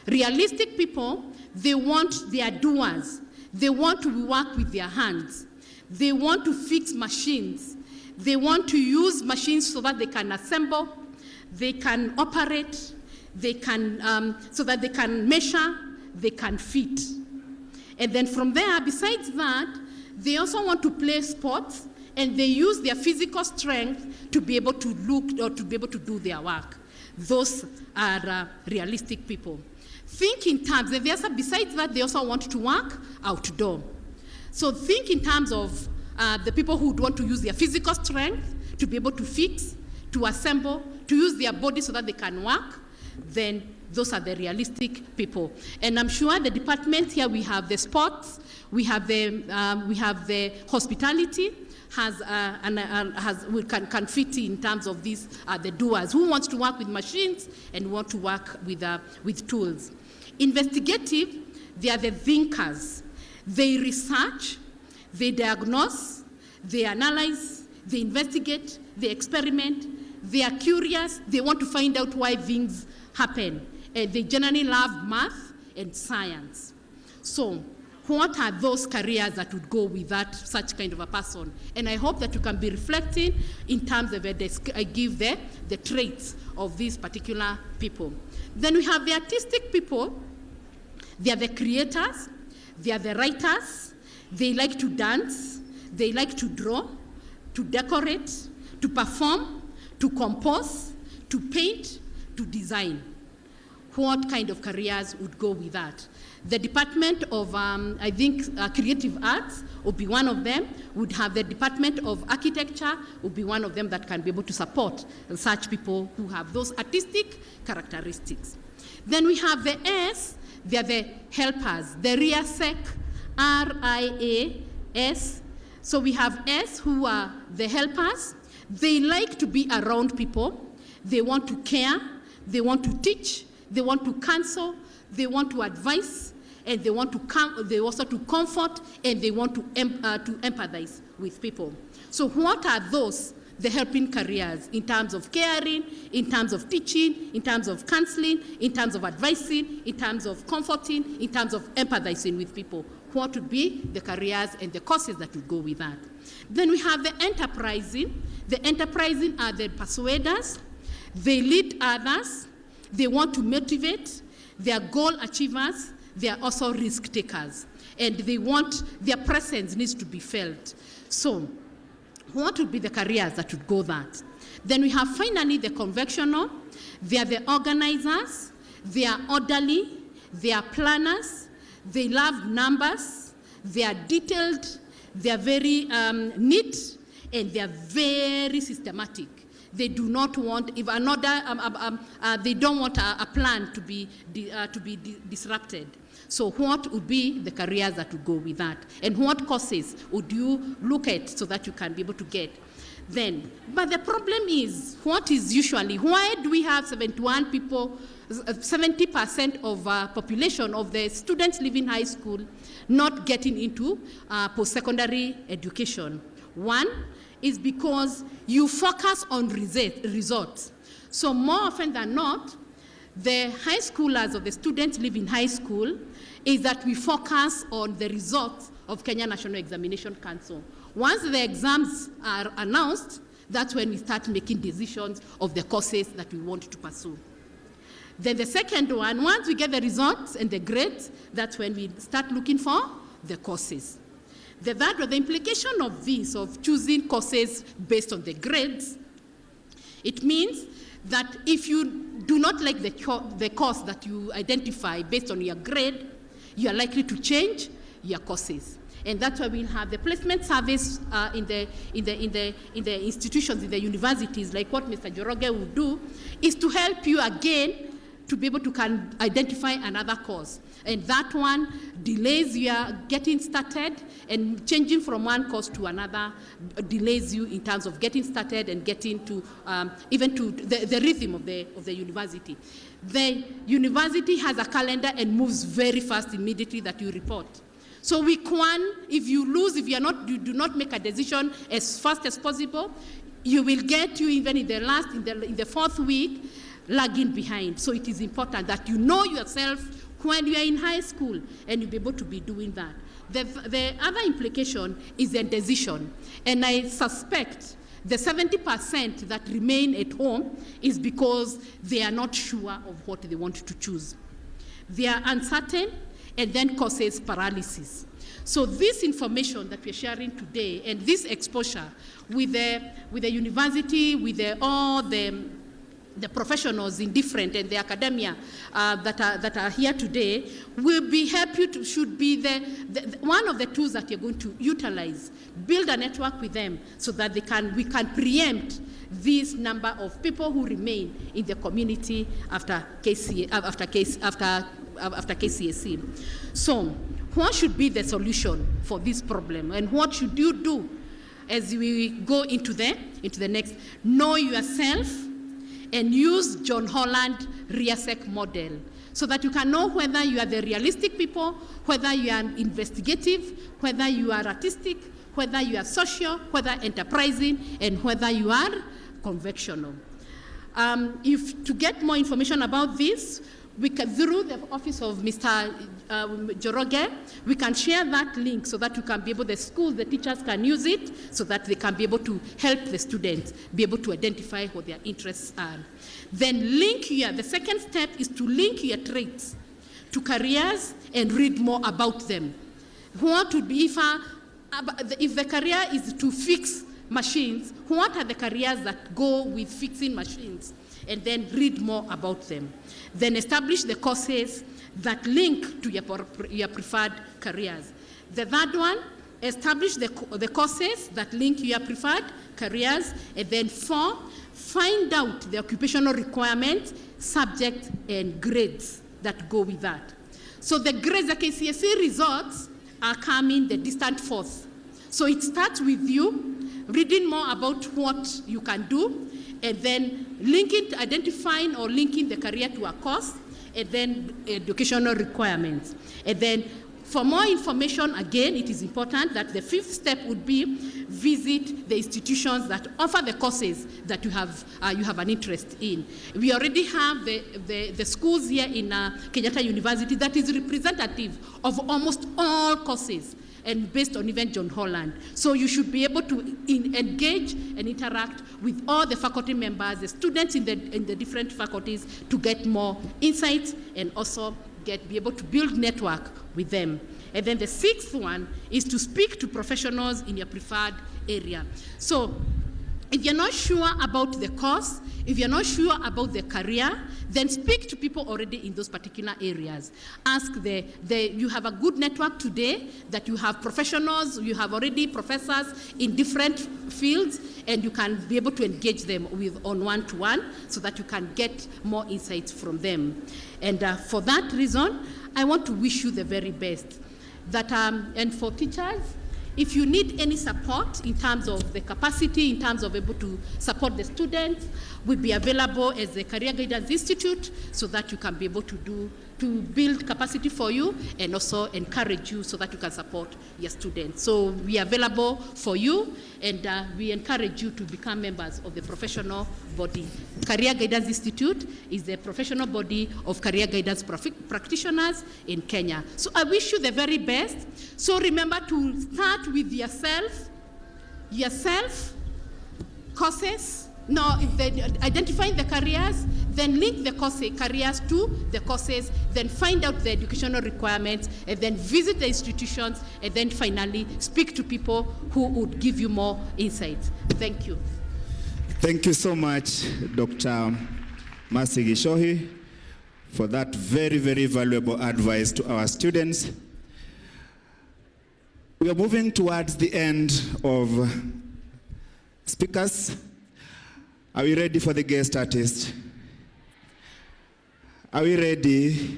Realistic people, they are doers. They want to work with their hands. They want to fix machines. They want to use machines so that they can assemble, they can operate, they can, so that they can measure, they can fit. And then from there, besides that, they also want to play sports and they use their physical strength to be able to look or to be able to do their work. Those are realistic people. Think in terms, and besides that, they also want to work outdoor. So think in terms of the people who would want to use their physical strength to be able to fix, to assemble, to use their body so that they can work, then those are the realistic people. And I'm sure the department here, we have the sports, we have the hospitality, can fit in terms of these the doers who wants to work with machines and want to work with tools. Investigative, they are the thinkers. They research, they diagnose, they analyze, they investigate, they experiment, they are curious, they want to find out why things happen. And they generally love math and science. So what are those careers that would go with such kind of a person? And I hope that you can be reflecting in terms of I give the traits of these particular people. Then we have the artistic people. They are the creators. They are the writers. They like to dance. They like to draw, to decorate, to perform, to compose, to paint, to design. What kind of careers would go with that? The Department of, Creative Arts would be one of them. Would have the Department of Architecture would be one of them that can be able to support such people who have those artistic characteristics. Then we have the S, they are the helpers, the RIASEC, RIAS. So we have S who are the helpers. They like to be around people. They want to care. They want to teach. They want to counsel. They want to advise. And they want to they also to comfort, and they want to empathize with people. So what are those? The helping careers in terms of caring, in terms of teaching, in terms of counseling, in terms of advising, in terms of comforting, in terms of empathizing with people. What would be the careers and the courses that would go with that? Then we have the enterprising. The enterprising are the persuaders. They lead others. They want to motivate. They are goal achievers. They are also risk takers. And they want, their presence needs to be felt. So what would be the careers that would go that? Then we have finally the conventional. They are the organizers. They are orderly. They are planners. They love numbers. They are detailed. They are very neat. And they are very systematic. They do not want, if another, they don't want a plan to be disrupted. So what would be the careers that would go with that? And what courses would you look at so that you can be able to get? Then, but the problem is, what is usually, why do we have 71 people, 70% of population of the students living high school not getting into post-secondary education? One is because you focus on results. So more often than not, the high schoolers or the students living high school is that we focus on the results of Kenya National Examination Council. Once the exams are announced, that's when we start making decisions of the courses that we want to pursue. Then the second one, once we get the results and the grades, that's when we start looking for the courses. The implication of this, of choosing courses based on the grades, it means that if you do not like the course that you identify based on your grade, you are likely to change your courses. And that's why we'll have the placement service in the institutions, in the universities, like what Mr. Joroge will do, is to help you again to be able to identify another course. And that one delays your getting started, and changing from one course to another delays you in terms of getting started and getting to even to the rhythm of the university. The university has a calendar and moves very fast immediately that you report. So week one, if you lose, if you do not make a decision as fast as possible, you will get you even in the fourth week lagging behind. So it is important that you know yourself when you are in high school and you'll be able to be doing that. The other implication is the decision. And I suspect the 70% that remain at home is because they are not sure of what they want to choose. They are uncertain, and then causes paralysis. So this information that we're sharing today and this exposure with the university, with all the professionals in different and the academia that are here today will be help you to, should be one of the tools that you're going to utilize. Build a network with them so that we can preempt this number of people who remain in the community after KCSE. So what should be the solution for this problem, and what should you do as we go into the next? Know yourself and use John Holland RIASEC model so that you can know whether you are the realistic people, whether you are investigative, whether you are artistic, whether you are social, whether enterprising, and whether you are convictional. To get more information about this, we can, through the office of Mr. Joroge, we can share that link so that you can be able, the schools, the teachers can use it so that they can be able to help the students be able to identify what their interests are. Then the second step is to link your traits to careers and read more about them. What would be if the career is to fix machines, what are the careers that go with fixing machines? And then read more about them. Then establish the courses that link to your preferred careers. The third one, establish the courses that link to your preferred careers. And then 4, find out the occupational requirements, subjects, and grades that go with that. So the grades, the KCSE results are coming the distant fourth. So it starts with you reading more about what you can do, and then identifying or linking the career to a course, and then educational requirements. And then for more information, again, it is important that the 5th step would be visit the institutions that offer the courses that you have an interest in. We already have the schools here in Kenyatta University that is representative of almost all courses, and based on even John Holland. So you should be able to engage and interact with all the faculty members, the students in the different faculties, to get more insights and also be able to build network with them. And then the 6th one is to speak to professionals in your preferred area. So if you're not sure about the course, if you're not sure about the career, then speak to people already in those particular areas. Ask you have a good network today, that you have professionals, you have already professors in different fields, and you can be able to engage them on one-to-one so that you can get more insights from them. And for that reason, I want to wish you the very best. And for teachers, if you need any support in terms of the capacity, in terms of able to support the students, we'll be available as the Career Guidance Institute so that you can be able to build capacity for you and also encourage you so that you can support your students. So we are available for you, and we encourage you to become members of the professional body. Career Guidance Institute is the professional body of career guidance practitioners in Kenya. So I wish you the very best. So remember to start with yourself, courses. Now, identifying the careers, then link the careers to the courses, then find out the educational requirements, and then visit the institutions, and then finally speak to people who would give you more insights. Thank you. Thank you so much, Dr. Mercy Gishohi, for that very, very valuable advice to our students. We are moving towards the end of speakers. Are we ready for the guest artist? Are we ready?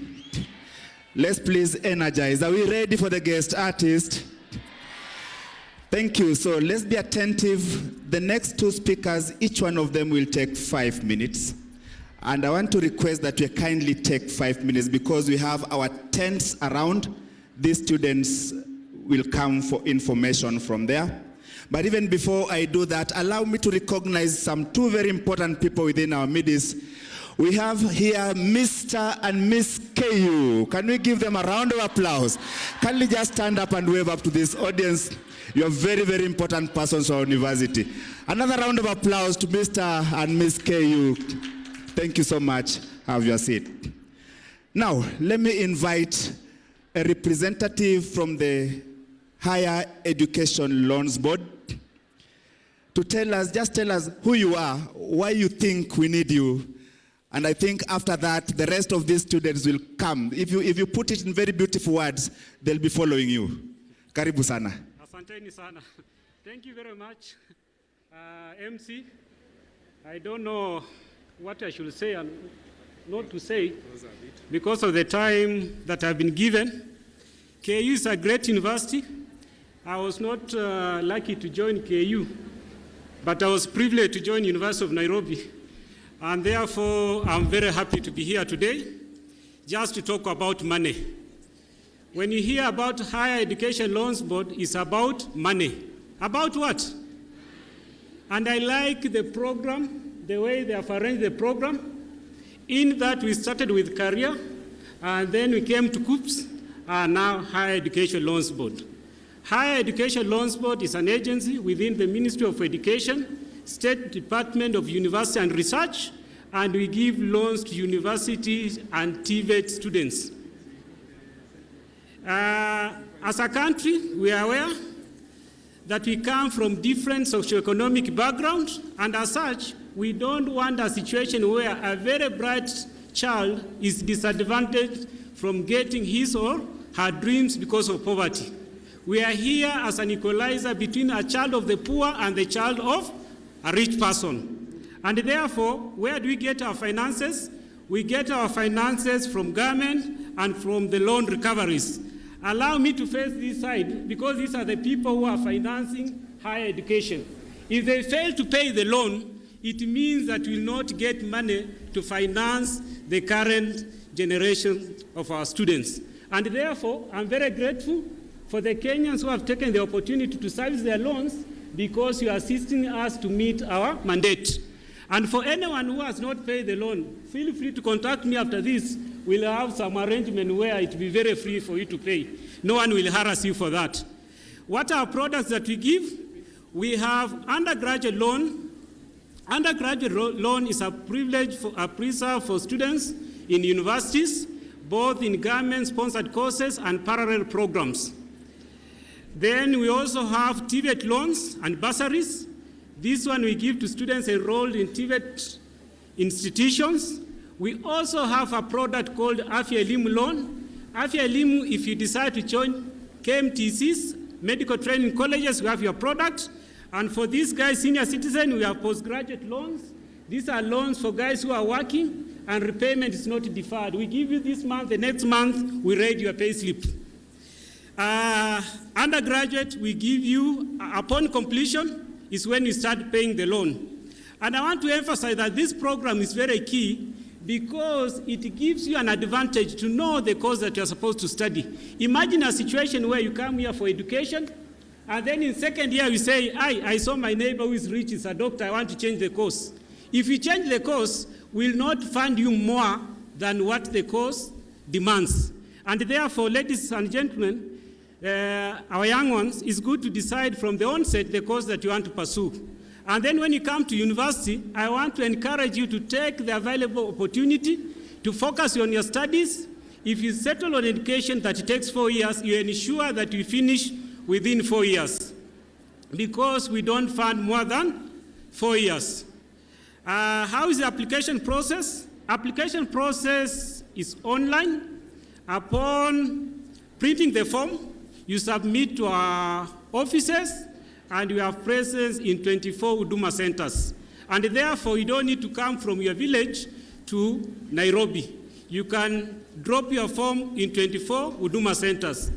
Let's please energize. Are we ready for the guest artist? Thank you. So let's be attentive. The next 2 speakers, each one of them will take 5 minutes. And I want to request that you kindly take 5 minutes because we have our tents around. These students will come for information from there. But even before I do that, allow me to recognize 2 very important people within our midst. We have here Mr. and Miss KU. Can we give them a round of applause? Kindly just stand up and wave up to this audience. You are very, very important persons for our university. Another round of applause to Mr. and Miss KU. Thank you so much. Have your seat. Now, let me invite a representative from the Higher Education Loans Board to tell us who you are, why you think we need you. And I think after that, the rest of these students will come. If you put it in very beautiful words, they'll be following you. Karibu sana. Asanteni sana. Thank you very much, MC. I don't know what I should say and not to say because of the time that I've been given. KU is a great university. I was not lucky to join KU, but I was privileged to join University of Nairobi. And therefore, I'm very happy to be here today just to talk about money. When you hear about Higher Education Loans Board, it's about money. About what? And I like the program, the way they have arranged the program, in that we started with career, and then we came to COOPS, and now Higher Education Loans Board. Higher Education Loans Board is an agency within the Ministry of Education, State Department of University and Research, and we give loans to universities and TVET students. As a country, we are aware that we come from different socioeconomic backgrounds, and as such, we don't want a situation where a very bright child is disadvantaged from getting his or her dreams because of poverty. We are here as an equalizer between a child of the poor and the child of a rich person. And therefore, where do we get our finances? We get our finances from government and from the loan recoveries. Allow me to face this side, because these are the people who are financing higher education. If they fail to pay the loan, it means that we will not get money to finance the current generation of our students. And therefore, I'm very grateful for the Kenyans who have taken the opportunity to service their loans, because you are assisting us to meet our mandate. And for anyone who has not paid the loan, feel free to contact me after this. We'll have some arrangement where it will be very free for you to pay. No one will harass you for that. What are products that we give? We have undergraduate loan. Undergraduate loan is a privilege for a preserve for students in universities, both in government-sponsored courses and parallel programs. Then we also have TVET loans and bursaries. This one we give to students enrolled in TVET institutions. We also have a product called Afya Elimu loan. Afya Elimu, if you decide to join KMTCs, medical training colleges, we have your product. And for these guys, senior citizen, we have postgraduate loans. These are loans for guys who are working, and repayment is not deferred. We give you this month, the next month, we read your pay slip. Undergraduate, we give you, upon completion, is when you start paying the loan. And I want to emphasize that this program is very key, because it gives you an advantage to know the course that you're supposed to study. Imagine a situation where you come here for education, and then in second year you say, I saw my neighbor who is rich, is a doctor, I want to change the course. If you change the course, we'll not fund you more than what the course demands. And therefore, ladies and gentlemen, our young ones, it's good to decide from the onset the course that you want to pursue. And then when you come to university, I want to encourage you to take the available opportunity to focus on your studies. If you settle on education that it takes 4 years, you ensure that you finish within 4 years, because we don't fund more than 4 years. How is the application process? Application process is online. Upon printing the form, you submit to our offices, and you have presence in 24 Huduma centers. And therefore, you don't need to come from your village to Nairobi. You can drop your form in 24 Huduma centers.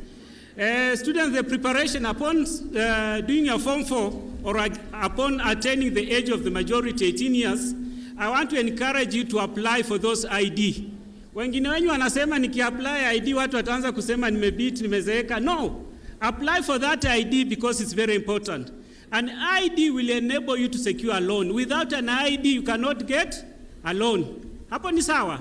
Students, the preparation upon doing your Form 4, or upon attaining the age of the majority, 18 years, I want to encourage you to apply for those ID. Wengine wenyu wanasema nikiapply ID watu wataanza kusema nimebit, nimezeeka. No, apply for that ID, because it's very important. An ID will enable you to secure a loan. Without an ID, you cannot get a loan. Hapo ni sawa?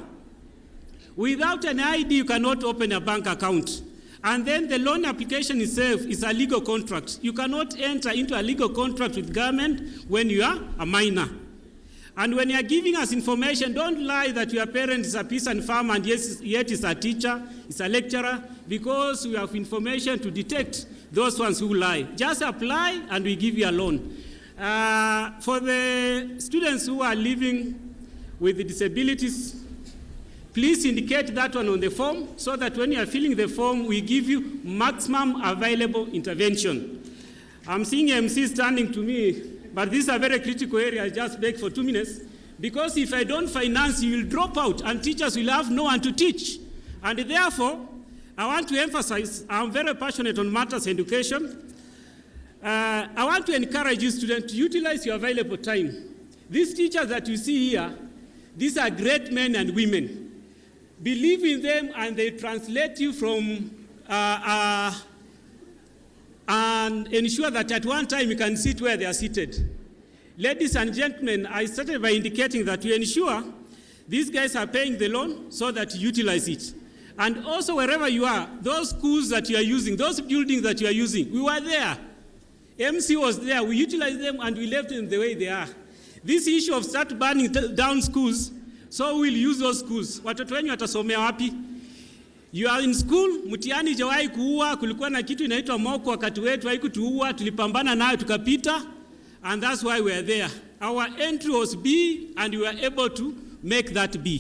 Without an ID, you cannot open a bank account. And then the loan application itself is a legal contract. You cannot enter into a legal contract with government when you are a minor. And when you are giving us information, don't lie that your parent is a peasant farmer and yet is a teacher, is a lecturer, because we have information to detect those ones who lie. Just apply and we give you a loan. For the students who are living with disabilities, please indicate that one on the form so that when you are filling the form, we give you maximum available intervention. I'm seeing MC standing to me, but this is a very critical area. I just beg for 2 minutes. Because if I don't finance, you will drop out and teachers will have no one to teach. And therefore, I want to emphasize, I'm very passionate on matters of education. I want to encourage you students to utilize your available time. These teachers that you see here, these are great men and women. Believe in them and they translate you from and ensure that at one time you can sit where they are seated. Ladies and gentlemen, I started by indicating that you ensure these guys are paying the loan so that you utilize it. And also wherever you are, those schools that you are using, those buildings that you are using, we were there. MC was there, we utilized them and we left them the way they are. This issue of start burning down schools, so we'll use those schools. Watoto wenyu watasomea wapi? You are in school, mtihani jawahi kuua, kulikuwa na kitu inaitwa moko wakati wetu, haikutuua, tulipambana nayo tukapita, and that's why we are there. Our entry was B, and we were able to make that B.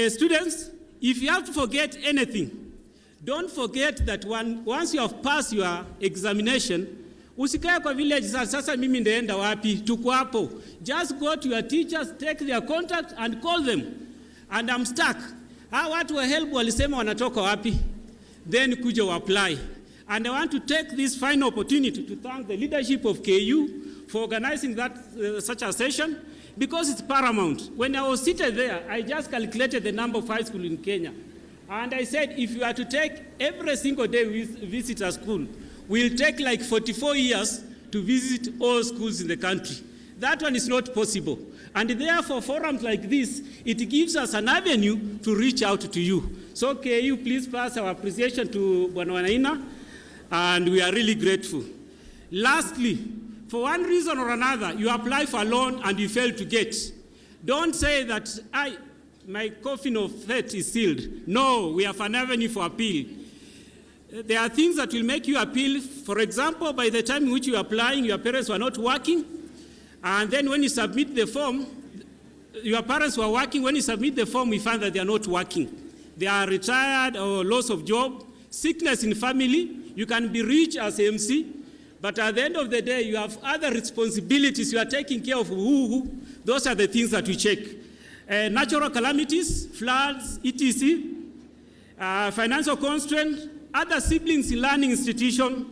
Students, if you have to forget anything, don't forget that once you have passed your examination, usikae kwa village sasa mimi ndaenda wapi, tuko hapo. Just go to your teachers, take their contact and call them. And I'm stuck. Watu wa help walisema wanatoka wapi? Then kuja apply. And I want to take this final opportunity to thank the leadership of KU for organizing such a session, because it's paramount. When I was seated there, I just calculated the number of high schools in Kenya. And I said, if you are to take every single day we visit a school, we'll take like 44 years to visit all schools in the country. That one is not possible. And therefore, forums like this, it gives us an avenue to reach out to you. So KU, please pass our appreciation to Bwana Wanaina, and we are really grateful. Lastly, for one reason or another, you apply for a loan and you fail to get. Don't say that my coffin of fate is sealed. No, we have an avenue for appeal. There are things that will make you appeal. For example, by the time in which you are applying, your parents were not working. And then when you submit the form, your parents were working. When you submit the form, we find that they are not working. They are retired or loss of job, sickness in family. You can be rich as MC, but at the end of the day, you have other responsibilities. You are taking care of who. Those are the things that we check. Natural calamities, floods, etc., financial constraint, other siblings in learning institution,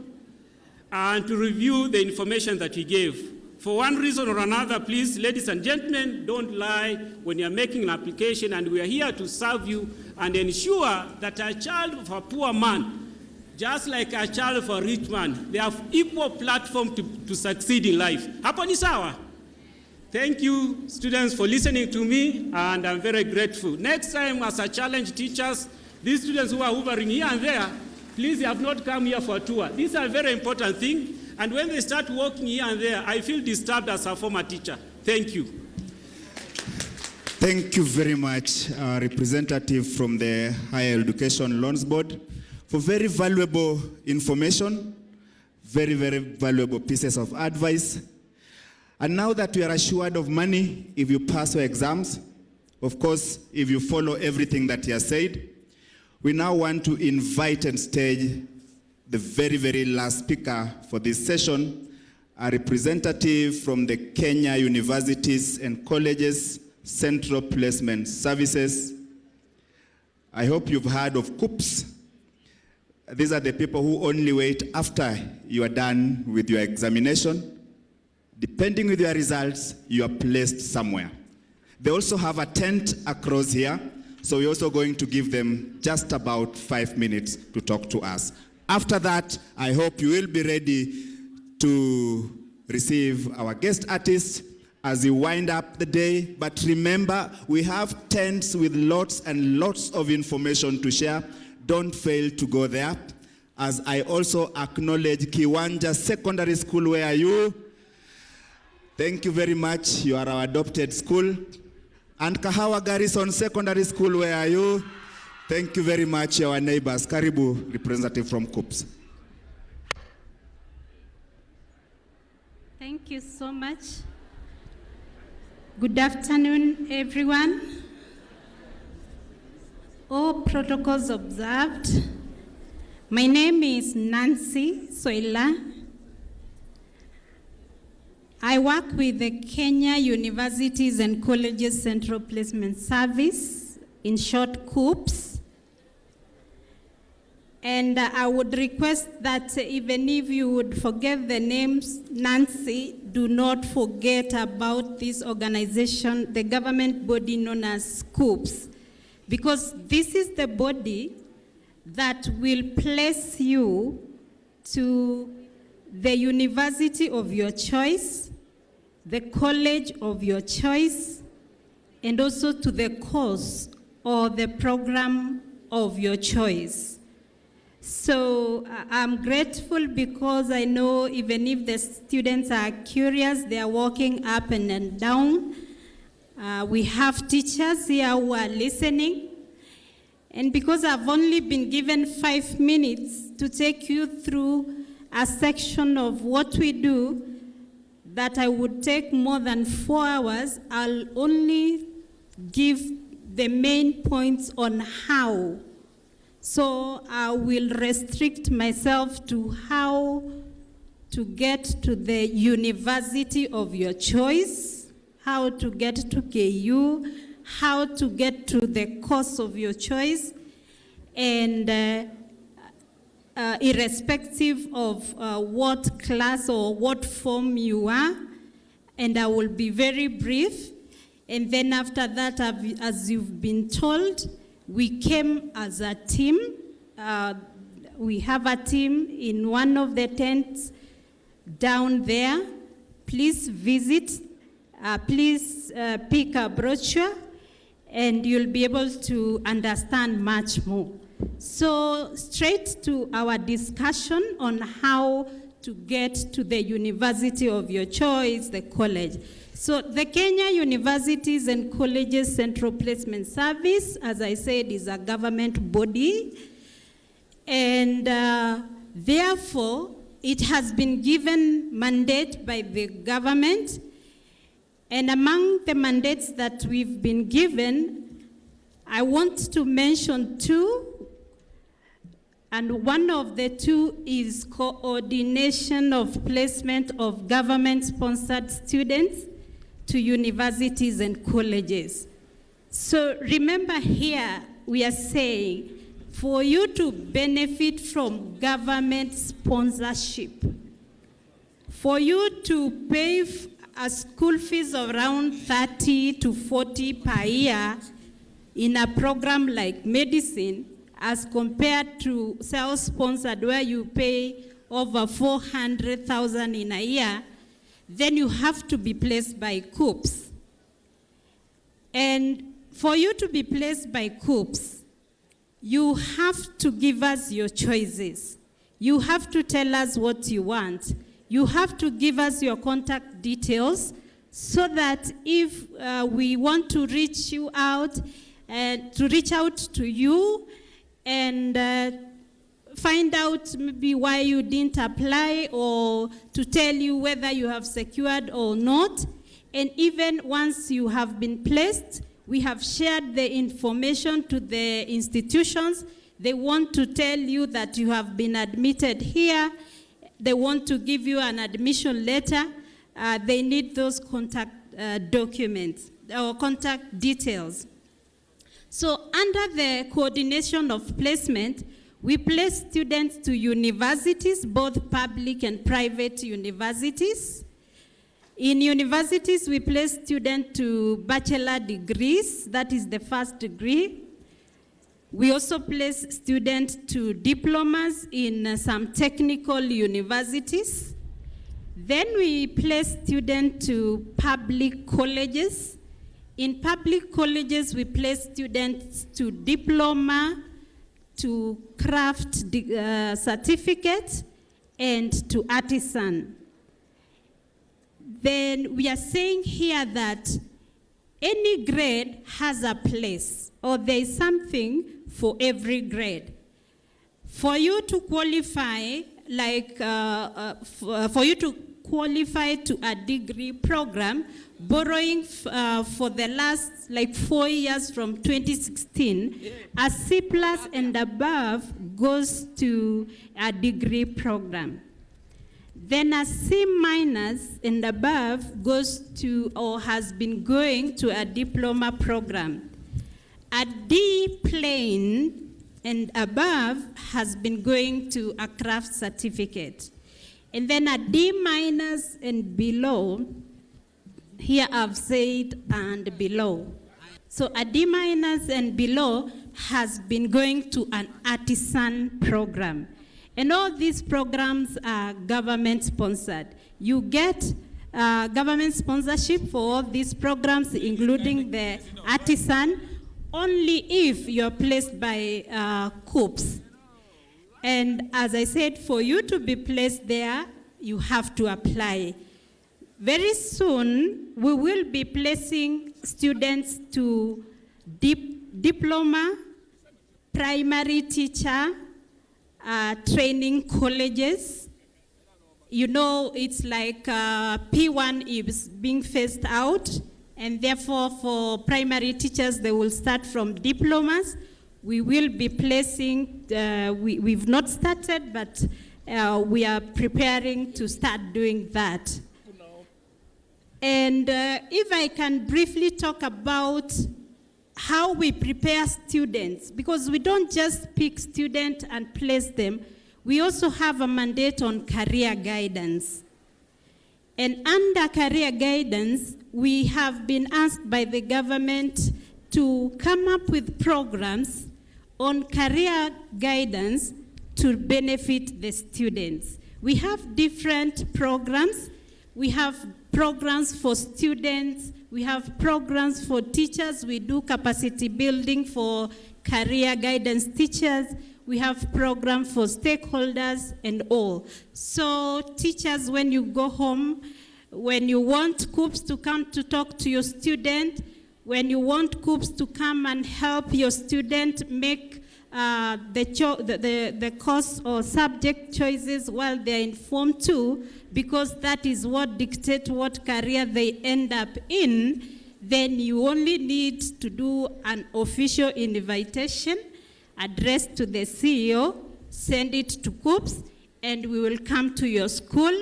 and to review the information that we gave. For one reason or another, please, ladies and gentlemen, don't lie when you're making an application, and we are here to serve you and ensure that a child of a poor man, just like a child of a rich man, they have equal platform to succeed in life. Hapo ni sawa? Thank you, students, for listening to me, and I'm very grateful. Next time, as I challenge teachers, these students who are hovering here and there, please, you have not come here for a tour. These are very important things. And when they start walking here and there, I feel disturbed as a former teacher. Thank you. Thank you very much, representative from the Higher Education Loans Board, for very valuable information, very, very valuable pieces of advice. And now that we are assured of money, if you pass your exams, of course, if you follow everything that he has said, we now want to invite and stage the very, very last speaker for this session, a representative from the Kenya Universities and Colleges Central Placement Services. I hope you've heard of COOPs. These are the people who only wait after you are done with your examination. Depending with your results, you are placed somewhere. They also have a tent across here, so we're also going to give them just about 5 minutes to talk to us. After that, I hope you will be ready to receive our guest artist as we wind up the day. But remember, we have tents with lots and lots of information to share. Don't fail to go there. As I also acknowledge Kiwanja Secondary School, where are you? Thank you very much. You are our adopted school. And Kahawa Garrison Secondary School, where are you? Thank you very much, our neighbors. Karibu, representative from COOPS. Thank you so much. Good afternoon, everyone. All protocols observed. My name is Nancy Soila. I work with the Kenya Universities and Colleges Central Placement Service, in short, COOPS. And I would request that even if you would forget the names Nancy, do not forget about this organization, the government body known as COOPS, because this is the body that will place you to the university of your choice, the college of your choice, and also to the course or the program of your choice. So I'm grateful because I know even if the students are curious, they are walking up and down. We have teachers here who are listening. And because I've only been given 5 minutes to take you through a section of what we do, that I would take more than 4 hours, I'll only give the main points on how. So I will restrict myself to how to get to the university of your choice, how to get to KU, how to get to the course of your choice, and irrespective of what class or what form you are. And I will be very brief. And then after that, as you've been told, we came as a team. We have a team in one of the tents down there. Please visit. Please pick a brochure, and you'll be able to understand much more. So straight to our discussion on how to get to the university of your choice, the college. So the Kenya Universities and Colleges Central Placement Service, as I said, is a government body. And therefore, it has been given mandate by the government. And among the mandates that we've been given, I want to mention 2. And one of the 2 is coordination of placement of government-sponsored students to universities and colleges. So remember here, we are saying, for you to benefit from government sponsorship, for you to pay a school fees of around 30 to 40 per year in a program like medicine, as compared to self-sponsored where you pay over 400,000 in a year, then you have to be placed by COOPS. And for you to be placed by COOPS, you have to give us your choices. You have to tell us what you want. You have to give us your contact details so that if we want to reach you out, to reach out to you and find out maybe why you didn't apply, or to tell you whether you have secured or not. And even once you have been placed, we have shared the information to the institutions. They want to tell you that you have been admitted here. They want to give you an admission letter. They need those contact documents or contact details. So under the coordination of placement, we place students to universities, both public and private universities. In universities, we place students to bachelor degrees, that is the first degree. We also place students to diplomas in some technical universities. Then we place students to public colleges. In public colleges, we place students to diploma, to craft certificate, and to artisan. then we are saying here that any grade has a place, or there is something for every grade. For you to qualify, for you to qualify to a degree program, borrowing for the last 4 years from 2016, a C+ and above goes to a degree program. Then a C- and above goes to, or has been going to, a diploma program. A D plain and above has been going to a craft certificate. And then a D- and below, here I've said and below. So a D- and below has been going to an artisan program. And all these programs are government sponsored. You get government sponsorship for all these programs, including the artisan, only if you're placed by COOPS. And as I said, for you to be placed there, you have to apply. Very soon, we will be placing students to diploma, primary teacher, training colleges. You know, it's like P1 is being phased out, and therefore for primary teachers, they will start from diplomas. We will be placing, we've not started, but we are preparing to start doing that. And if I can briefly talk about how we prepare students, because we don't just pick students and place them, we also have a mandate on career guidance. And under career guidance, we have been asked by the government to come up with programs on career guidance to benefit the students. We have different programs. We have programs for students. We have programs for teachers. We do capacity building for career guidance teachers. We have programs for stakeholders and all. So teachers, when you go home, when you want COOPS to come to talk to your student, when you want COOPS to come and help your student make the course or subject choices while they're informed too, because that is what dictates what career they end up in, then you only need to do an official invitation addressed to the CEO, send it to COOPS, and we will come to your school,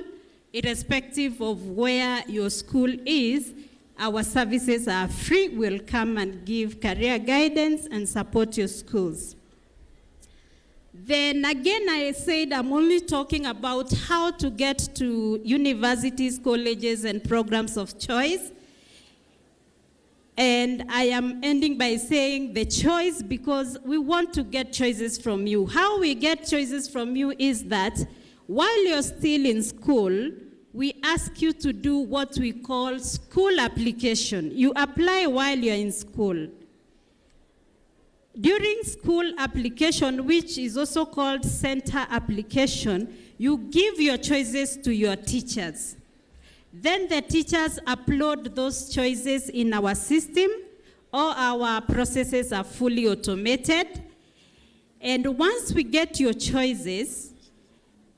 irrespective of where your school is. Our services are free. We'll come and give career guidance and support your schools. Then again, I said I'm only talking about how to get to universities, colleges, and programs of choice. And I am ending by saying the choice, because we want to get choices from you. How we get choices from you is that while you're still in school, we ask you to do what we call school application. You apply while you're in school. During school application, which is also called center application, you give your choices to your teachers. Then the teachers upload those choices in our system. All our processes are fully automated. And once we get your choices,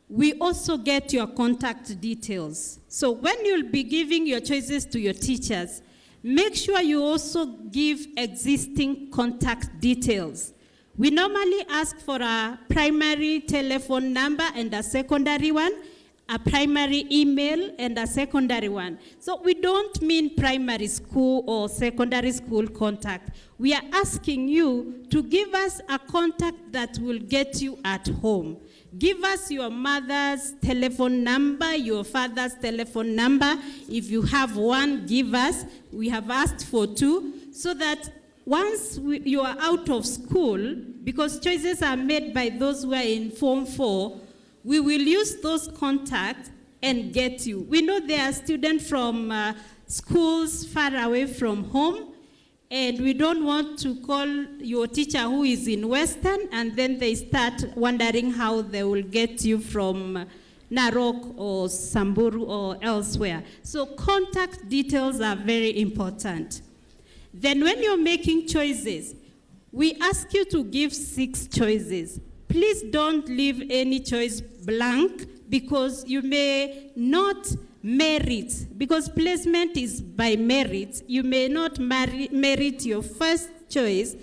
we also get your contact details. So when you'll be giving your choices to your teachers, make sure you also give existing contact details. We normally ask for a primary telephone number and a secondary one, a primary email and a secondary one. So we don't mean primary school or secondary school contact. We are asking you to give us a contact that will get you at home. Give us your mother's telephone number, your father's telephone number. If you have one, give us. We have asked for 2, so that once you are out of school, because choices are made by those who are in Form 4, we will use those contacts and get you. We know there are students from schools far away from home, and we don't want to call your teacher who is in Western, and then they start wondering how they will get you from Narok or Samburu or elsewhere. So contact details are very important. Then when you're making choices, we ask you to give 6 choices. Please don't leave any choice blank because you may not merit, because placement is by merit. You may not merit your first choice.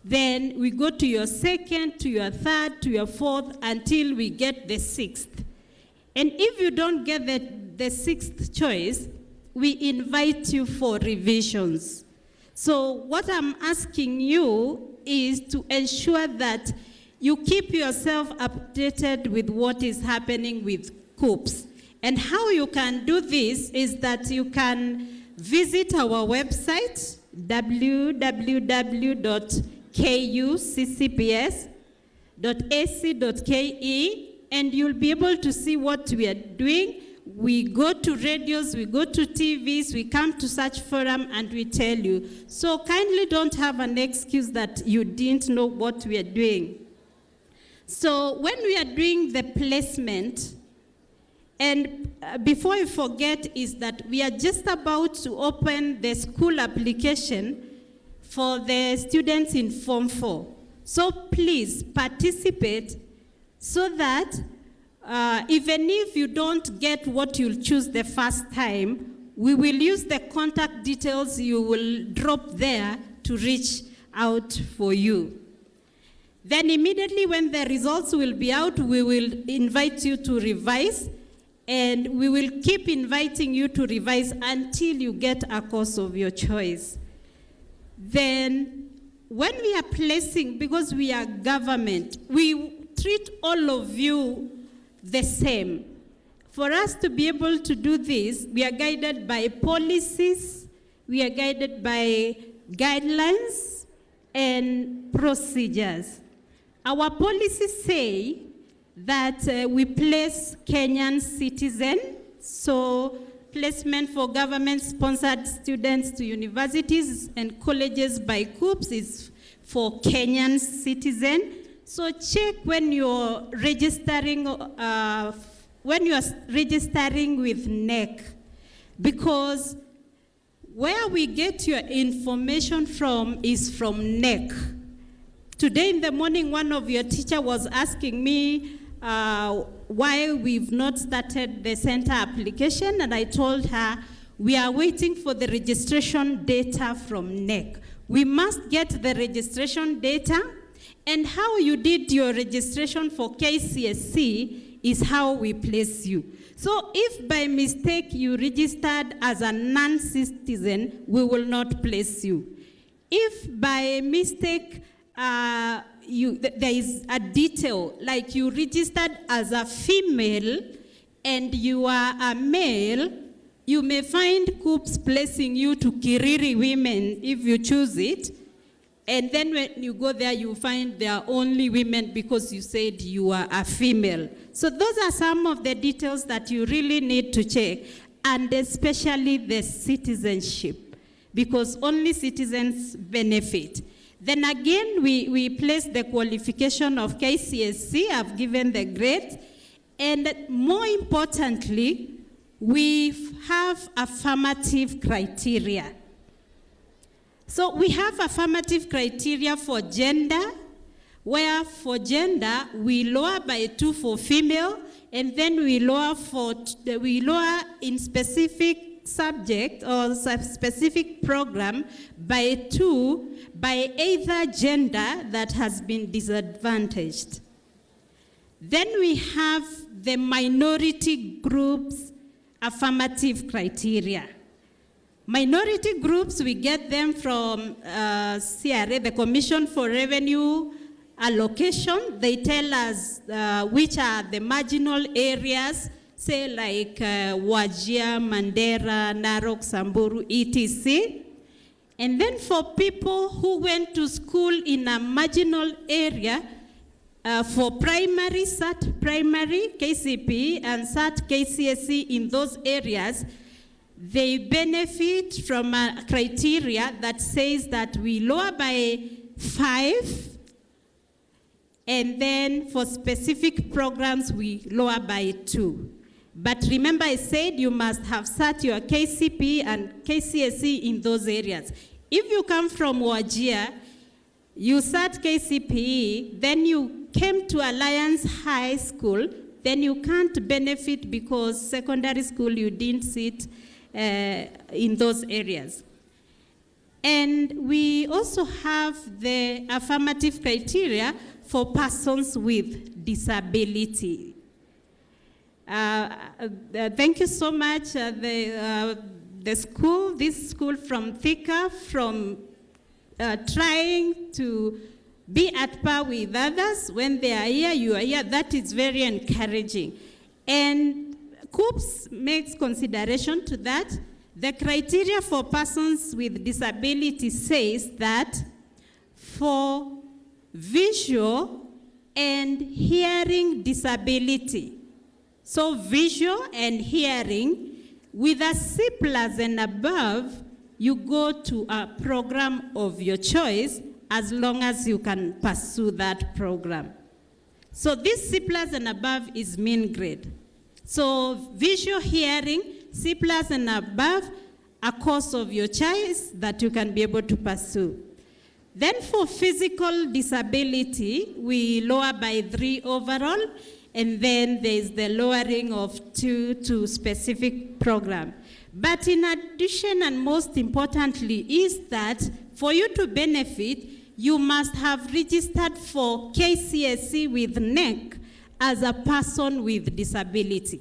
Then we go to your second, to your third, to your fourth, until we get the 6th. And if you don't get the 6th choice, we invite you for revisions. So what I'm asking you is to ensure that you keep yourself updated with what is happening with COOPs. And how you can do this is that you can visit our website, www.kuccps.ac.ke, and you'll be able to see what we are doing. We go to radios, we go to TVs, we come to such forum and we tell you. So kindly don't have an excuse that you didn't know what we are doing. So when we are doing the placement, and before I forget is that we are just about to open the school application for the students in Form 4. So please participate so that even if you don't get what you'll choose the first time, we will use the contact details you will drop there to reach out for you. Then immediately when the results will be out, we will invite you to revise, and we will keep inviting you to revise until you get a course of your choice. Then when we are placing, because we are government, we treat all of you the same. For us to be able to do this, we are guided by policies, we are guided by guidelines and procedures. Our policies say that we place Kenyan citizens, so placement for government-sponsored students to universities and colleges by COOPs is for Kenyan citizens. So check when you're registering, with NEC, because where we get your information from is from NEC. Today in the morning, one of your teachers was asking me why we've not started the center application, and I told her we are waiting for the registration data from NEC. We must get the registration data, and how you did your registration for KCSE is how we place you. So if by mistake you registered as a non-citizen, we will not place you. If by mistake there is a detail, like you registered as a female and you are a male, you may find COOPs placing you to Kiriri women if you choose it. And then when you go there, you find they are only women because you said you are a female. So those are some of the details that you really need to check, and especially the citizenship, because only citizens benefit. Then again, we place the qualification of KCSE. I've given the grade. And more importantly, we have affirmative criteria. So we have affirmative criteria for gender, where for gender, we lower by 2 for female, and then we lower in specific subject or specific program by 2 by either gender that has been disadvantaged. Then we have the minority groups affirmative criteria. Minority groups, we get them from CRA, the Commission for Revenue Allocation. They tell us which are the marginal areas, say like Wajir, Mandera, Narok, Samburu, etc. And then for people who went to school in a marginal area, for primary, SAT primary, KCP, and SAT KCSE in those areas, they benefit from a criteria that says that we lower by 5 And then for specific programs, we lower by 2. But remember, I said you must have sat your KCPE and KCSE in those areas. If you come from Wajir, you sat KCPE, then you came to Alliance High School, then you can't benefit because secondary school you didn't sit in those areas. And we also have the affirmative criteria for persons with disability. Thank you so much. This school from Thika, from trying to be at par with others. When they are here, you are here. That is very encouraging. And COOPS makes consideration to that. The criteria for persons with disability says that for visual and hearing disability, so visual and hearing, with a C+ and above, you go to a program of your choice as long as you can pursue that program. So this C+ and above is mean grade. So visual, hearing, C+ and above, a course of your choice that you can be able to pursue. Then for physical disability, we lower by 3 overall, and then there's the lowering of 2 to specific program. But in addition, and most importantly, is that for you to benefit, you must have registered for KCSE with NEC as a person with disability.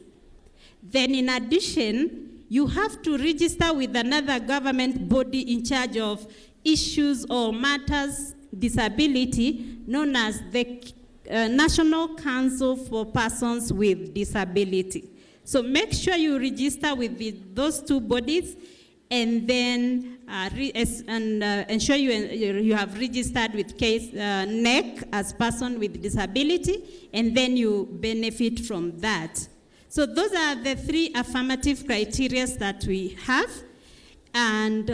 Then in addition, you have to register with another government body in charge of issues or matters disability, known as the National Council for Persons with Disability. So make sure you register with those 2 bodies, and then ensure you have registered with NEC as person with disability, and then you benefit from that. So those are the 3 affirmative criteria that we have. And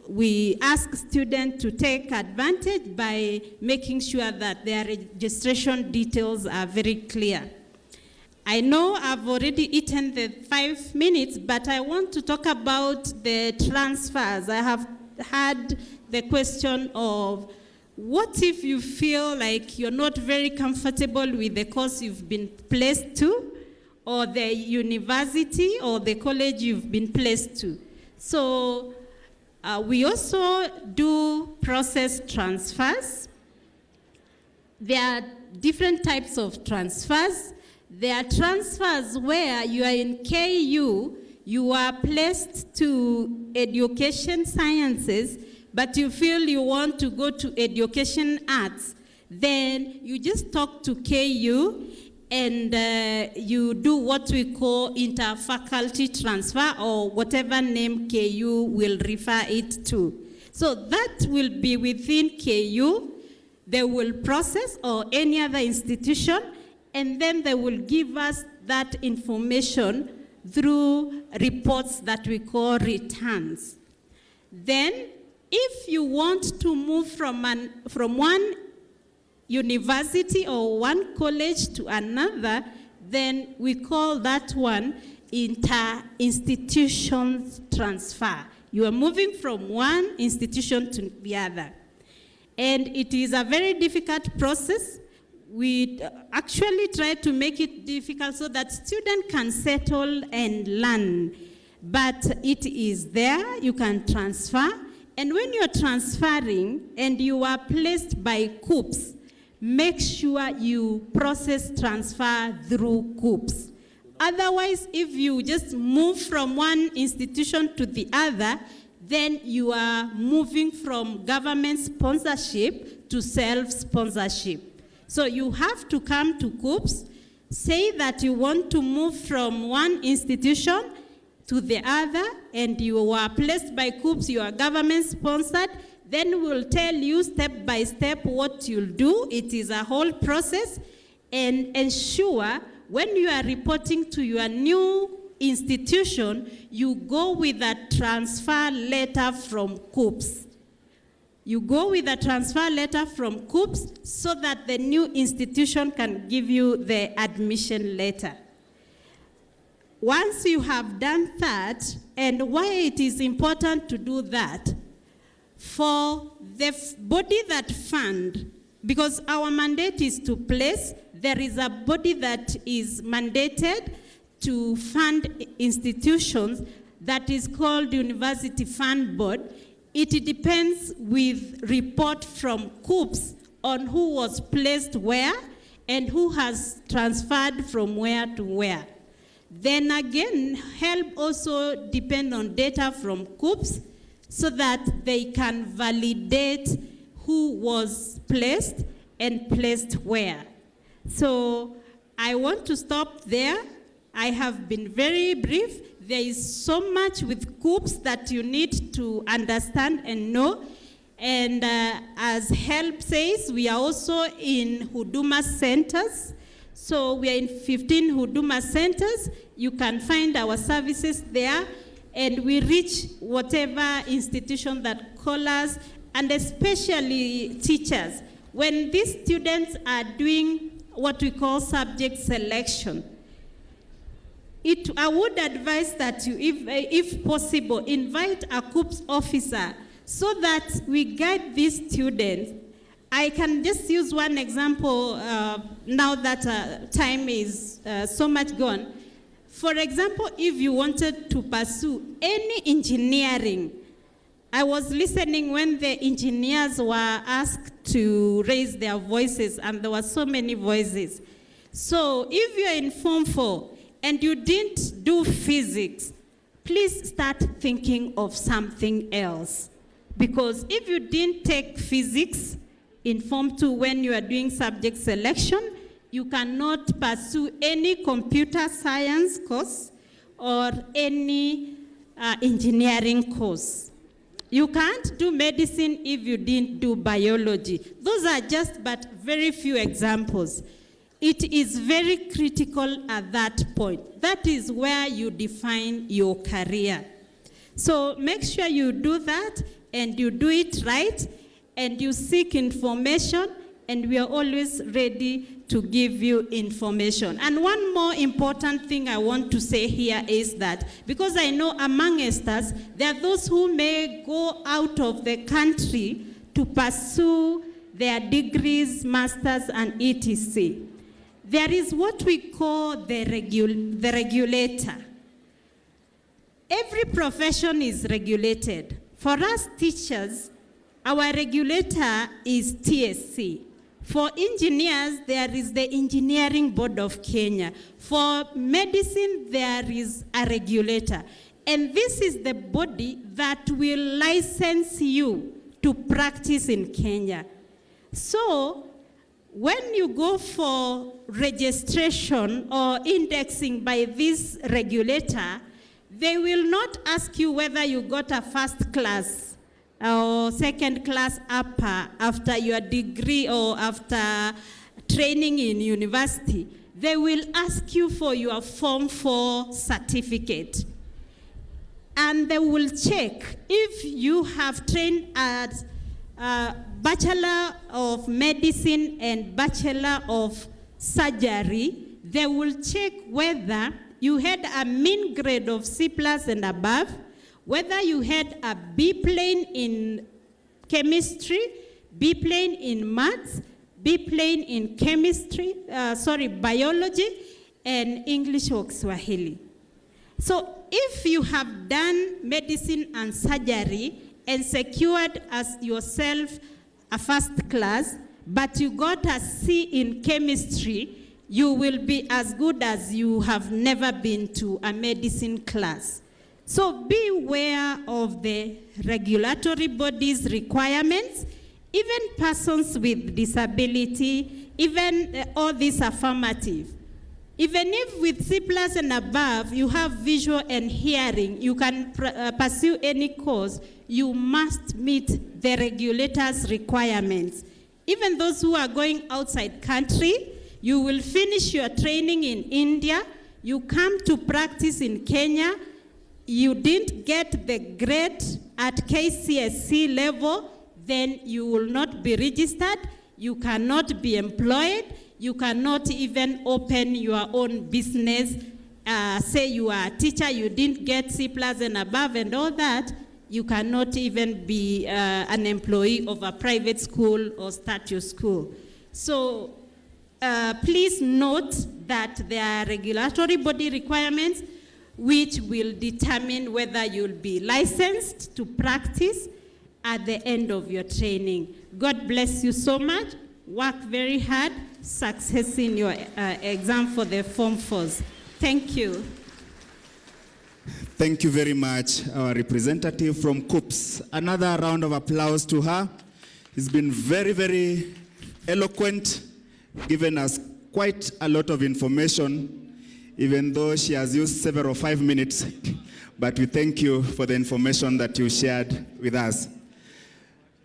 we ask students to take advantage by making sure that their registration details are very clear. I know I've already eaten the 5 minutes, but I want to talk about the transfers. I have had the question of, what if you feel like you're not very comfortable with the course you've been placed to, or the university or the college you've been placed to? So we also do process transfers. There are different types of transfers. There are transfers where you are in KU, you are placed to education sciences, but you feel you want to go to education arts. Then you just talk to KU, and you do what we call inter-faculty transfer, or whatever name KU will refer it to. So that will be within KU. They will process, or any other institution, and then they will give us that information through reports that we call returns. Then, if you want to move from one university or one college to another, then we call that one inter-institution transfer. You are moving from one institution to the other. And it is a very difficult process. We actually try to make it difficult so that students can settle and learn. But it is there, you can transfer. And when you're transferring and you are placed by COOPS, make sure you process transfer through COOPS. Otherwise, if you just move from one institution to the other, then you are moving from government sponsorship to self-sponsorship. So you have to come to COOPS, say that you want to move from one institution to the other, and you are placed by COOPS, you are government sponsored, then we'll tell you step by step what you'll do. It is a whole process, and ensure when you are reporting to your new institution, you go with a transfer letter from COOPS. you go with a transfer letter from COOPS so that the new institution can give you the admission letter. Once you have done that, and why it is important to do that, for the body that fund, because our mandate is to place, there is a body that is mandated to fund institutions that is called University Fund Board. It depends with report from COOPS on who was placed where and who has transferred from where to where. Then again, help also depend on data from COOPS so that they can validate who was placed and placed where. So I want to stop there. I have been very brief. There is so much with COOPS that you need to understand and know. And as HELP says, we are also in Huduma centers. So we are in 15 Huduma centers. You can find our services there. And we reach whatever institution that calls us, and especially teachers. When these students are doing what we call subject selection, I would advise that you, if possible, invite a COOPS officer so that we guide these students. I can just use one example now that time is so much gone. For example, if you wanted to pursue any engineering, I was listening when the engineers were asked to raise their voices, and there were so many voices. So if you're in Form 4 and you didn't do physics, please start thinking of something else. Because if you didn't take physics in Form 2 when you are doing subject selection, you cannot pursue any computer science course or any engineering course. You can't do medicine if you didn't do biology. Those are just but very few examples. It is very critical at that point. That is where you define your career. So make sure you do that and you do it right and you seek information, and we are always ready to give you information. And one more important thing I want to say here is that, because I know amongst us, there are those who may go out of the country to pursue their degrees, masters, and etc. There is what we call the regulator. Every profession is regulated. For us teachers, our regulator is TSC. For engineers, there is the Engineering Board of Kenya. For medicine, there is a regulator. And this is the body that will license you to practice in Kenya. So, when you go for registration or indexing by this regulator, they will not ask you whether you got a first class or second class upper after your degree or after training in university. They will ask you for your Form 4 certificate. And they will check if you have trained as Bachelor of Medicine and Bachelor of Surgery. They will check whether you had a mean grade of C+ and above, whether you had a B plane in chemistry, B plane in maths, B plane in biology, and English or Swahili. So if you have done medicine and surgery and secured as yourself a first class, but you got a C in chemistry, you will be as good as you have never been to a medicine class. So be aware of the regulatory body's requirements, even persons with disability, even all this affirmative. Even if with C+ and above, you have visual and hearing, you can pursue any course, you must meet the regulator's requirements. Even those who are going outside country, you will finish your training in India, you come to practice in Kenya, you didn't get the grade at KCSE level, then you will not be registered, you cannot be employed, you cannot even open your own business. Say you are a teacher, you didn't get C+ and above and all that, you cannot even be an employee of a private school or statute school. So please note that there are regulatory body requirements which will determine whether you'll be licensed to practice at the end of your training. God bless you so much. Work very hard. Success in your exam for the Form 4s. Thank you. Thank you very much, our representative from COOPS. Another round of applause to her. She's been very, very eloquent, given us quite a lot of information, even though she has used several 5 minutes. But we thank you for the information that you shared with us.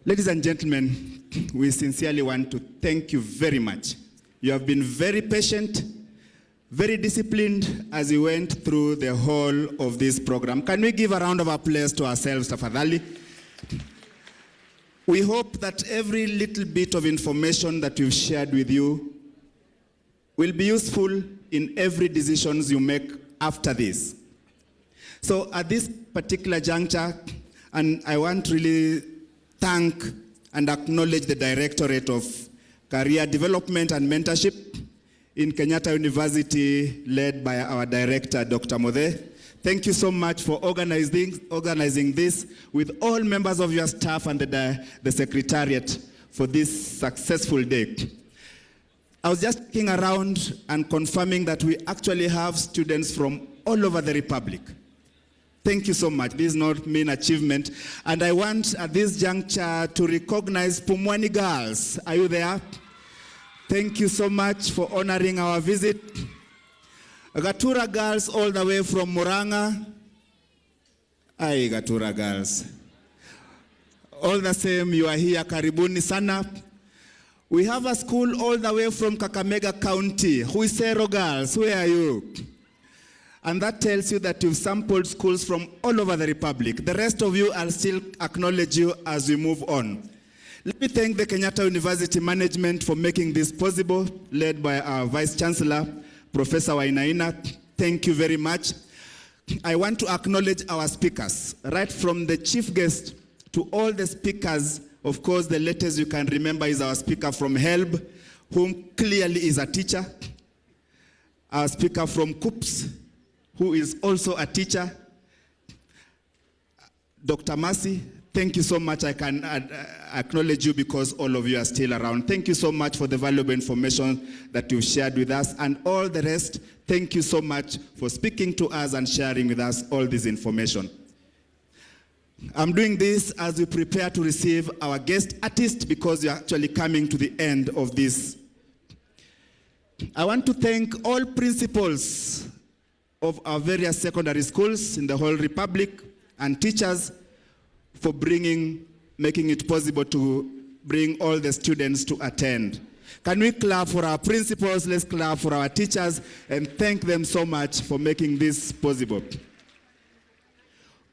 Ladies and gentlemen, we sincerely want to thank you very much. You have been very patient, very disciplined as we went through the whole of this program. Can we give a round of applause to ourselves, tafadhali? We hope that every little bit of information that we've shared with you will be useful in every decisions you make after this. So at this particular juncture, and I want to really thank and acknowledge the Directorate of Career Development and Mentorship in Kenyatta University, led by our director, Dr. Mode. Thank you so much for organizing this with all members of your staff and the Secretariat for this successful day. I was just looking around and confirming that we actually have students from all over the Republic. Thank you so much. This is not mean achievement. And I want at this juncture to recognize Pumwani girls. Are you there? Thank you so much for honoring our visit. Gatura girls all the way from Muranga. Aye, Gatura girls. All the same, you are here. Karibuni sana. We have a school all the way from Kakamega County. Huisero girls, where are you? And that tells you that you've sampled schools from all over the Republic. The rest of you, I'll still acknowledge you as we move on. Let me thank the Kenyatta University management for making this possible, led by our Vice Chancellor, Professor Wainaina. Thank you very much. I want to acknowledge our speakers, right from the chief guest to all the speakers. Of course, the latest you can remember is our speaker from HELB, whom clearly is a teacher. Our speaker from COOPS, who is also a teacher. Dr. Mercy, thank you so much. I can acknowledge you because all of you are still around. Thank you so much for the valuable information that you've shared with us. And all the rest, thank you so much for speaking to us and sharing with us all this information. I'm doing this as we prepare to receive our guest artist because you're actually coming to the end of this. I want to thank all principals of our various secondary schools in the whole Republic and teachers for making it possible to bring all the students to attend. Can we clap for our principals? Let's clap for our teachers and thank them so much for making this possible.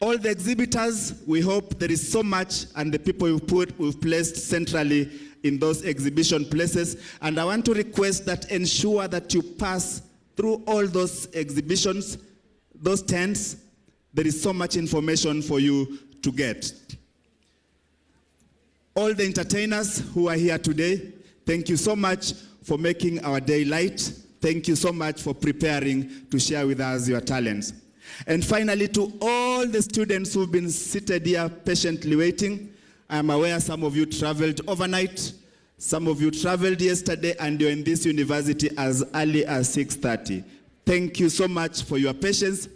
All the exhibitors, we hope there is so much, and the people we've placed centrally in those exhibition places. And I want to request that ensure that you pass through all those exhibitions, those tents. There is so much information for you to get. All the entertainers who are here today, thank you so much for making our day light. Thank you so much for preparing to share with us your talents. And finally, to all the students who've been seated here patiently waiting, I'm aware some of you traveled overnight, some of you traveled yesterday, and you're in this university as early as 6:30. Thank you so much for your patience.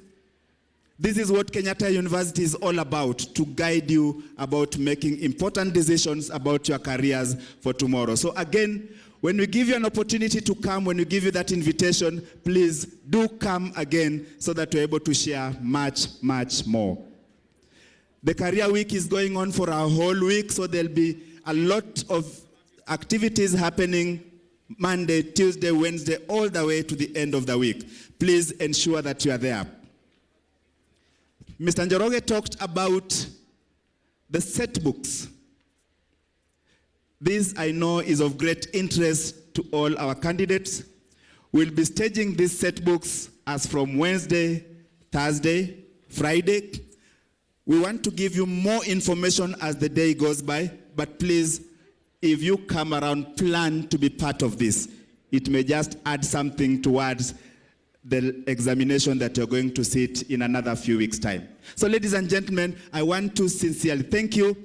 This is what Kenyatta University is all about, to guide you about making important decisions about your careers for tomorrow. So again, when we give you an opportunity to come, when we give you that invitation, please do come again so that we're able to share much, much more. The career week is going on for a whole week, so there'll be a lot of activities happening Monday, Tuesday, Wednesday, all the way to the end of the week. Please ensure that you are there. Mr. Njoroge talked about the set books. This, I know, is of great interest to all our candidates. We'll be staging these set books as from Wednesday, Thursday, Friday. We want to give you more information as the day goes by, but please, if you come around, plan to be part of this. It may just add something towards the examination that you're going to sit in another few weeks' time. So, ladies and gentlemen, I want to sincerely thank you.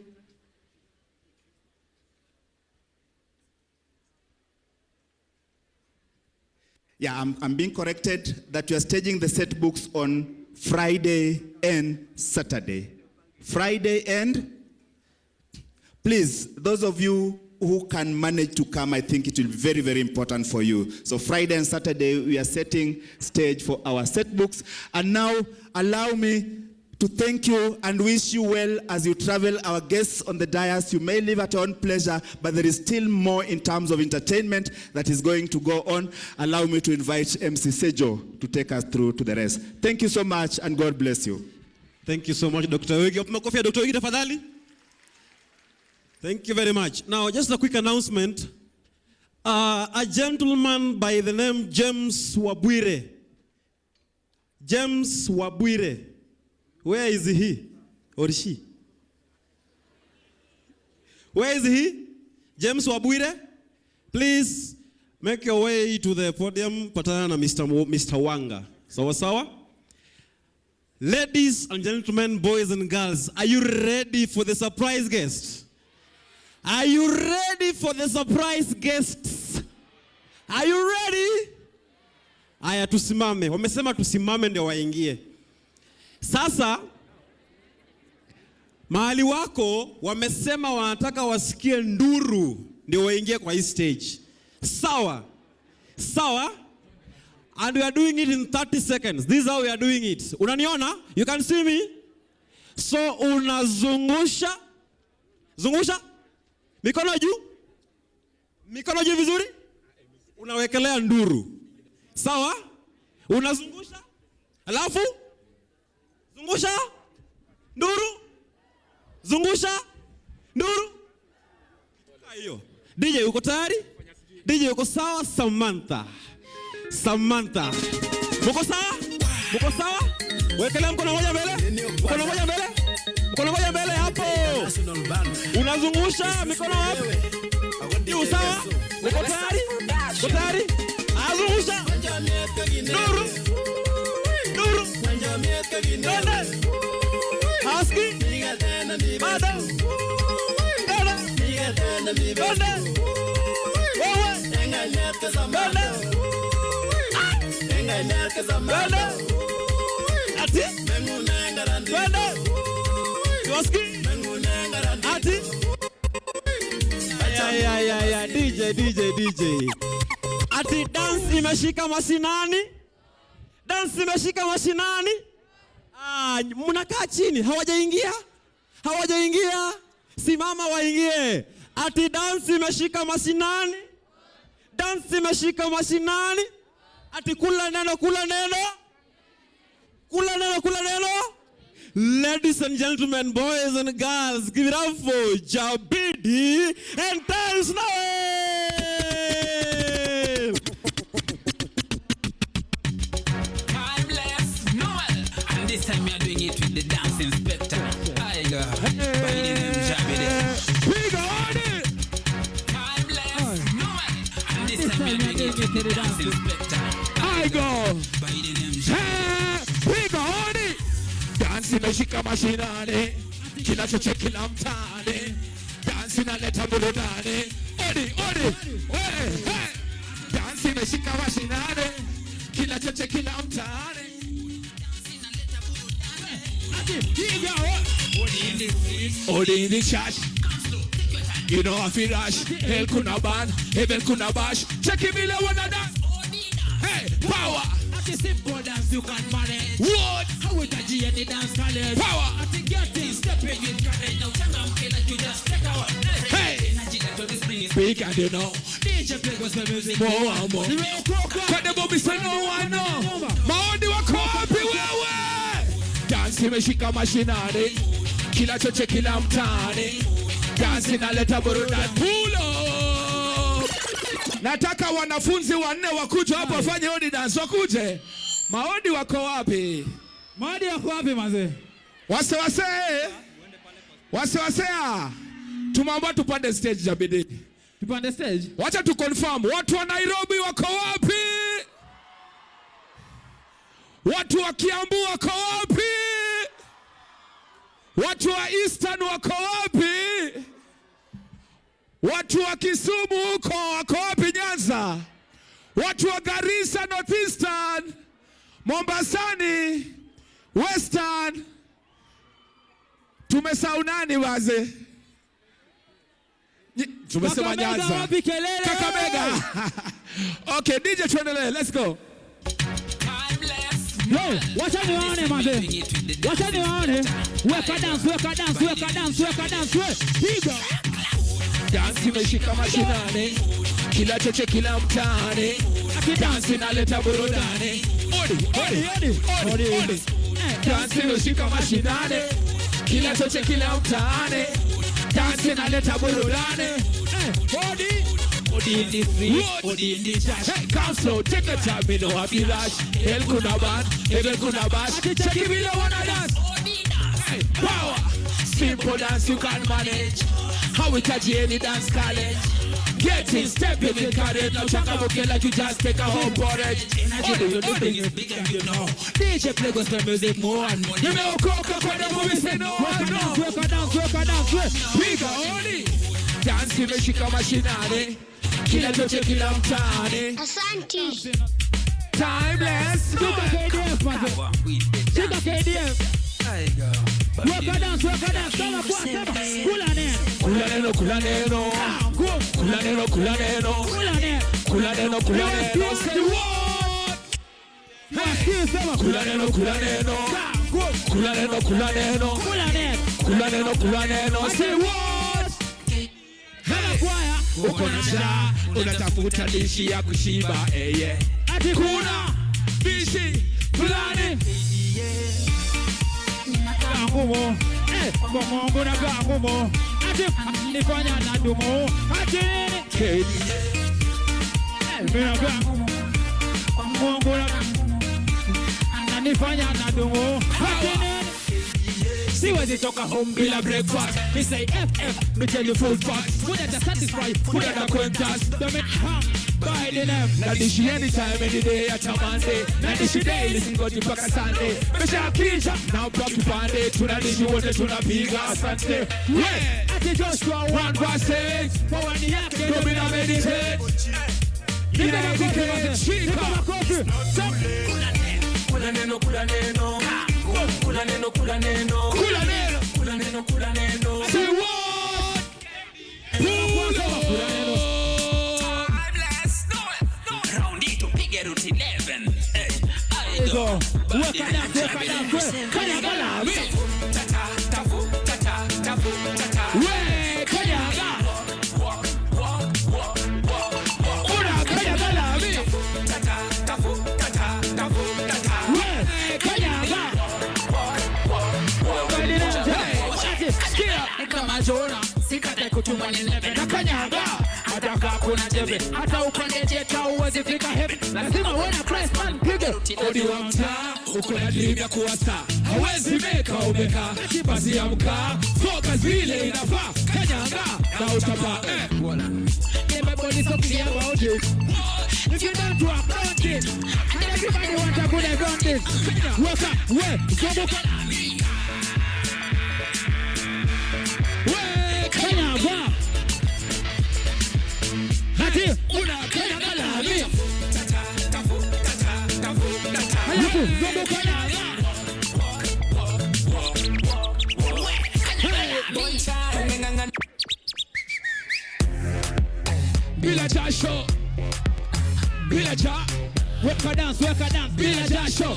Yeah, I'm being corrected that you are staging the set books on Friday and Saturday. Friday and, please, those of you who can manage to come, I think it will be very, very important for you. So Friday and Saturday, we are setting stage for our set books. And now, allow me to thank you and wish you well as you travel. Our guests on the dais, you may leave at your own pleasure, but there is still more in terms of entertainment that is going to go on. Allow me to invite MC Sejo to take us through to the rest. Thank you so much, and God bless you. Thank you so much, Dr. Wigi. Makofi ya Dr. Wigi tafadhali. Thank you very much. Now, just a quick announcement. A gentleman by the name James Wabwire. James Wabwire. Where is he or she? Where is he? James Wabwire? Please make your way to the podium. Patana na Mr. Wanga. Sawa sawa? Ladies and gentlemen, boys and girls, are you ready for the surprise guest? Are you ready for the surprise guests? Are you ready? Aya, tusimame. Wamesema tusimame ndio waingie. Sasa, mahali wako wamesema wanataka wasikie nduru ndio waingie kwa hii stage. Sawa? Sawa? And we are doing it in 30 seconds. This is how we are doing it. Unaniona? You can see me? So unazungusha. Zungusha? Mikono juu? Mikono juu vizuri? Unawekelea nduru. Sawa? Unazungusha? Alafu? Zungusha? Nduru? Zungusha? Nduru? Hiyo. DJ uko tayari? DJ uko sawa? Samantha. Samantha. Muko sawa? Muko sawa? Wekelea mkono moja mbele. Mkono moja mbele. Mkono moja mbele hapo. Unazungusha mikono hapo. Hiyo sawa? Uko tayari? Uko tayari? Azungusha. Nduru. Nduru. Ndende. Haski. Bada. Bada. Ndende. Wewe. Ndende. Ndende. Ati. Ndende. Haski. Ati. Ya, DJ. Ati dance imeshika mashinani? Dance imeshika mashinani? Mnakaa chini, hawajaingia? Hawajaingia? Simama waingie. Ati dance imeshika mashinani? Dance imeshika mashinani? Ati kula neno, kula neno? Kula neno, kula neno? Ladies and gentlemen, boys and girls, give it up for Jabidi and Times Now! Timeless Noel, and this time we are doing it with the dance inspector. I go by the name Jabidi. We got it! Timeless Noel, and this time we are doing it with the dance inspector. I go by the name Jabidi. We got it! Dance imeshika mashinani, kila choche kila mtaani. Dance inaleta burudani. Odi, hey. Dance imeshika mashinani, kila choche kila mtaani. Odi in the church. You know I feel rush. Hell kuna ban, heaven kuna bash. Check it below one of that. Hey, power. Simple dance you can manage. What? How would I G any dance college? Power. I think get things stepping in college. Now tell them like you just take out. Hey. Speak and you know. DJ play gospel music. More and more. Cut the bobby say no one know. Maondi wa kopi wewe. Dance imeshika mashinani. Kila choche kila mtaani. Dance inaleta burudani. Pull up. Nataka wanafunzi 4 wakuje hapo wafanye odi dance wakuje. Maodi wako wapi? Maodi wako wapi manze? Wase. Tumeomba tupande stage Jabidi. Tupande stage? Wacha tu confirm. Watu wa Nairobi wako wapi? Watu wa Kiambu wako wapi? Watu wa Eastern wako wapi? Watu wa Kisumu huko wako wapi Nyanza? Watu wa Garissa Northeastern, Mombasani, Western. Tumesahau nani waze? Tumesema Nyanza. Kakamega. Okay, DJ tuendelee. Let's go. Yo, wacha niwaone manze. Wacha niwaone. Weka dance. Piga. Dance imeshika mashinani. Kila choche kila mtaani. Dance inaleta burudani. Odi. Dance imeshika mashinani. Kila choche kila mtaani. Dance inaleta burudani. Odi in the street, odi in the church. Hey, come slow, take a time, me no happy rush. El kuna bad, ebel kuna bash. Check it, me no wanna dance. Hey, power, simple dance you can manage. How we catch any dance college. Get in, step in the carriage. Now chaka boke like you just take a whole porridge. Odi, you do things big and you know. DJ play gospel music more and more. You know, coca when the movie say no. Work dance. Bigger, Odi. Dance imeshika mashinani. Kila choche kila mtaani. Asante. Timeless. Shika KDF manze. Shika KDF. Work dance. Sema kwa sema. Kula neno. Kula neno. Say what? Hey, sema. Kula neno. Say what? Uko na njaa, unatafuta dishi ya kushiba, Ati kuna dishi fulani. Ngumo, Mungu na ngumo. Ati nifanya na dumo. Ati nini? Mimi na Mungu na nifanya na dumo. Ati nini? Siwezi toka home bila breakfast. Me say FF, me tell you full fast. Food that satisfy, food that acquaintance. Don't make harm, buy the name. Na dishi anytime, any day, at a Monday. Na dishi day, listen go to paka Sunday. Mesha kisha, now back to Monday. Tuna dishi wote tunapiga asante. Yeah, ati Joshua 1:6. For one yake, domina meditate. Nina medicate, shika. Kula neno. Say what? Timeless. No. Round it to pick route 11. Hey, go. Work dance. Kanyaga. Kama Jona, sikate kutuma ni 11 na kanyaga. Ataka kuna jebe, hata upande jeta uwezi fika heaven. Lazima uwe na Christ man, pige odi wa mtaa, uko na dream ya kuwa star. Hawezi meka umeka, basi amka, focus vile inafaa. Kanyaga, na utapa, everybody so clear about it. If you don't work, don't it. And everybody want a good advantage. Work up, work, zunguka. Kanyaga. Ati unakanyaga lami. Alafu zombo kanyaga. Bila jasho. Bila ja. Weka dance, bila jasho.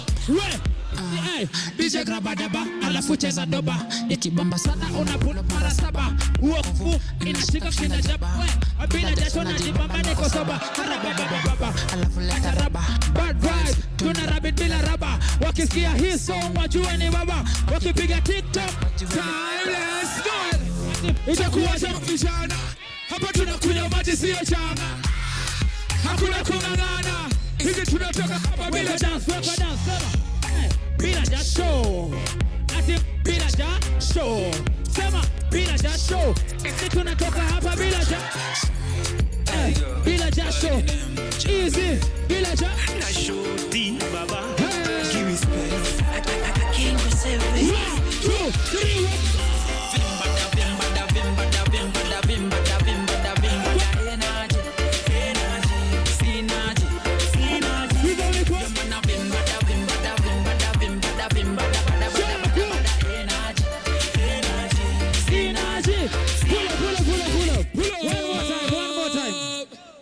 Hey, DJ graba daba, alafu cheza doba. Ikibamba sana unapula mara 7. Uofu, inashika kina jaba. Bila jasho na jibamba niko soba. Harababa, alafu leta raba. Bad vibe, tuna rabbit bila raba. Wakisikia hii song wajue ni baba. Wakipiga TikTok, timeless, do it. itakuwa cha vijana. Hapa tunakunywa maji sio changa. Hakuna kung'ang'ana. Hizi tunatoka hapa bila dance. Bila jasho. Ati bila jasho. Sema bila jasho. Hizi tunatoka hapa bila jasho. Bila jasho. Easy. Bila jasho. Baba. Give me space. I can't receive it. 1, 2, 3.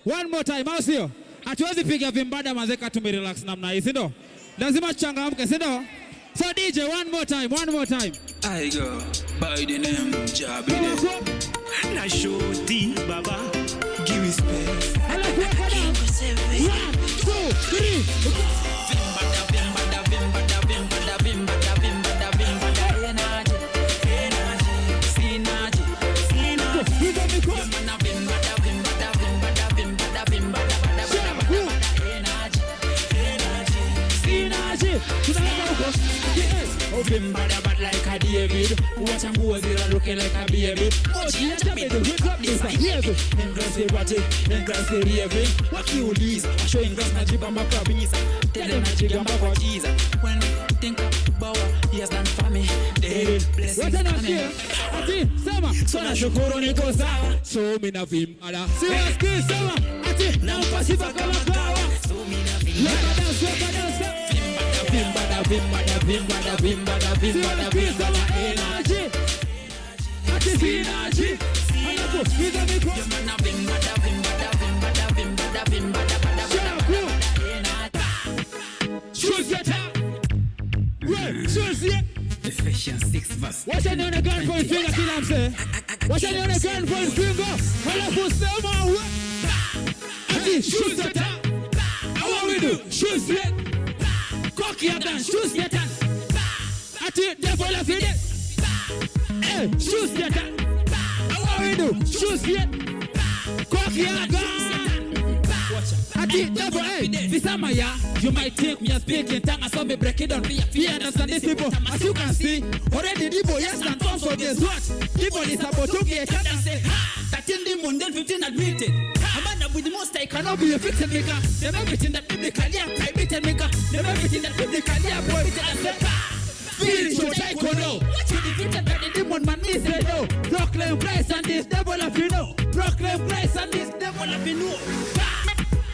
One more time, au sio? Hatuwezi piga vimbada mazeka tumerelax namna hii, si ndio? Lazima tuchangamke, si ndio? So DJ, one more time. I go by the name Jabide. Na shoti baba, give me space. I like what I 1, 2, 3. Bad like a David. Watch and go zero looking like a baby. Oh, she has me to wake up this David. Engrass the ratchet, engrass the David. What you lose? I show engrass na jibamba kwa bisa. Tell them na jibamba kwa Jesus. When we think about what he has done for me, they bless me. What I hear? Ati, sema. So na shukuru niko sawa. So mina vimbada. Siwaski, sema. Ati, na mpasifa kama kawa. So mina vimbada. Vimbada energy. Ati synergy. Alafu piga miko. Choose your time. Choose it. Ephesians 6 verse. Wacha nione gun point finger kila mse. Wacha nione gun point finger. Alafu sema we. Ati choose your time. How we do? Choose it. Cock your gun, choose your gun. Ati devil of it. Hey, choose your gun. How we do? Choose it. Cock your gun. Ati devil, hey, Visama ya. You might think me a speaking tongue, I saw me break it down. We understand these people, as you can see. Already the boy yes and so guess what? The boy is about to get cut and say, ha! 13 demon, then 15 admitted. A man with the most I cannot be a victim maker. Them everything that biblically are private maker. Them everything that biblically are private and say, spiritual taekwondo. What you defeated by the demon man is say no. Proclaim Christ and this devil of you know. Proclaim Christ and this devil of you know.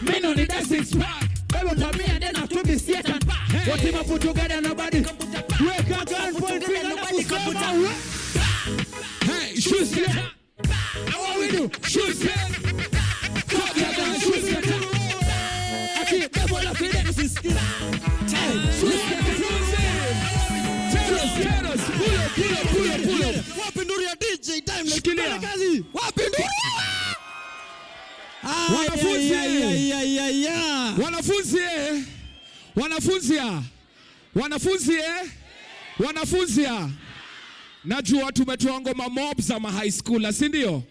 Men on the dancing spark. Bible for me and then have to be Satan. What him put together nobody. Wake a gun point finger nobody can put away. Hey, shoot it. How we do? Shoot it. Cock your gun, shoot it. I keep devil of it. This is still. Hey, shoot it. Pull up. Wapinduria DJ timeless. Kazi. Wapinduria. Wanafunzi. Najua tumetoa ngoma mob za high school, si ndio?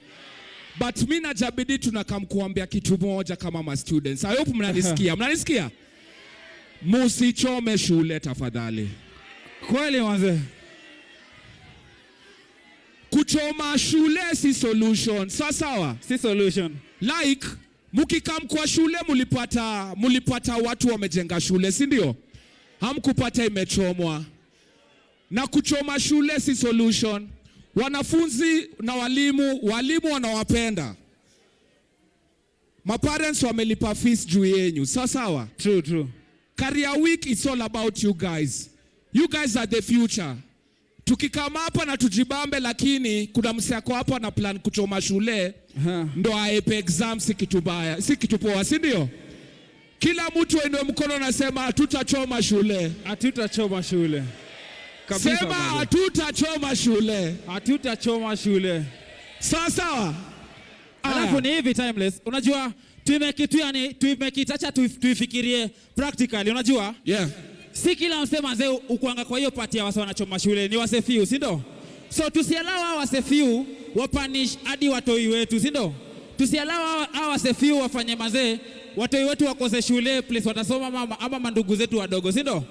But mimi na Jabidi tunakamkuambia kitu moja kama ma students. I hope mnanisikia. Musichome shule tafadhali. Kweli wanze. Kuchoma shule si solution. Sawa? Si solution. Like mukikam kwa shule mulipata watu wamejenga shule, si ndio? Hamkupata imechomwa. Na kuchoma shule si solution. Wanafunzi na walimu wanawapenda. My parents wamelipa fees juu yenyu. Sawa? True. Career week is all about you guys. You guys are the future. Tukikama hapa na tujibambe, lakini kuna msiako hapa na plan kuchoma shule, ndo aepe exam si kitu baya, si kitu poa, si ndio? Kila mtu aende mkono na sema hatutachoma shule. Kabisa, sema hatutachoma shule. Sawa. Alafu ni hivi timeless. Unajua tumekitacha tuifikirie practically, unajua? Yeah. Si kila msema zee ukuanga kwa hiyo pati ya wasa wanachoma shule ni wase few, si ndio? So tusiallow wase few wapanish hadi watoi wetu, si ndio? Tusialawa hawa sefiu wafanye mazee, watoi wetu wakose shule place watasoma ama mandugu zetu wadogo, si ndio?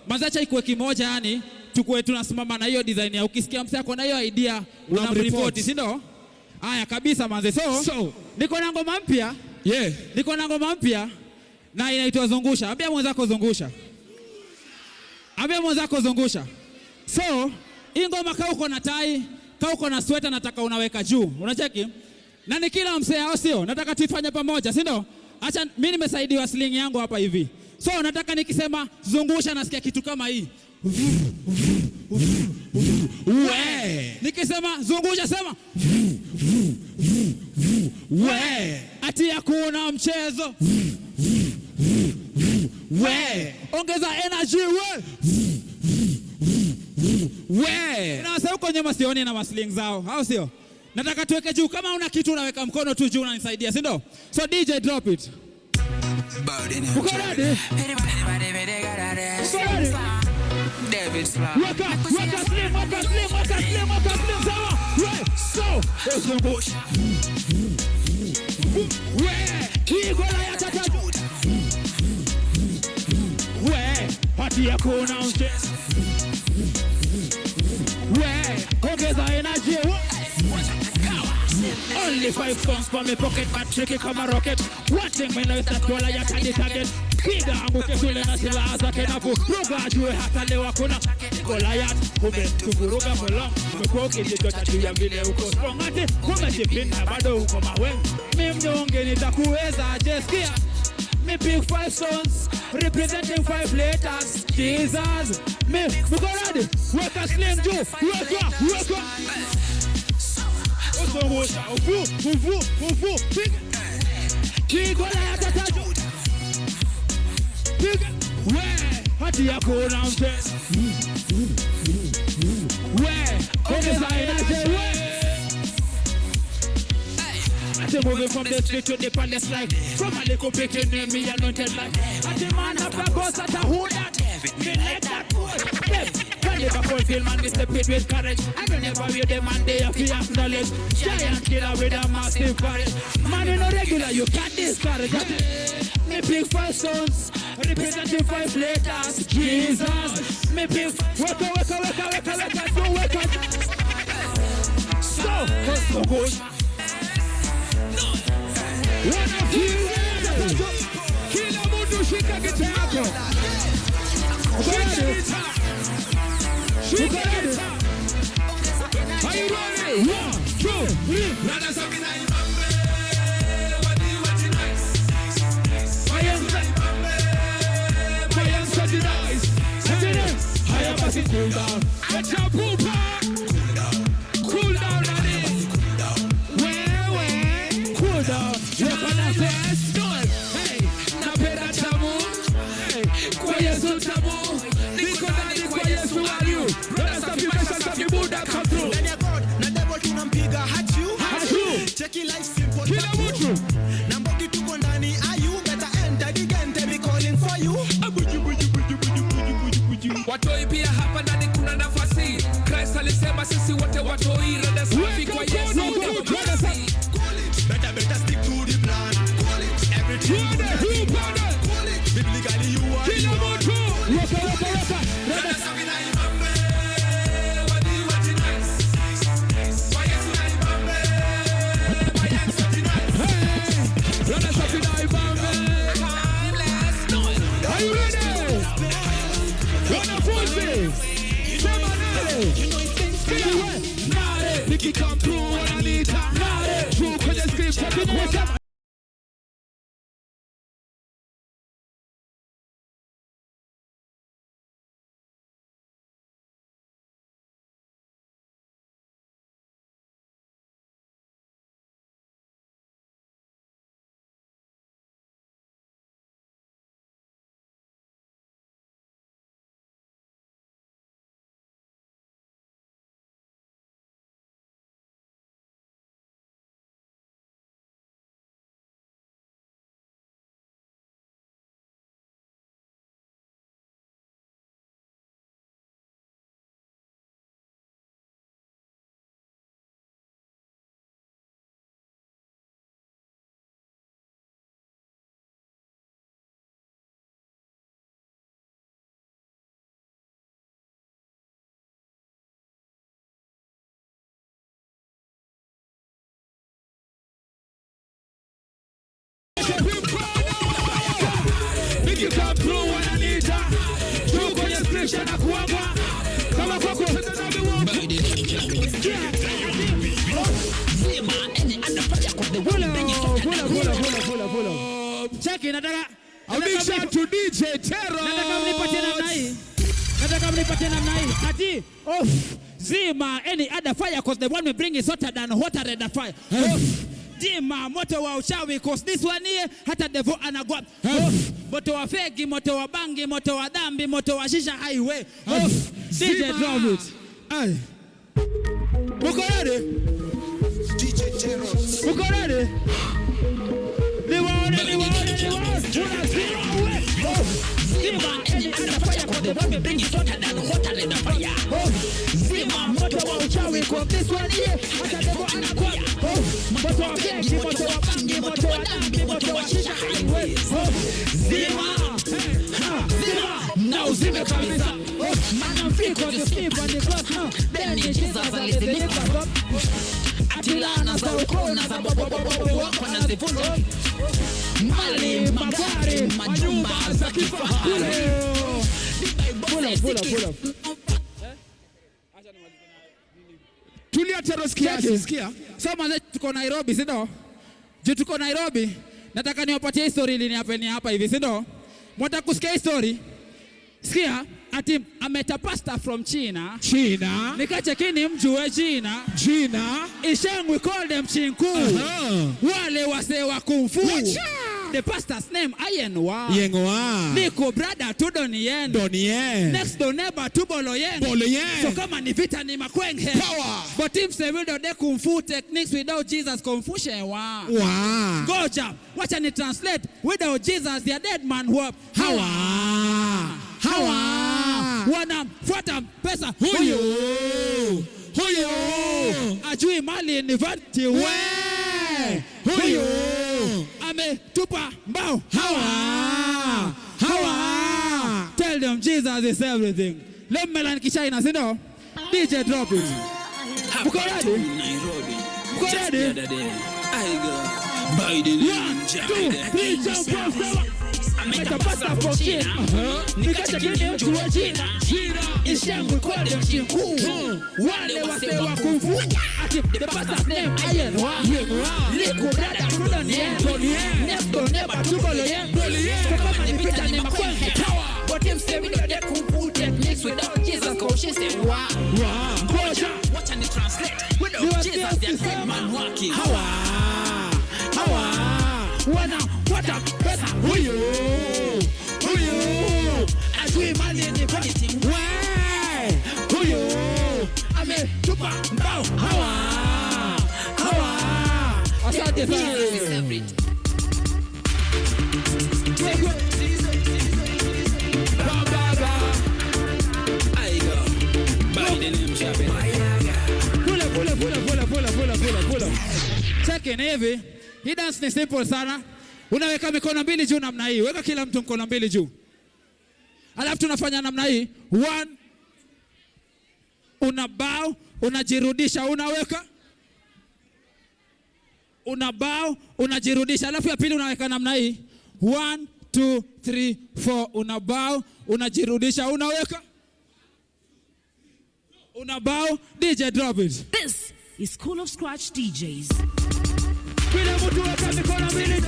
Mazacha ikuwe kimoja, yani tukue tunasimama na hiyo design ya ukisikia msee ako na hiyo idea unamripoti, si ndio? Haya kabisa manze. So niko na ngoma mpya. Yeah. Niko na ngoma mpya na inaitwa Zungusha. Ambia mwenzako zungusha. Ambia mwenzako zungusha. So hii ngoma kama uko na tai, kama uko na sweater nataka unaweka juu. Unacheki? Na ni kila msee au sio? Nataka tuifanye pamoja, si ndio? Acha mimi nimesaidiwa sling yangu hapa hivi. So nataka nikisema zungusha nasikia kitu kama hii. We. Nikisema zungusha sema we. Ati hakuna mchezo. We. Ongeza energy we. We. Na sasa uko nyuma sioni na masling zao, au sio? Nataka tuweke juu, kama una kitu unaweka mkono tu juu unanisaidia, si ndio? So DJ drop it. Uko ready? Waka slim, sawa. Right, so zungusha. We, kigola ya tatu. We, hati hakuna mchezo. We, ongeza energy. Only 5 pounds for me pocket, but tricky come a rocket. One thing me know is that gola ya tadi target. Piga anguke shule na silaha zake na kuruga ajue hata leo hakuna Goliath. Kuvuruga mlong, umekuwa ukijichocha juu ya vile uko strong. Ati umejipinda bado uko mawe. Mimi mnyonge nitakuweza aje, sikia. Me pick 5 stones, representing 5 letters. Jesus, me go ready. Work a slim Joe, work up. Zungusha, uvu, piga. Kigola ya tatu. Piga. We, hati hakuna mchezo. We, ongeza energy we. Ati moving from the street to the palace like from a little picking in me anointed like ati man up a boss at a who that me like that boy. Never fulfill man, we step it with courage. I will never wear the man, they have to acknowledge. Giant killer with a massive courage. Man, you know regular, you can't discourage. Me pick 5 stones, representing 5 letters. Jesus, me pick. Wake up. So good. One of you, kila mtu shika kitako. Shika kitako. You got it. Are you ready? 1, 2, 3. Brothers of the night, what do you want tonight? I am such a nice. I am a cool down. Watch out, cool down, daddy. Where? Cool down. You're gonna fast. Hey, na pera tamu. Hey, kwa yesu tamu. Niko ndani kwa yesu aliu. Cheki life simple. Kila mtu. Nambogi tuko ndani ayu better enter the game they be calling for you. Watoi pia hapa ndani kuna nafasi. Christ alisema sisi wote watoi rada safi kwa Yesu. Better stick to the plan. Everything biblically you are. Kila mtu. Rada safi na are you ready? Wonderful thing. Sema nale. Nale. Nikki come through when I need her. Nale. True kwenye script. Make you come through wananiita. Through kwenye scripture na kuagwa. Kama kwako Check it, nataka a big shout to DJ Terror. Nataka mnipatie namna hii. Ati zima any other fire because the one we bring is hotter than hotter than the fire. Zima moto wa uchawi because this one here hata devil anagwa. Moto wa fegi, moto wa bangi, moto wa dhambi, moto wa shisha highway. DJ drop it. Ay. Muko ready? DJ Terror. Muko ready? Zima any other fire because the one we bring is hotter than hotter than the fire. Zima moto wa uchawi because this one here hata devil anagwa. Moto wa fegi, moto wa bangi, moto wa dhambi, moto wa shisha highway. Zima. Now zima kabisa. Man I'm free cause you sleep on the clock now. Then Jesus alizilipa. Atilana za ukona za bobo wako na zivuno. Mali, magari, majumba za kifahari. Pula. Tulia Terror sikia. So manze tuko Nairobi, si ndio? Je, tuko Nairobi. Nataka niwapatie history ili niapeni hapa hivi, si ndio? Mwataka kusikia history? Sikia, ati ameta pastor from China. Nikachekini mjue China. Isheng we call them Chinku. Wale wase wa kung fu. The pastor's name Ayenwa. Niko brother to Donien. Next door neighbor to Boloyen. So kama ni vita ni makwenge. Power. But if say we do the kung fu techniques without Jesus Confucius. Wow. Go jump. Watch and translate. Without Jesus they are dead man who Hawa. Wanafuata pesa. Huyo. Ajui mali ni vanti we. Huyo. Ametupa mbao. Hawa. Tell them Jesus is everything. Let me learn Kichina, si no? DJ drop it. Uko ready? Biden 1, 2, 3, jump up. Ameta pasta from China. Nikachekini mjue China. Isheng we call them Chinku. Wale wase wa kung fu. Ati the pastor's name Ayenwa. Niko brother to Donien. Next door neighbor to Boloyen. So kama ni vita ni makwenge. But him say we do the kung fu techniques without Jesus Confucius. Wow. Watch and translate. Without Jesus they are dead man walking. Hawa. Wanafuata pesa. Huyo. Ajui mali ni vanity. Huyo. Ametupa mbao. Hawa. Asante sana. Pula. Check in hivi. Hii dance ni simple sana. Unaweka mikono mbili juu namna hii. Weka kila mtu mkono mbili juu. Alafu tunafanya namna hii. 1. Unabao, unajirudisha, unaweka. Unabao, unajirudisha. Alafu ya pili unaweka namna hii. 1, 2, 3, 4. Unabao, unajirudisha, unaweka. Unabao, DJ drop it. This is School of Scratch DJs. Kila mtu weka mikono mbili.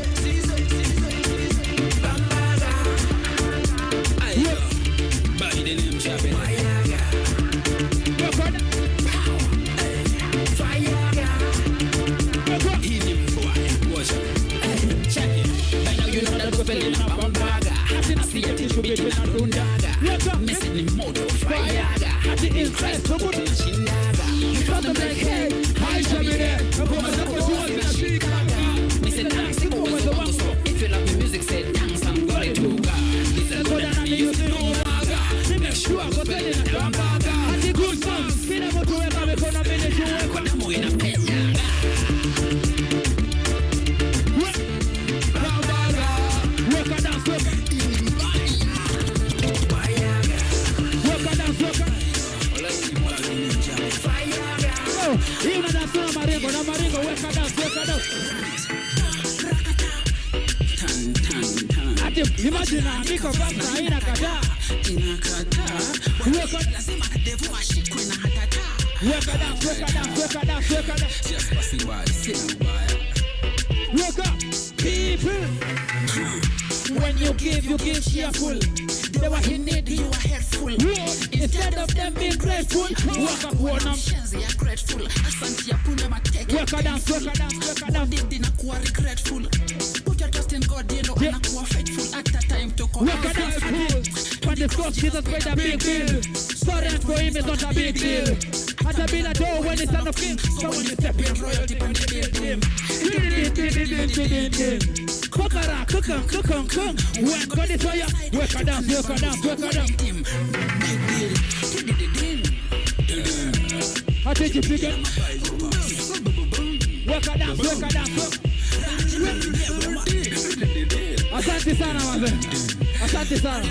Imagine niko basta inakataa. Lazima devu ashikwe na hatata. Weka down. Just passing by, sina ubaya. Wake up, people. When you give cheerful. They were in need, you are helpful. Instead of them being grateful, walk up one up. They are grateful. Asante ya pule mateke. Weka down. Did nakuwa regretful. Put your trust in God, you know, anakuwa faithful. At that time to come. Weka down, cool. When the cross Jesus paid a big bill. Sorry for him is not a big deal. At a bill a door when it's son of king. So when you step in royalty from the building. Kokara, kung. When God is fire, weka down. I take you figure. Weka down. Asante sana wazee. Asante sana.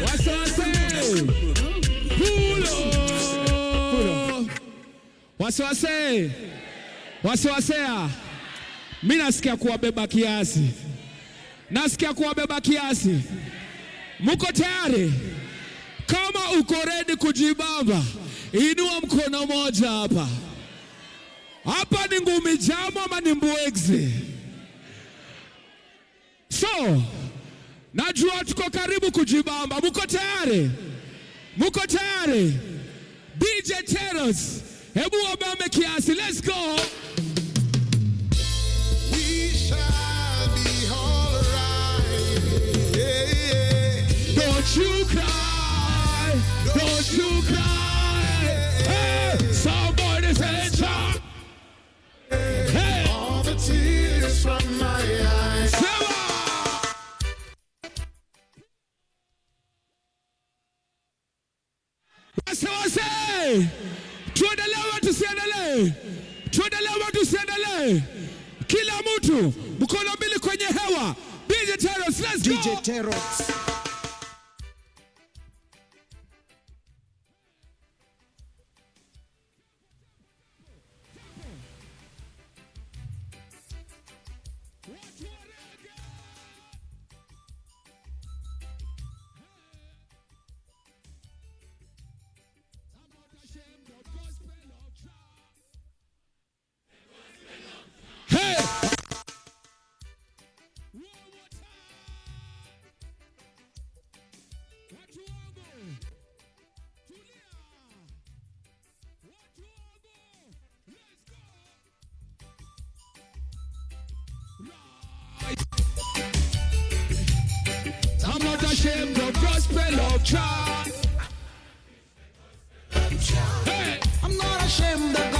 Wasiwasea. Mimi nasikia kuwabeba kiasi. Muko tayari? Kama uko ready kujibamba, inua mkono moja hapa. Hapa ni ngumi jamu ama ni mbwegze? So, najua tuko karibu kujibamba. Muko tayari? DJ Teros, hebu wabambe kiasi. Let's go. We shall be all right. Yeah. Don't you cry. Hey, somebody say jump. Hey. All the tears from my eyes. Wase. Tuendelee. Kila mtu mkono mbili kwenye hewa. DJ Teros, let's go. DJ Teros. Hey! I'm not ashamed of gospel of child. Hey! I'm not ashamed of